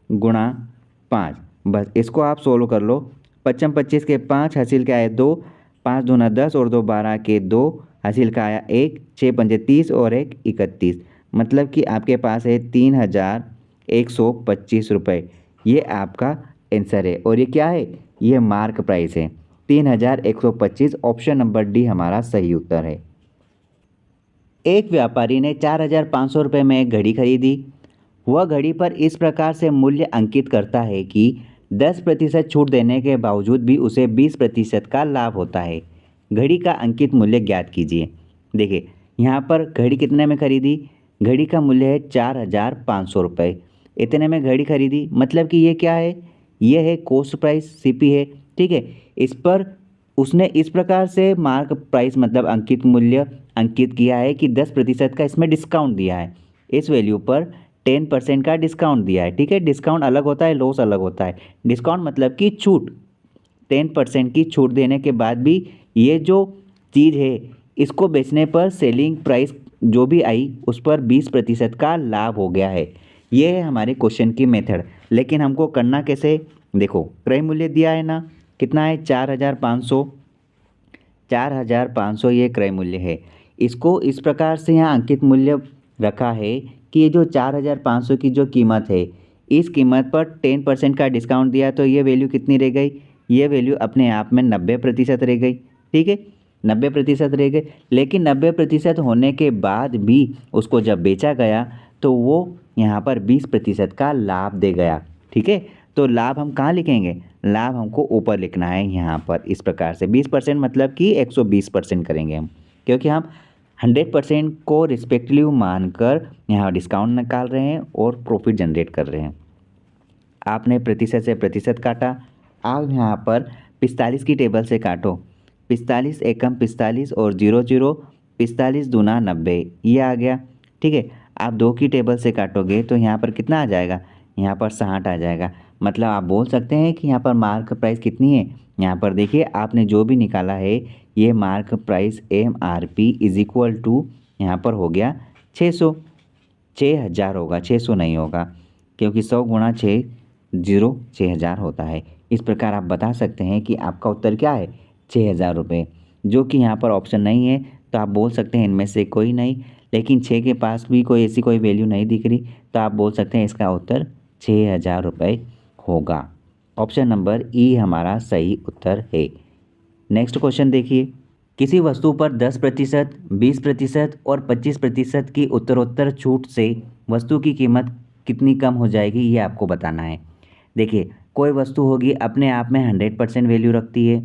गुणा 5। बस इसको आप सोल्व कर लो। 55 25 के 5 हासिल का है 2, 5 दूना 10 और 2 12 के 2 हासिल का आया 1, 6 पंजे 30 और 1 31। मतलब कि आपके पास है 3125 रुपये। ये आपका आंसर है और ये क्या है, ये मार्क प्राइस है 3125। ऑप्शन नंबर डी हमारा सही उत्तर है। एक व्यापारी ने 4500 रुपये में एक घड़ी खरीदी। वह घड़ी पर इस प्रकार से मूल्य अंकित करता है कि 10% छूट देने के बावजूद भी उसे 20% का लाभ होता है। घड़ी का अंकित मूल्य ज्ञात कीजिए। देखिए यहाँ पर घड़ी कितने में खरीदी, घड़ी का मूल्य है 4500 रुपये। इतने में घड़ी खरीदी, मतलब कि ये क्या है, ये है कॉस्ट प्राइस, सीपी है, ठीक है। इस पर उसने इस प्रकार से मार्क प्राइस मतलब अंकित मूल्य अंकित किया है कि 10% का इसमें डिस्काउंट दिया है। इस वैल्यू पर 10% का डिस्काउंट दिया है, ठीक है। डिस्काउंट अलग होता है, लॉस अलग होता है। डिस्काउंट मतलब कि छूट, 10% की छूट देने के बाद भी ये जो चीज़ है इसको बेचने पर सेलिंग प्राइस जो भी आई उस पर 20% का लाभ हो गया है। ये है हमारे क्वेश्चन की मेथड। लेकिन हमको करना कैसे, देखो क्रय मूल्य दिया है ना, कितना है 4500, 4500 ये क्रय मूल्य है। इसको इस प्रकार से यहाँ अंकित मूल्य रखा है कि ये जो 4500 की जो कीमत है, इस कीमत पर 10% का डिस्काउंट दिया तो ये वैल्यू कितनी रह गई, ये वैल्यू अपने आप में 90% रह गई, ठीक है। 90% रह गए। लेकिन 90% होने के बाद भी उसको जब बेचा गया तो वो यहाँ पर 20% का लाभ दे गया, ठीक है। तो लाभ हम कहाँ लिखेंगे, लाभ हमको ऊपर लिखना है यहाँ पर इस प्रकार से। 20% मतलब कि 120% करेंगे हम, क्योंकि हम 100% को रिस्पेक्टिव मानकर यहाँ डिस्काउंट निकाल रहे हैं और प्रॉफिट जनरेट कर रहे हैं। आपने प्रतिशत से प्रतिशत काटा, आप यहाँ पर 45 की टेबल से काटो। 45 एकम 45 और 00, 45 दूना 90, ये आ गया, ठीक है। आप 2 की टेबल से काटोगे तो यहाँ पर कितना आ जाएगा, यहाँ पर 60 आ जाएगा। मतलब आप बोल सकते हैं कि यहाँ पर मार्क प्राइस कितनी है। यहाँ पर देखिए आपने जो भी निकाला है ये mark price MRP is equal to यहाँ पर हो गया 600, 6000 होगा, 600 नहीं होगा, क्योंकि 100 गुणा 6 0 6000 होता है। इस प्रकार आप बता सकते हैं कि आपका उत्तर क्या है, 6000 रुपये। जो कि यहाँ पर ऑप्शन नहीं है तो आप बोल सकते हैं इनमें से कोई नहीं। लेकिन 6 के पास भी कोई ऐसी कोई वैल्यू नहीं दिख रही तो आप बोल सकते हैं इसका उत्तर 6000 रुपये होगा। ऑप्शन नंबर ई हमारा सही उत्तर है। नेक्स्ट क्वेश्चन देखिए, किसी वस्तु पर 10%, 20% और 25% की उत्तरोत्तर छूट से वस्तु की कीमत कितनी कम हो जाएगी, ये आपको बताना है। देखिए कोई वस्तु होगी अपने आप में 100% वैल्यू रखती है,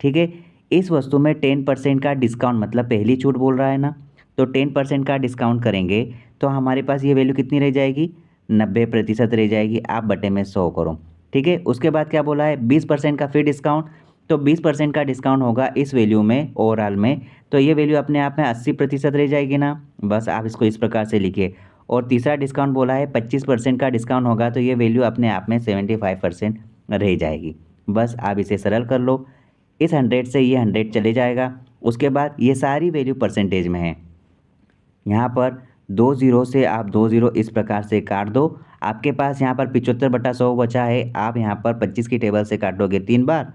ठीक है। इस वस्तु में 10% का डिस्काउंट मतलब पहली छूट बोल रहा है ना, तो 10% का डिस्काउंट करेंगे तो हमारे पास ये वैल्यू कितनी रह जाएगी, 90% रह जाएगी। आप बटे में 100 करो, ठीक है। उसके बाद क्या बोला है, 20% का फिर डिस्काउंट, तो 20% का डिस्काउंट होगा इस वैल्यू में ओवरऑल में, तो ये वैल्यू अपने आप में 80% रह जाएगी ना। बस आप इसको इस प्रकार से लिखिए। और तीसरा डिस्काउंट बोला है 25% का डिस्काउंट होगा तो ये वैल्यू अपने आप में 75% रह जाएगी। बस आप इसे सरल कर लो, इस 100 से ये 100 चले जाएगा। उसके बाद ये सारी वैल्यू परसेंटेज में है। यहाँ पर 2 0 से आप 2 0 इस प्रकार से काट दो। आपके पास यहाँ पर 75/100 बचा है। आप यहाँ पर 25 की टेबल से काटोगे 3 बार,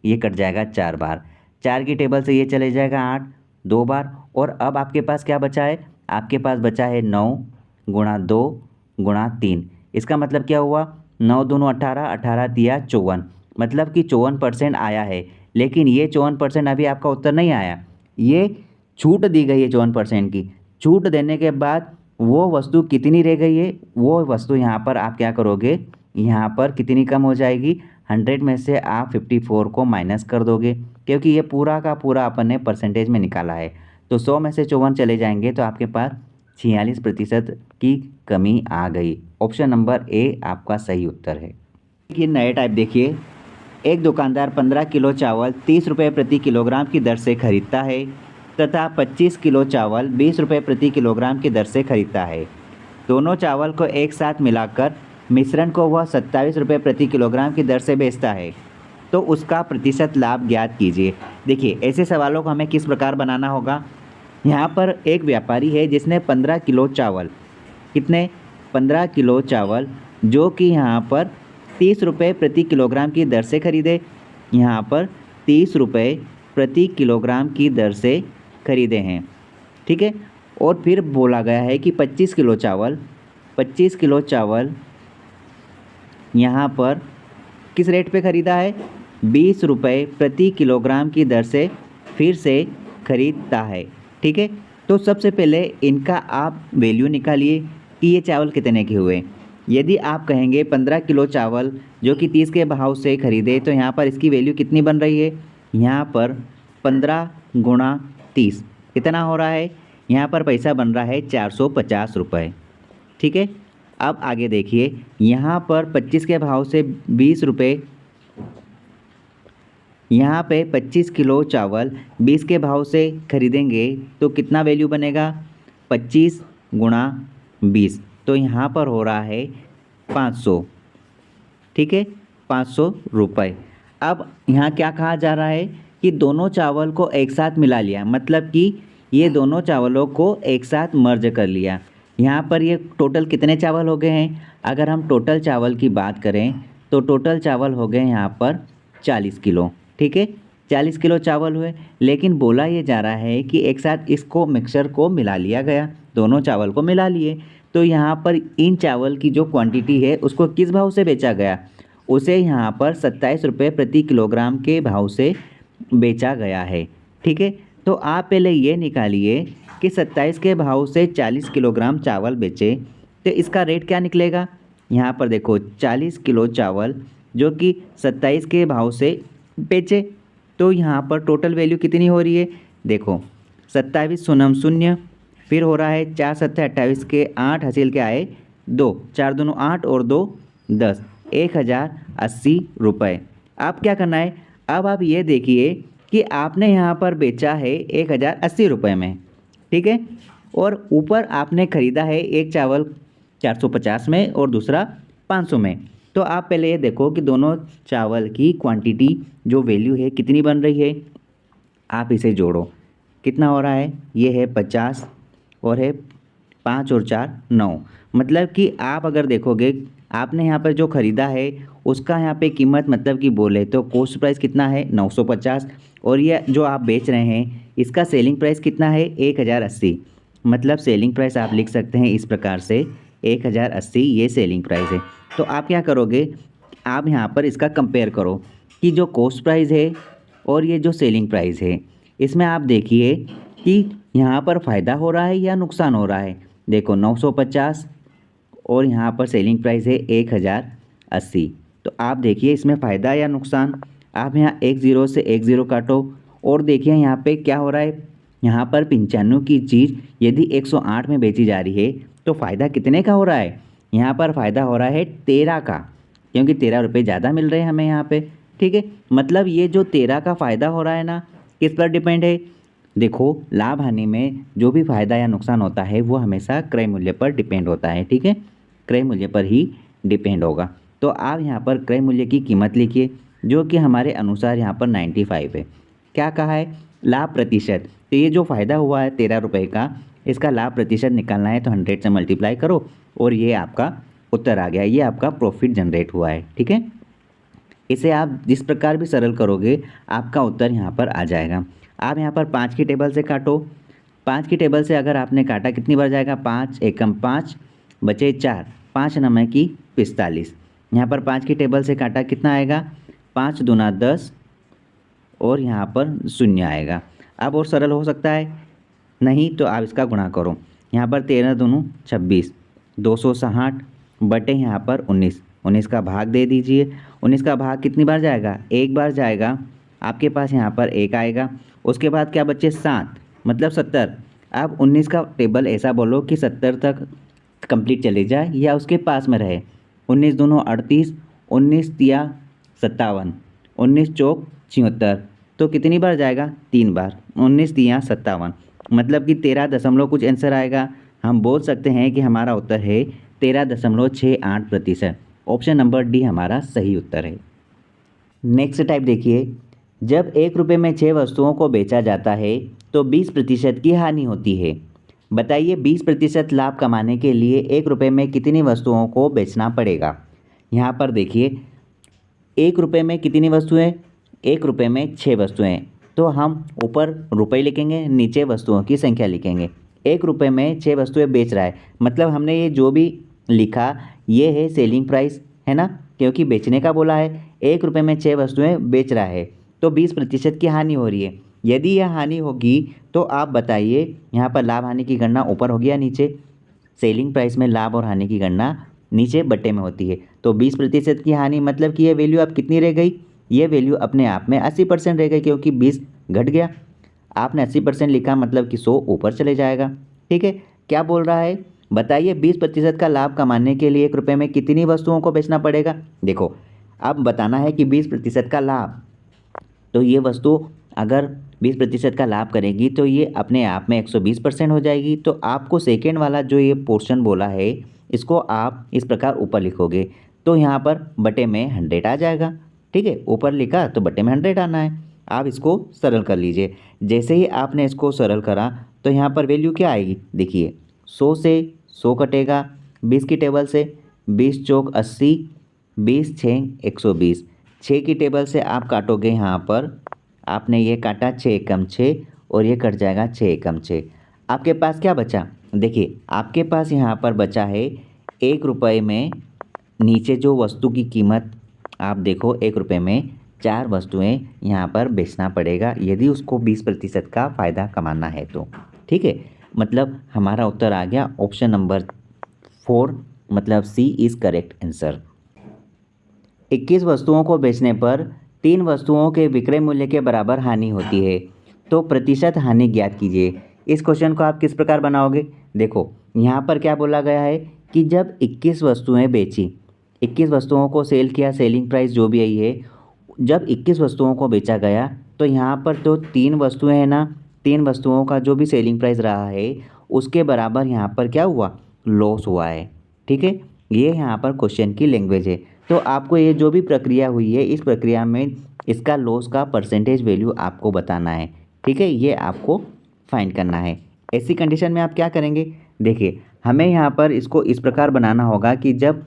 ये कट जाएगा 4 बार। 4 की टेबल से ये चले जाएगा 8, 2 बार। और अब आपके पास क्या बचा है, आपके पास बचा है 9 गुणा 2 गुणा 3। इसका मतलब क्या हुआ, 9 दूनो 18, 18 दिया 54, मतलब कि 54% आया है। लेकिन ये 54% अभी आपका उत्तर नहीं आया, ये छूट दी गई है 54% की। छूट देने के बाद वो वस्तु कितनी रह गई है, वो वस्तु यहाँ पर आप क्या करोगे, यहाँ पर कितनी कम हो जाएगी, 100 में से आप 54 को माइनस कर दोगे, क्योंकि ये पूरा का पूरा अपन ने परसेंटेज में निकाला है। तो 100 में से 54 चले जाएंगे तो आपके पास 46% की कमी आ गई। ऑप्शन नंबर ए आपका सही उत्तर है। ये नए टाइप देखिए, एक दुकानदार 15 किलो चावल 30 रुपये प्रति किलोग्राम की दर से खरीदता है तथा 25 किलो चावल 20 रुपये प्रति किलोग्राम की दर से खरीदता है। दोनों चावल को एक साथ मिलाकर मिश्रण को वह 27 रुपये प्रति किलोग्राम की दर से बेचता है, तो उसका प्रतिशत लाभ ज्ञात कीजिए। देखिए, ऐसे सवालों को हमें किस प्रकार बनाना होगा। यहाँ पर एक व्यापारी है जिसने 15 किलो चावल, कितने, 15 किलो चावल जो कि यहाँ पर 30 रुपये प्रति किलोग्राम की दर से खरीदे, यहाँ पर 30 रुपये प्रति किलोग्राम की दर से खरीदे हैं, ठीक है। और फिर बोला गया है कि 25 किलो चावल यहाँ पर किस रेट पे ख़रीदा है, 20 रुपये प्रति किलोग्राम की दर से फिर से खरीदता है, ठीक है। तो सबसे पहले इनका आप वैल्यू निकालिए कि ये चावल कितने के हुए। यदि आप कहेंगे 15 किलो चावल जो कि 30 के भाव से खरीदे, तो यहाँ पर इसकी वैल्यू कितनी बन रही है, यहाँ पर 15 गुणा 30 कितना हो रहा है, यहाँ पर पैसा बन रहा है 450 रुपये, ठीक है। अब आगे देखिए, यहाँ पर 25 के भाव से 20 रुपये, यहाँ पे 25 किलो चावल 20 के भाव से खरीदेंगे तो कितना वैल्यू बनेगा, 25 गुणा 20, तो यहाँ पर हो रहा है 500, ठीक है, 500 रुपये। अब यहाँ क्या कहा जा रहा है कि दोनों चावल को एक साथ मिला लिया, मतलब कि ये दोनों चावलों को एक साथ मर्ज कर लिया। यहाँ पर ये टोटल कितने चावल हो गए हैं, अगर हम टोटल चावल की बात करें तो टोटल चावल हो गए यहाँ पर 40 किलो, ठीक है, 40 किलो चावल हुए। लेकिन बोला ये जा रहा है कि एक साथ इसको मिक्सचर को मिला लिया गया, दोनों चावल को मिला लिए, तो यहाँ पर इन चावल की जो क्वांटिटी है उसको किस भाव से बेचा गया, उसे यहाँ पर 27 रुपये प्रति किलोग्राम के भाव से बेचा गया है, ठीक है। तो आप पहले ये निकालिए कि 27 के भाव से 40 किलोग्राम चावल बेचे तो इसका रेट क्या निकलेगा। यहाँ पर देखो 40 किलो चावल जो कि 27 के भाव से बेचे, तो यहाँ पर टोटल वैल्यू कितनी हो रही है, देखो 27 शून्य शून्य, फिर हो रहा है 4 सत्ते 28 के 8 हासिल के आए 2, 4 दूनो 8 और 2 10, 1080 रुपये। अब क्या करना है, अब आप ये देखिए कि आपने यहाँ पर बेचा है 1080 रुपये में, ठीक है, और ऊपर आपने ख़रीदा है एक चावल 450 में और दूसरा 500 में। तो आप पहले ये देखो कि दोनों चावल की क्वांटिटी जो वैल्यू है कितनी बन रही है, आप इसे जोड़ो, कितना हो रहा है, ये है 50 और है 5 और 4 9, मतलब कि आप अगर देखोगे आपने यहाँ पर जो ख़रीदा है उसका यहाँ पे कीमत मतलब कि बोले तो कॉस्ट प्राइस कितना है 950, और ये जो आप बेच रहे हैं इसका सेलिंग प्राइस कितना है 1080, मतलब सेलिंग प्राइस आप लिख सकते हैं इस प्रकार से 1080 ये सेलिंग प्राइस है। तो आप क्या करोगे, आप यहाँ पर इसका कंपेयर करो कि जो कॉस्ट प्राइस है और ये जो सेलिंग प्राइस है, इसमें आप देखिए कि यहाँ पर फ़ायदा हो रहा है या नुकसान हो रहा है। देखो 950 और यहाँ पर सेलिंग प्राइस है 1080, तो आप देखिए इसमें फ़ायदा या नुकसान। आप यहाँ एक ज़ीरो से एक ज़ीरो काटो और देखिए यहाँ पे क्या हो रहा है, यहाँ पर 95 की चीज़ यदि 108 में बेची जा रही है तो फ़ायदा कितने का हो रहा है, यहाँ पर फ़ायदा हो रहा है 13 का, क्योंकि 13 रुपये ज़्यादा मिल रहे हैं हमें यहाँ पे, ठीक है। मतलब ये जो 13 का फ़ायदा हो रहा है ना, किस पर डिपेंड है, देखो लाभ हानि में जो भी फ़ायदा या नुकसान होता है वो हमेशा क्रय मूल्य पर डिपेंड होता है, ठीक है, क्रय मूल्य पर ही डिपेंड होगा। तो आप यहाँ पर क्रय मूल्य की कीमत लिखिए जो कि हमारे अनुसार यहाँ पर 95 है। क्या कहा है, लाभ प्रतिशत, तो ये जो फ़ायदा हुआ है 13 रुपये का, इसका लाभ प्रतिशत निकालना है तो 100 से मल्टीप्लाई करो और ये आपका उत्तर आ गया, ये आपका प्रॉफिट जनरेट हुआ है, ठीक है। इसे आप जिस प्रकार भी सरल करोगे आपका उत्तर यहाँ पर आ जाएगा। आप यहाँ पर 5 की टेबल से काटो, 5 की टेबल से अगर आपने काटा कितनी बार जाएगा, 5 एकम 5 बचे 4, 5 नमे की 45, यहाँ पर 5 की टेबल से काटा कितना आएगा, 5 दूना 10 और यहाँ पर 0 आएगा। अब और सरल हो सकता है, नहीं तो आप इसका गुणा करो। यहाँ पर 13 दूनी 26, 260 बटे यहाँ पर 19, 19 का भाग दे दीजिए। 19 का भाग कितनी बार जाएगा? एक बार जाएगा। आपके पास यहाँ पर 1 आएगा। उसके बाद क्या बचे? 7 मतलब 70। अब 19 का टेबल ऐसा बोलो कि 70 तक कंप्लीट चले जाए या उसके पास में रहे। 19 दूनी 38, 19 तिया 57, 19 चौक 76, तो कितनी बार जाएगा? 3 बार। 19 तिया 57 मतलब कि 13 कुछ आंसर आएगा। हम बोल सकते हैं कि हमारा उत्तर है 13.68%। ऑप्शन नंबर डी हमारा सही उत्तर है। नेक्स्ट टाइप देखिए, जब 1 रुपये में 6 वस्तुओं को बेचा जाता है तो 20% की हानि होती है। बताइए 20% लाभ कमाने के लिए 1 रुपये में कितनी वस्तुओं को बेचना पड़ेगा। यहाँ पर देखिए 1 रुपये में कितनी वस्तुएं? 1 रुपये में 6 वस्तुएं। तो हम ऊपर रुपये लिखेंगे, नीचे वस्तुओं की संख्या लिखेंगे। 1 रुपये में 6 वस्तुएं बेच रहा है, मतलब हमने ये जो भी लिखा ये है सेलिंग प्राइस, है ना, क्योंकि बेचने का बोला है। 1 रुपये में 6 वस्तुएं बेच रहा है तो 20% की हानि हो रही है। यदि यह हानि होगी तो आप बताइए यहाँ पर लाभ हानि की गणना ऊपर होगी या नीचे? सेलिंग प्राइस में लाभ और हानि की गणना नीचे बट्टे में होती है। तो 20% की हानि मतलब कि ये वैल्यू अब कितनी रह गई? ये वैल्यू अपने आप में 80% रह गई, क्योंकि 20 घट गया। आपने 80% लिखा मतलब कि 100 ऊपर चले जाएगा। ठीक है, क्या बोल रहा है? बताइए 20% का लाभ कमाने के लिए 1 रुपये में कितनी वस्तुओं को बेचना पड़ेगा। देखो अब बताना है कि 20% का लाभ, तो ये वस्तु अगर 20% का लाभ करेगी तो ये अपने आप में 120% हो जाएगी। तो आपको सेकेंड वाला जो ये पोर्शन बोला है इसको आप इस प्रकार ऊपर लिखोगे, तो यहाँ पर बटे में 100 आ जाएगा। ठीक है, ऊपर लिखा तो बटे में 100 आना है। आप इसको सरल कर लीजिए। जैसे ही आपने इसको सरल करा तो यहाँ पर वैल्यू क्या आएगी? देखिए 100 से 100 कटेगा 20 की टेबल से, 20 चौक 80, 20 छः 120। 6 की टेबल से आप काटोगे, यहाँ पर आपने ये काटा 6 एकम 6 और ये कट जाएगा 6 एकम 6। आपके पास क्या बचा? देखिए आपके पास यहाँ पर बचा है 1 रुपये में, नीचे जो वस्तु की कीमत आप देखो 1 रुपये में 4 वस्तुएं यहाँ पर बेचना पड़ेगा यदि उसको 20% का फ़ायदा कमाना है तो। ठीक है, मतलब हमारा उत्तर आ गया ऑप्शन नंबर 4, मतलब सी इज़ करेक्ट आंसर। 21 वस्तुओं को बेचने पर 3 वस्तुओं के विक्रय मूल्य के बराबर हानि होती है, तो प्रतिशत हानि ज्ञात कीजिए। इस क्वेश्चन को आप किस प्रकार बनाओगे? देखो यहाँ पर क्या बोला गया है कि जब 21 वस्तुएं बेची, 21 वस्तुओं को सेल किया, सेलिंग प्राइस जो भी आई है, जब 21 वस्तुओं को बेचा गया तो यहाँ पर तो 3 वस्तुएं हैं ना, 3 वस्तुओं का जो भी सेलिंग प्राइस रहा है उसके बराबर यहाँ पर क्या हुआ? लॉस हुआ है। ठीक है, ये यहाँ पर क्वेश्चन की लैंग्वेज है। तो आपको ये जो भी प्रक्रिया हुई है इस प्रक्रिया में इसका लॉस का परसेंटेज वैल्यू आपको बताना है। ठीक है, ये आपको फाइंड करना है। ऐसी कंडीशन में आप क्या करेंगे? देखिए हमें यहाँ पर इसको इस प्रकार बनाना होगा कि जब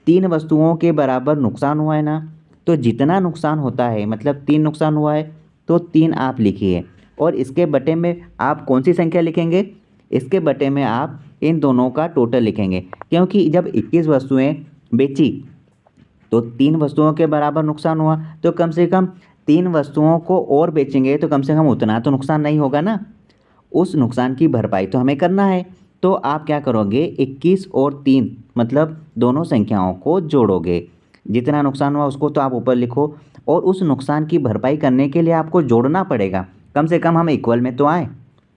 3 वस्तुओं के बराबर नुकसान हुआ है ना, तो जितना नुकसान होता है मतलब 3 नुकसान हुआ है तो 3 आप लिखिए, और इसके बटे में आप कौन सी संख्या लिखेंगे? इसके बटे में आप इन दोनों का टोटल लिखेंगे, क्योंकि जब 21 वस्तुएं बेची तो 3 वस्तुओं के बराबर नुकसान हुआ, तो कम से कम 3 वस्तुओं को और बेचेंगे तो कम से कम उतना तो नुकसान नहीं होगा ना। उस नुकसान की भरपाई तो हमें करना है। तो आप क्या करोगे? 21 और 3 मतलब दोनों संख्याओं को जोड़ोगे। जितना नुकसान हुआ उसको तो आप ऊपर लिखो, और उस नुकसान की भरपाई करने के लिए आपको जोड़ना पड़ेगा, कम से कम हम इक्वल में तो आए।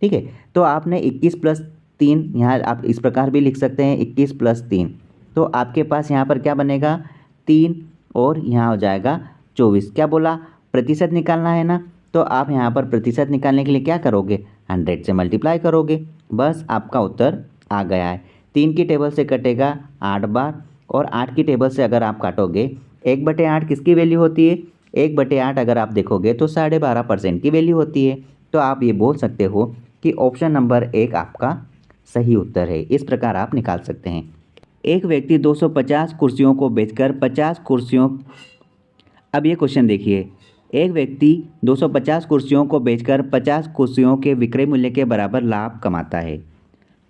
ठीक है, तो आपने 21 + 3, यहाँ आप इस प्रकार भी लिख सकते हैं 21 + 3, तो आपके पास यहाँ पर क्या बनेगा? 3 और यहाँ हो जाएगा 24। क्या बोला? प्रतिशत निकालना है ना, तो आप यहाँ पर प्रतिशत निकालने के लिए क्या करोगे? 100 से मल्टीप्लाई करोगे, बस आपका उत्तर आ गया है। 3 की टेबल से कटेगा 8 बार, और 8 की टेबल से अगर आप काटोगे 1/8 किसकी वैल्यू होती है? 1/8 अगर आप देखोगे तो 12.5% की वैल्यू होती है। तो आप ये बोल सकते हो कि ऑप्शन नंबर 1 आपका सही उत्तर है। इस प्रकार आप निकाल सकते हैं। एक व्यक्ति 250 कुर्सियों को बेचकर 50 कुर्सियों, अब ये क्वेश्चन देखिए, एक व्यक्ति 250 कुर्सियों को बेचकर 50 कुर्सियों के विक्रय मूल्य के बराबर लाभ कमाता है।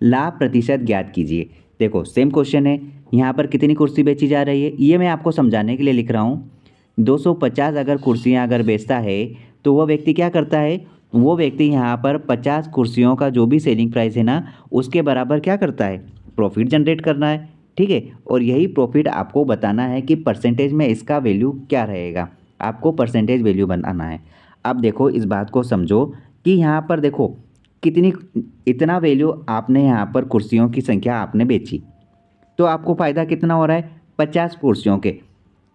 लाभ प्रतिशत ज्ञात कीजिए। देखो सेम क्वेश्चन है, यहाँ पर कितनी कुर्सी बेची जा रही है ये मैं आपको समझाने के लिए लिख रहा हूँ। 250 अगर कुर्सियाँ अगर बेचता है तो वह व्यक्ति क्या करता है? वो व्यक्ति यहाँ पर 50 कुर्सियों का जो भी सेलिंग प्राइस है ना, उसके बराबर क्या करता है, प्रॉफिट जनरेट करना है। ठीक है, और यही प्रॉफिट आपको बताना है कि परसेंटेज में इसका वैल्यू क्या रहेगा, आपको परसेंटेज वैल्यू बनाना है। अब देखो इस बात को समझो कि यहाँ पर देखो कितनी, इतना वैल्यू आपने यहाँ पर कुर्सियों की संख्या आपने बेची, तो आपको फ़ायदा कितना हो रहा है, 50 कुर्सियों के।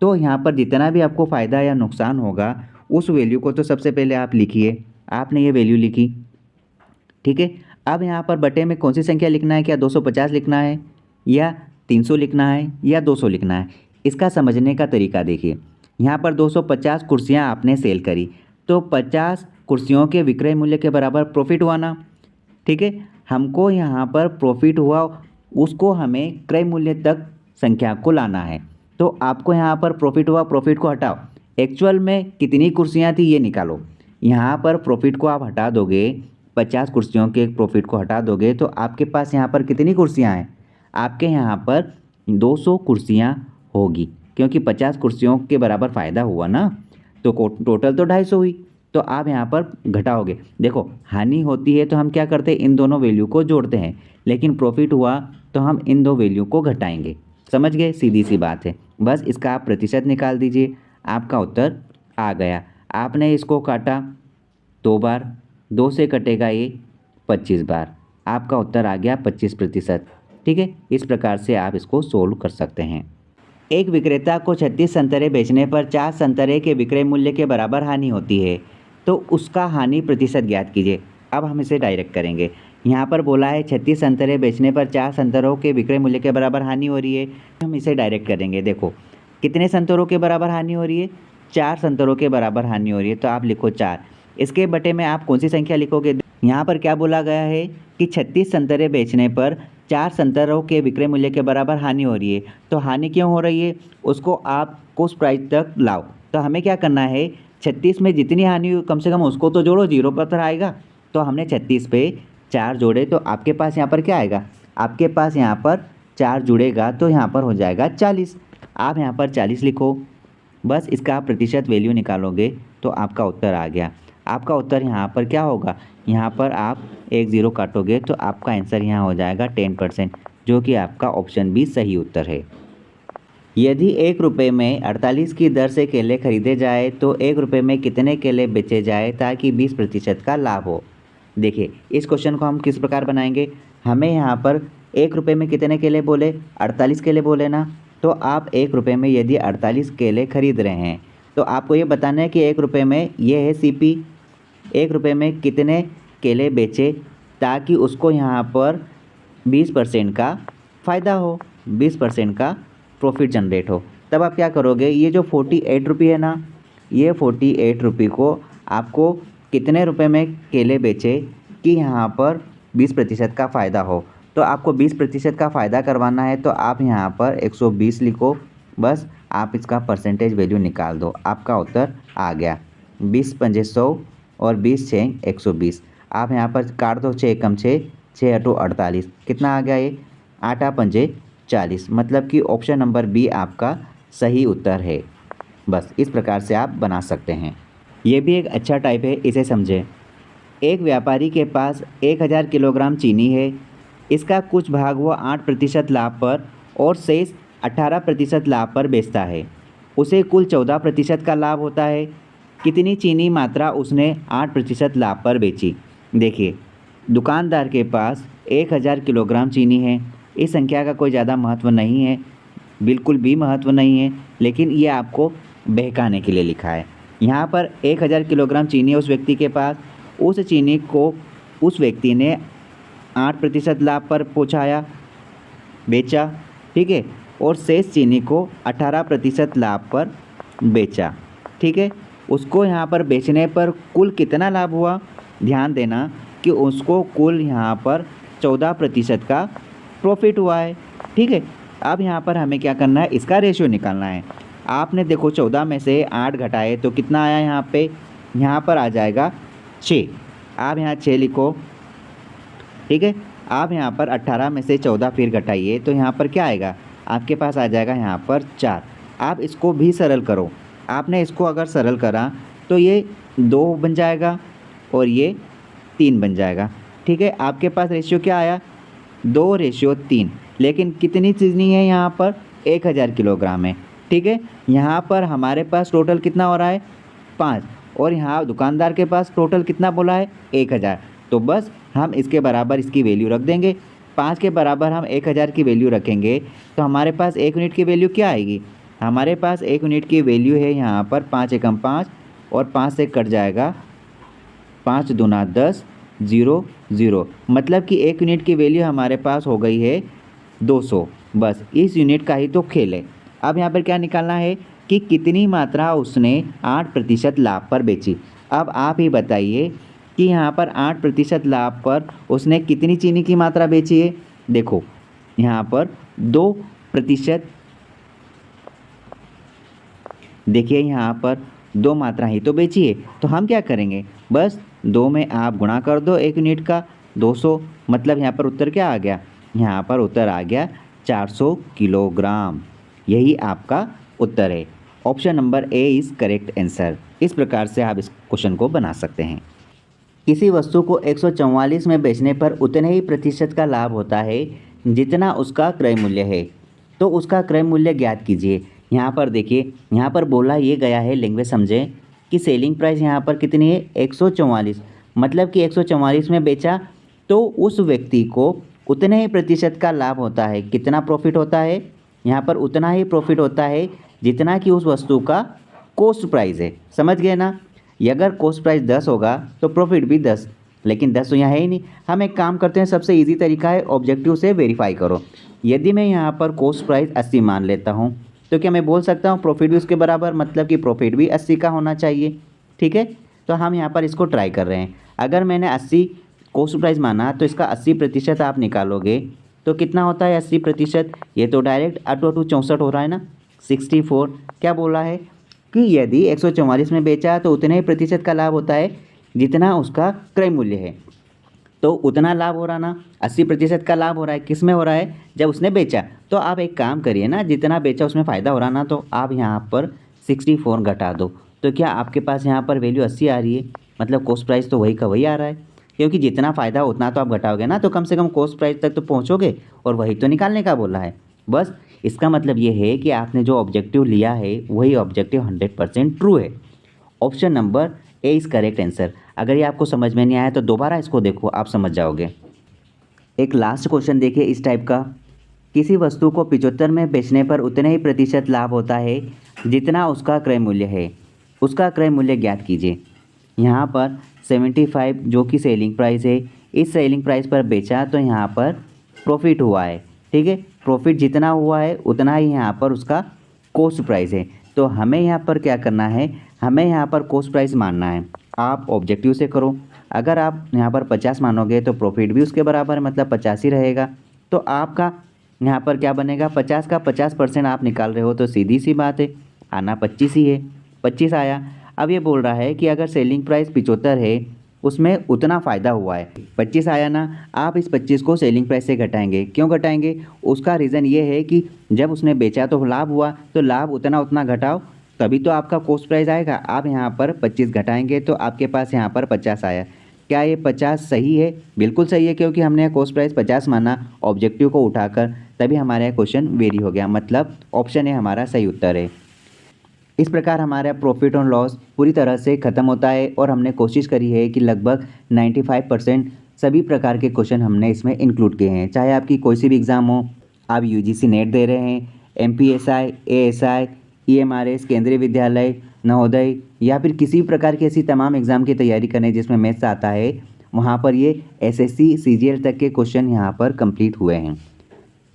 तो यहाँ पर जितना भी आपको फ़ायदा या नुकसान होगा, उस वैल्यू को तो सबसे पहले आप लिखिए। आपने ये वैल्यू लिखी, ठीक है। अब यहाँ पर बटे में कौन सी संख्या लिखना है, क्या 250 लिखना है या 300 लिखना है या 200 लिखना है, इसका समझने का तरीका देखिए। यहाँ पर 250 कुर्सियाँ आपने सेल करी, तो 50 कुर्सियों के विक्रय मूल्य के बराबर प्रॉफिट हुआ ना। ठीक है, हमको यहाँ पर प्रॉफिट हुआ, उसको हमें क्रय मूल्य तक संख्या को लाना है। तो आपको यहाँ पर प्रॉफिट हुआ, प्रॉफिट को हटाओ, एक्चुअल में कितनी कुर्सियाँ थी ये निकालो। यहाँ पर प्रॉफिट को आप हटा दोगे, 50 कुर्सियों के प्रॉफिट को हटा दोगे, तो आपके पास यहाँ पर कितनी कुर्सियाँ हैं, आपके यहाँ पर 200 कुर्सियाँ होगी, क्योंकि 50 कुर्सियों के बराबर फ़ायदा हुआ ना, तो टोटल तो 250 हुई। तो आप यहाँ पर घटाओगे, देखो हानि होती है तो हम क्या करते हैं, इन दोनों वैल्यू को जोड़ते हैं, लेकिन प्रॉफिट हुआ तो हम इन दो वैल्यू को घटाएंगे। समझ गए, सीधी सी बात है। बस इसका आप प्रतिशत निकाल दीजिए, आपका उत्तर आ गया। आपने इसको काटा 2 बार, 2 से कटेगा ये 25 बार, आपका उत्तर आ गया 25%। ठीक है, इस प्रकार से आप इसको सोल्व कर सकते हैं। एक विक्रेता को 36 संतरे बेचने पर 4 संतरे के विक्रय मूल्य के बराबर हानि होती है, तो उसका हानि प्रतिशत ज्ञात कीजिए। अब हम इसे डायरेक्ट करेंगे। यहाँ पर बोला है 36 संतरे बेचने पर 4 संतरों के विक्रय मूल्य के बराबर हानि हो रही है, हम इसे डायरेक्ट करेंगे। देखो कितने संतरों के बराबर हानि हो रही है, 4 संतरों के बराबर हानि हो रही है, तो आप लिखो 4। इसके बटे में आप कौन सी संख्या लिखोगे, यहाँ पर क्या बोला गया है कि 36 संतरे बेचने पर 4 संतरों के विक्रय मूल्य के बराबर हानि हो रही है। तो हानि क्यों हो रही है, उसको आप उस प्राइस तक लाओ। तो हमें क्या करना है, 36 में जितनी हानि हुई कम से कम उसको तो जोड़ो, 0 पर आएगा। तो हमने 36 पे 4 जोड़े, तो आपके पास यहाँ पर क्या आएगा, आपके पास यहाँ पर 4 जुड़ेगा तो यहाँ पर हो जाएगा 40। आप यहाँ पर 40 लिखो, बस इसका आप प्रतिशत वैल्यू निकालोगे तो आपका उत्तर आ गया। आपका उत्तर यहाँ पर क्या होगा, यहाँ पर आप 1 0 काटोगे तो आपका आंसर यहाँ हो जाएगा 10%, जो कि आपका ऑप्शन बी सही उत्तर है। यदि 1 रुपये में 48 की दर से केले खरीदे जाए तो 1 रुपये में कितने केले बेचे जाए ताकि 20% का लाभ हो। देखिए इस क्वेश्चन को हम किस प्रकार बनाएंगे, हमें यहाँ पर 1 रुपये में कितने केले बोले, 48 केले बोले ना। तो आप 1 रुपये में यदि 48 केले खरीद रहे हैं, तो आपको ये बताना है कि 1 रुपये में ये है CP, 1 रुपये में कितने केले बेचे ताकि उसको यहाँ पर 20% का फ़ायदा हो, 20% का प्रॉफिट जनरेट हो। तब आप क्या करोगे, ये जो 48 रुपये है ना, ये 48 रुपये को आपको कितने रुपए में केले बेचे कि यहाँ पर 20% का फ़ायदा हो। तो आपको 20% का फ़ायदा करवाना है, तो आप यहाँ पर 120 लिखो, बस आप इसका परसेंटेज वैल्यू निकाल दो, आपका उत्तर आ गया। 20 पंजे 100 और 20 6 120। आप यहाँ पर काट दो, 6 कम 6, 6 अटो 48, कितना आ गया ये 8 पंजे 40, मतलब कि ऑप्शन नंबर बी आपका सही उत्तर है। बस इस प्रकार से आप बना सकते हैं। ये भी एक अच्छा टाइप है, इसे समझें। एक व्यापारी के पास 1000 किलोग्राम चीनी है, इसका कुछ भाग वो 8% लाभ पर और शेष 18% लाभ पर बेचता है, उसे कुल 14% का लाभ होता है। कितनी चीनी मात्रा उसने 8% लाभ पर बेची। देखिए दुकानदार के पास 1000 किलोग्राम चीनी है, इस संख्या का कोई ज़्यादा महत्व नहीं है, बिल्कुल भी महत्व नहीं है, लेकिन ये आपको बहकाने के लिए लिखा है। यहाँ पर 1000 किलोग्राम चीनी है उस व्यक्ति के पास, उस चीनी को उस व्यक्ति ने 8% लाभ पर पहुँचाया, बेचा, ठीक है, और शेष चीनी को 18% लाभ पर बेचा, ठीक है। उसको यहाँ पर बेचने पर कुल कितना लाभ हुआ, ध्यान देना कि उसको कुल यहाँ पर 14% का प्रॉफिट हुआ है, ठीक है। अब यहाँ पर हमें क्या करना है, इसका रेशियो निकालना है। आपने देखो 14 में से 8 घटाए तो कितना आया, यहाँ पर आ जाएगा 6। आप यहाँ 6 लिखो, ठीक है। आप यहाँ पर 18 में से 14 फिर घटाइए तो यहाँ पर क्या आएगा, आपके पास आ जाएगा यहाँ पर 4। आप इसको भी सरल करो, आपने इसको अगर सरल करा तो ये 2 बन जाएगा और ये 3 बन जाएगा। ठीक है, आपके पास रेशियो क्या आया 2:3, लेकिन कितनी चीनी है यहाँ पर 1000 किलोग्राम है। ठीक है, यहाँ पर हमारे पास टोटल कितना हो रहा है 5, और यहाँ दुकानदार के पास टोटल कितना बोला है 1000। तो बस हम इसके बराबर इसकी वैल्यू रख देंगे। 5 के बराबर हम 1000 की वैल्यू रखेंगे तो हमारे पास 1 यूनिट की वैल्यू क्या आएगी, हमारे पास 1 यूनिट की वैल्यू है यहाँ पर 5 एकम 5, और 5 से कट जाएगा 5 दूना 10, 0 0, मतलब कि 1 यूनिट की वैल्यू हमारे पास हो गई है 200। बस इस यूनिट का ही तो खेल है। अब यहाँ पर क्या निकालना है कि कितनी मात्रा उसने 8% लाभ पर बेची। अब आप ही बताइए कि यहाँ पर 8% लाभ पर उसने कितनी चीनी की मात्रा बेची है। देखो यहाँ पर 2%, देखिए यहाँ पर 2 मात्रा ही तो बेची है, तो हम क्या करेंगे, बस 2 में आप गुणा कर दो 1 यूनिट का 200, मतलब यहाँ पर उत्तर क्या आ गया, यहाँ पर उत्तर आ गया 400 किलोग्राम। यही आपका उत्तर है। Option number A is correct answer. इस प्रकार से आप इस क्वेश्चन को बना सकते हैं। किसी वस्तु को 144 में बेचने पर उतने ही प्रतिशत का लाभ होता है जितना उसका क्रय मूल्य है, तो उसका क्रय मूल्य ज्ञात कीजिए। यहाँ पर देखिए, यहाँ पर बोला ये गया है, लैंग्वेज समझें कि सेलिंग प्राइस यहाँ पर कितनी है 144, मतलब कि 144 में बेचा तो उस व्यक्ति को उतने ही प्रतिशत का लाभ होता है। कितना प्रॉफिट होता है, यहाँ पर उतना ही प्रॉफिट होता है जितना कि उस वस्तु का कॉस्ट प्राइस है। समझ गए ना, अगर कॉस्ट प्राइस 10 होगा तो प्रॉफिट भी 10, लेकिन 10 तो यहाँ है ही नहीं। हम एक काम करते हैं, सबसे इजी तरीका है ऑब्जेक्टिव से वेरीफाई करो। यदि मैं यहाँ पर कॉस्ट प्राइस 80 मान लेता हूँ तो क्या मैं बोल सकता हूँ प्रॉफिट भी उसके बराबर, मतलब कि प्रॉफिट भी 80 का होना चाहिए। ठीक है, तो हम यहाँ पर इसको ट्राई कर रहे हैं। अगर मैंने 80 कॉस्ट प्राइस माना तो इसका 80% आप निकालोगे तो कितना होता है 80%, ये तो डायरेक्ट 8 8 64 हो रहा है ना, 64। क्या बोला है कि यदि 144 में बेचा तो उतने ही प्रतिशत का लाभ होता है जितना उसका क्रय मूल्य है। तो उतना लाभ हो रहा ना, 80% का लाभ हो रहा है, किस में हो रहा है, जब उसने बेचा। तो आप एक काम करिए ना, जितना बेचा उसमें फ़ायदा हो रहा ना, तो आप यहाँ पर 64 घटा दो, तो क्या आपके पास यहाँ पर वैल्यू 80 आ रही है, मतलब कॉस्ट प्राइस तो वही का वही आ रहा है। क्योंकि जितना फ़ायदा उतना तो आप घटाओगे ना, तो कम से कम कॉस्ट प्राइस तक तो पहुँचोगे, और वही तो निकालने का बोला है। बस इसका मतलब ये है कि आपने जो ऑब्जेक्टिव लिया है वही ऑब्जेक्टिव 100% ट्रू है। Option number A is correct answer. अगर ये आपको समझ में नहीं आया तो दोबारा इसको देखो, आप समझ जाओगे। एक लास्ट क्वेश्चन देखिए इस टाइप का, किसी वस्तु को 75 में बेचने पर उतने ही प्रतिशत लाभ होता है जितना उसका क्रय मूल्य है, उसका क्रय मूल्य ज्ञात कीजिए। यहाँ पर 75 जो कि सेलिंग प्राइस है, इस सेलिंग प्राइस पर बेचा तो यहाँ पर प्रॉफिट हुआ है। ठीक है, प्रॉफिट जितना हुआ है उतना ही यहाँ पर उसका कॉस्ट प्राइस है। तो हमें यहाँ पर क्या करना है, हमें यहाँ पर कॉस्ट प्राइस मानना है। आप ऑब्जेक्टिव से करो, अगर आप यहाँ पर 50 मानोगे तो प्रॉफिट भी उसके बराबर है, मतलब 50 ही रहेगा। तो आपका यहाँ पर क्या बनेगा, 50 का 50% आप निकाल रहे हो, तो सीधी सी बात है आना 25 ही है, 25 आया। अब ये बोल रहा है कि अगर सेलिंग प्राइस 75 है उसमें उतना फ़ायदा हुआ है, 25 आया ना। आप इस 25 को सेलिंग प्राइस से घटाएंगे। क्यों घटाएंगे, उसका रीज़न ये है कि जब उसने बेचा तो लाभ हुआ, तो लाभ उतना उतना घटाओ तभी तो आपका कॉस्ट प्राइस आएगा। आप यहाँ पर 25 घटाएंगे तो आपके पास यहाँ पर 50 आया। क्या ये 50 सही है? बिल्कुल सही है, क्योंकि हमने कॉस्ट प्राइस 50 माना ऑब्जेक्टिव को उठाकर, तभी हमारा क्वेश्चन वेरी हो गया, मतलब ऑप्शन ए हमारा सही उत्तर है। इस प्रकार हमारा प्रॉफिट और लॉस पूरी तरह से ख़त्म होता है, और हमने कोशिश करी है कि लगभग 95% सभी प्रकार के क्वेश्चन हमने इसमें इंक्लूड किए हैं। चाहे आपकी कोई सी भी एग्ज़ाम हो, आप यूजीसी नेट दे रहे हैं, एमपीएसआई, एएसआई, ईएमआरएस, केंद्रीय विद्यालय, नवोदय, या फिर किसी भी प्रकार की ऐसी तमाम एग्ज़ाम की तैयारी करें जिसमें मैथ्स आता है, वहाँ पर ये एसएससी सीजीएल तक के क्वेश्चन यहाँ पर कंप्लीट हुए हैं।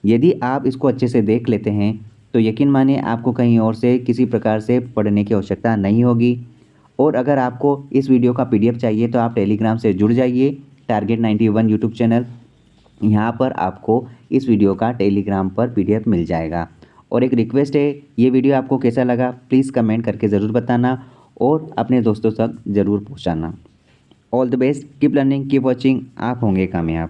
यदि आप इसको अच्छे से देख लेते हैं तो यकीन मानिए आपको कहीं और से किसी प्रकार से पढ़ने की आवश्यकता नहीं होगी। और अगर आपको इस वीडियो का पीडीएफ चाहिए तो आप टेलीग्राम से जुड़ जाइए, टारगेट 91 यूट्यूब चैनल, यहाँ पर आपको इस वीडियो का टेलीग्राम पर पीडीएफ मिल जाएगा। और एक रिक्वेस्ट है, ये वीडियो आपको कैसा लगा प्लीज़ कमेंट करके ज़रूर बताना, और अपने दोस्तों तक ज़रूर पहुँचाना। All the best, keep learning, keep watching, आप होंगे कामयाब।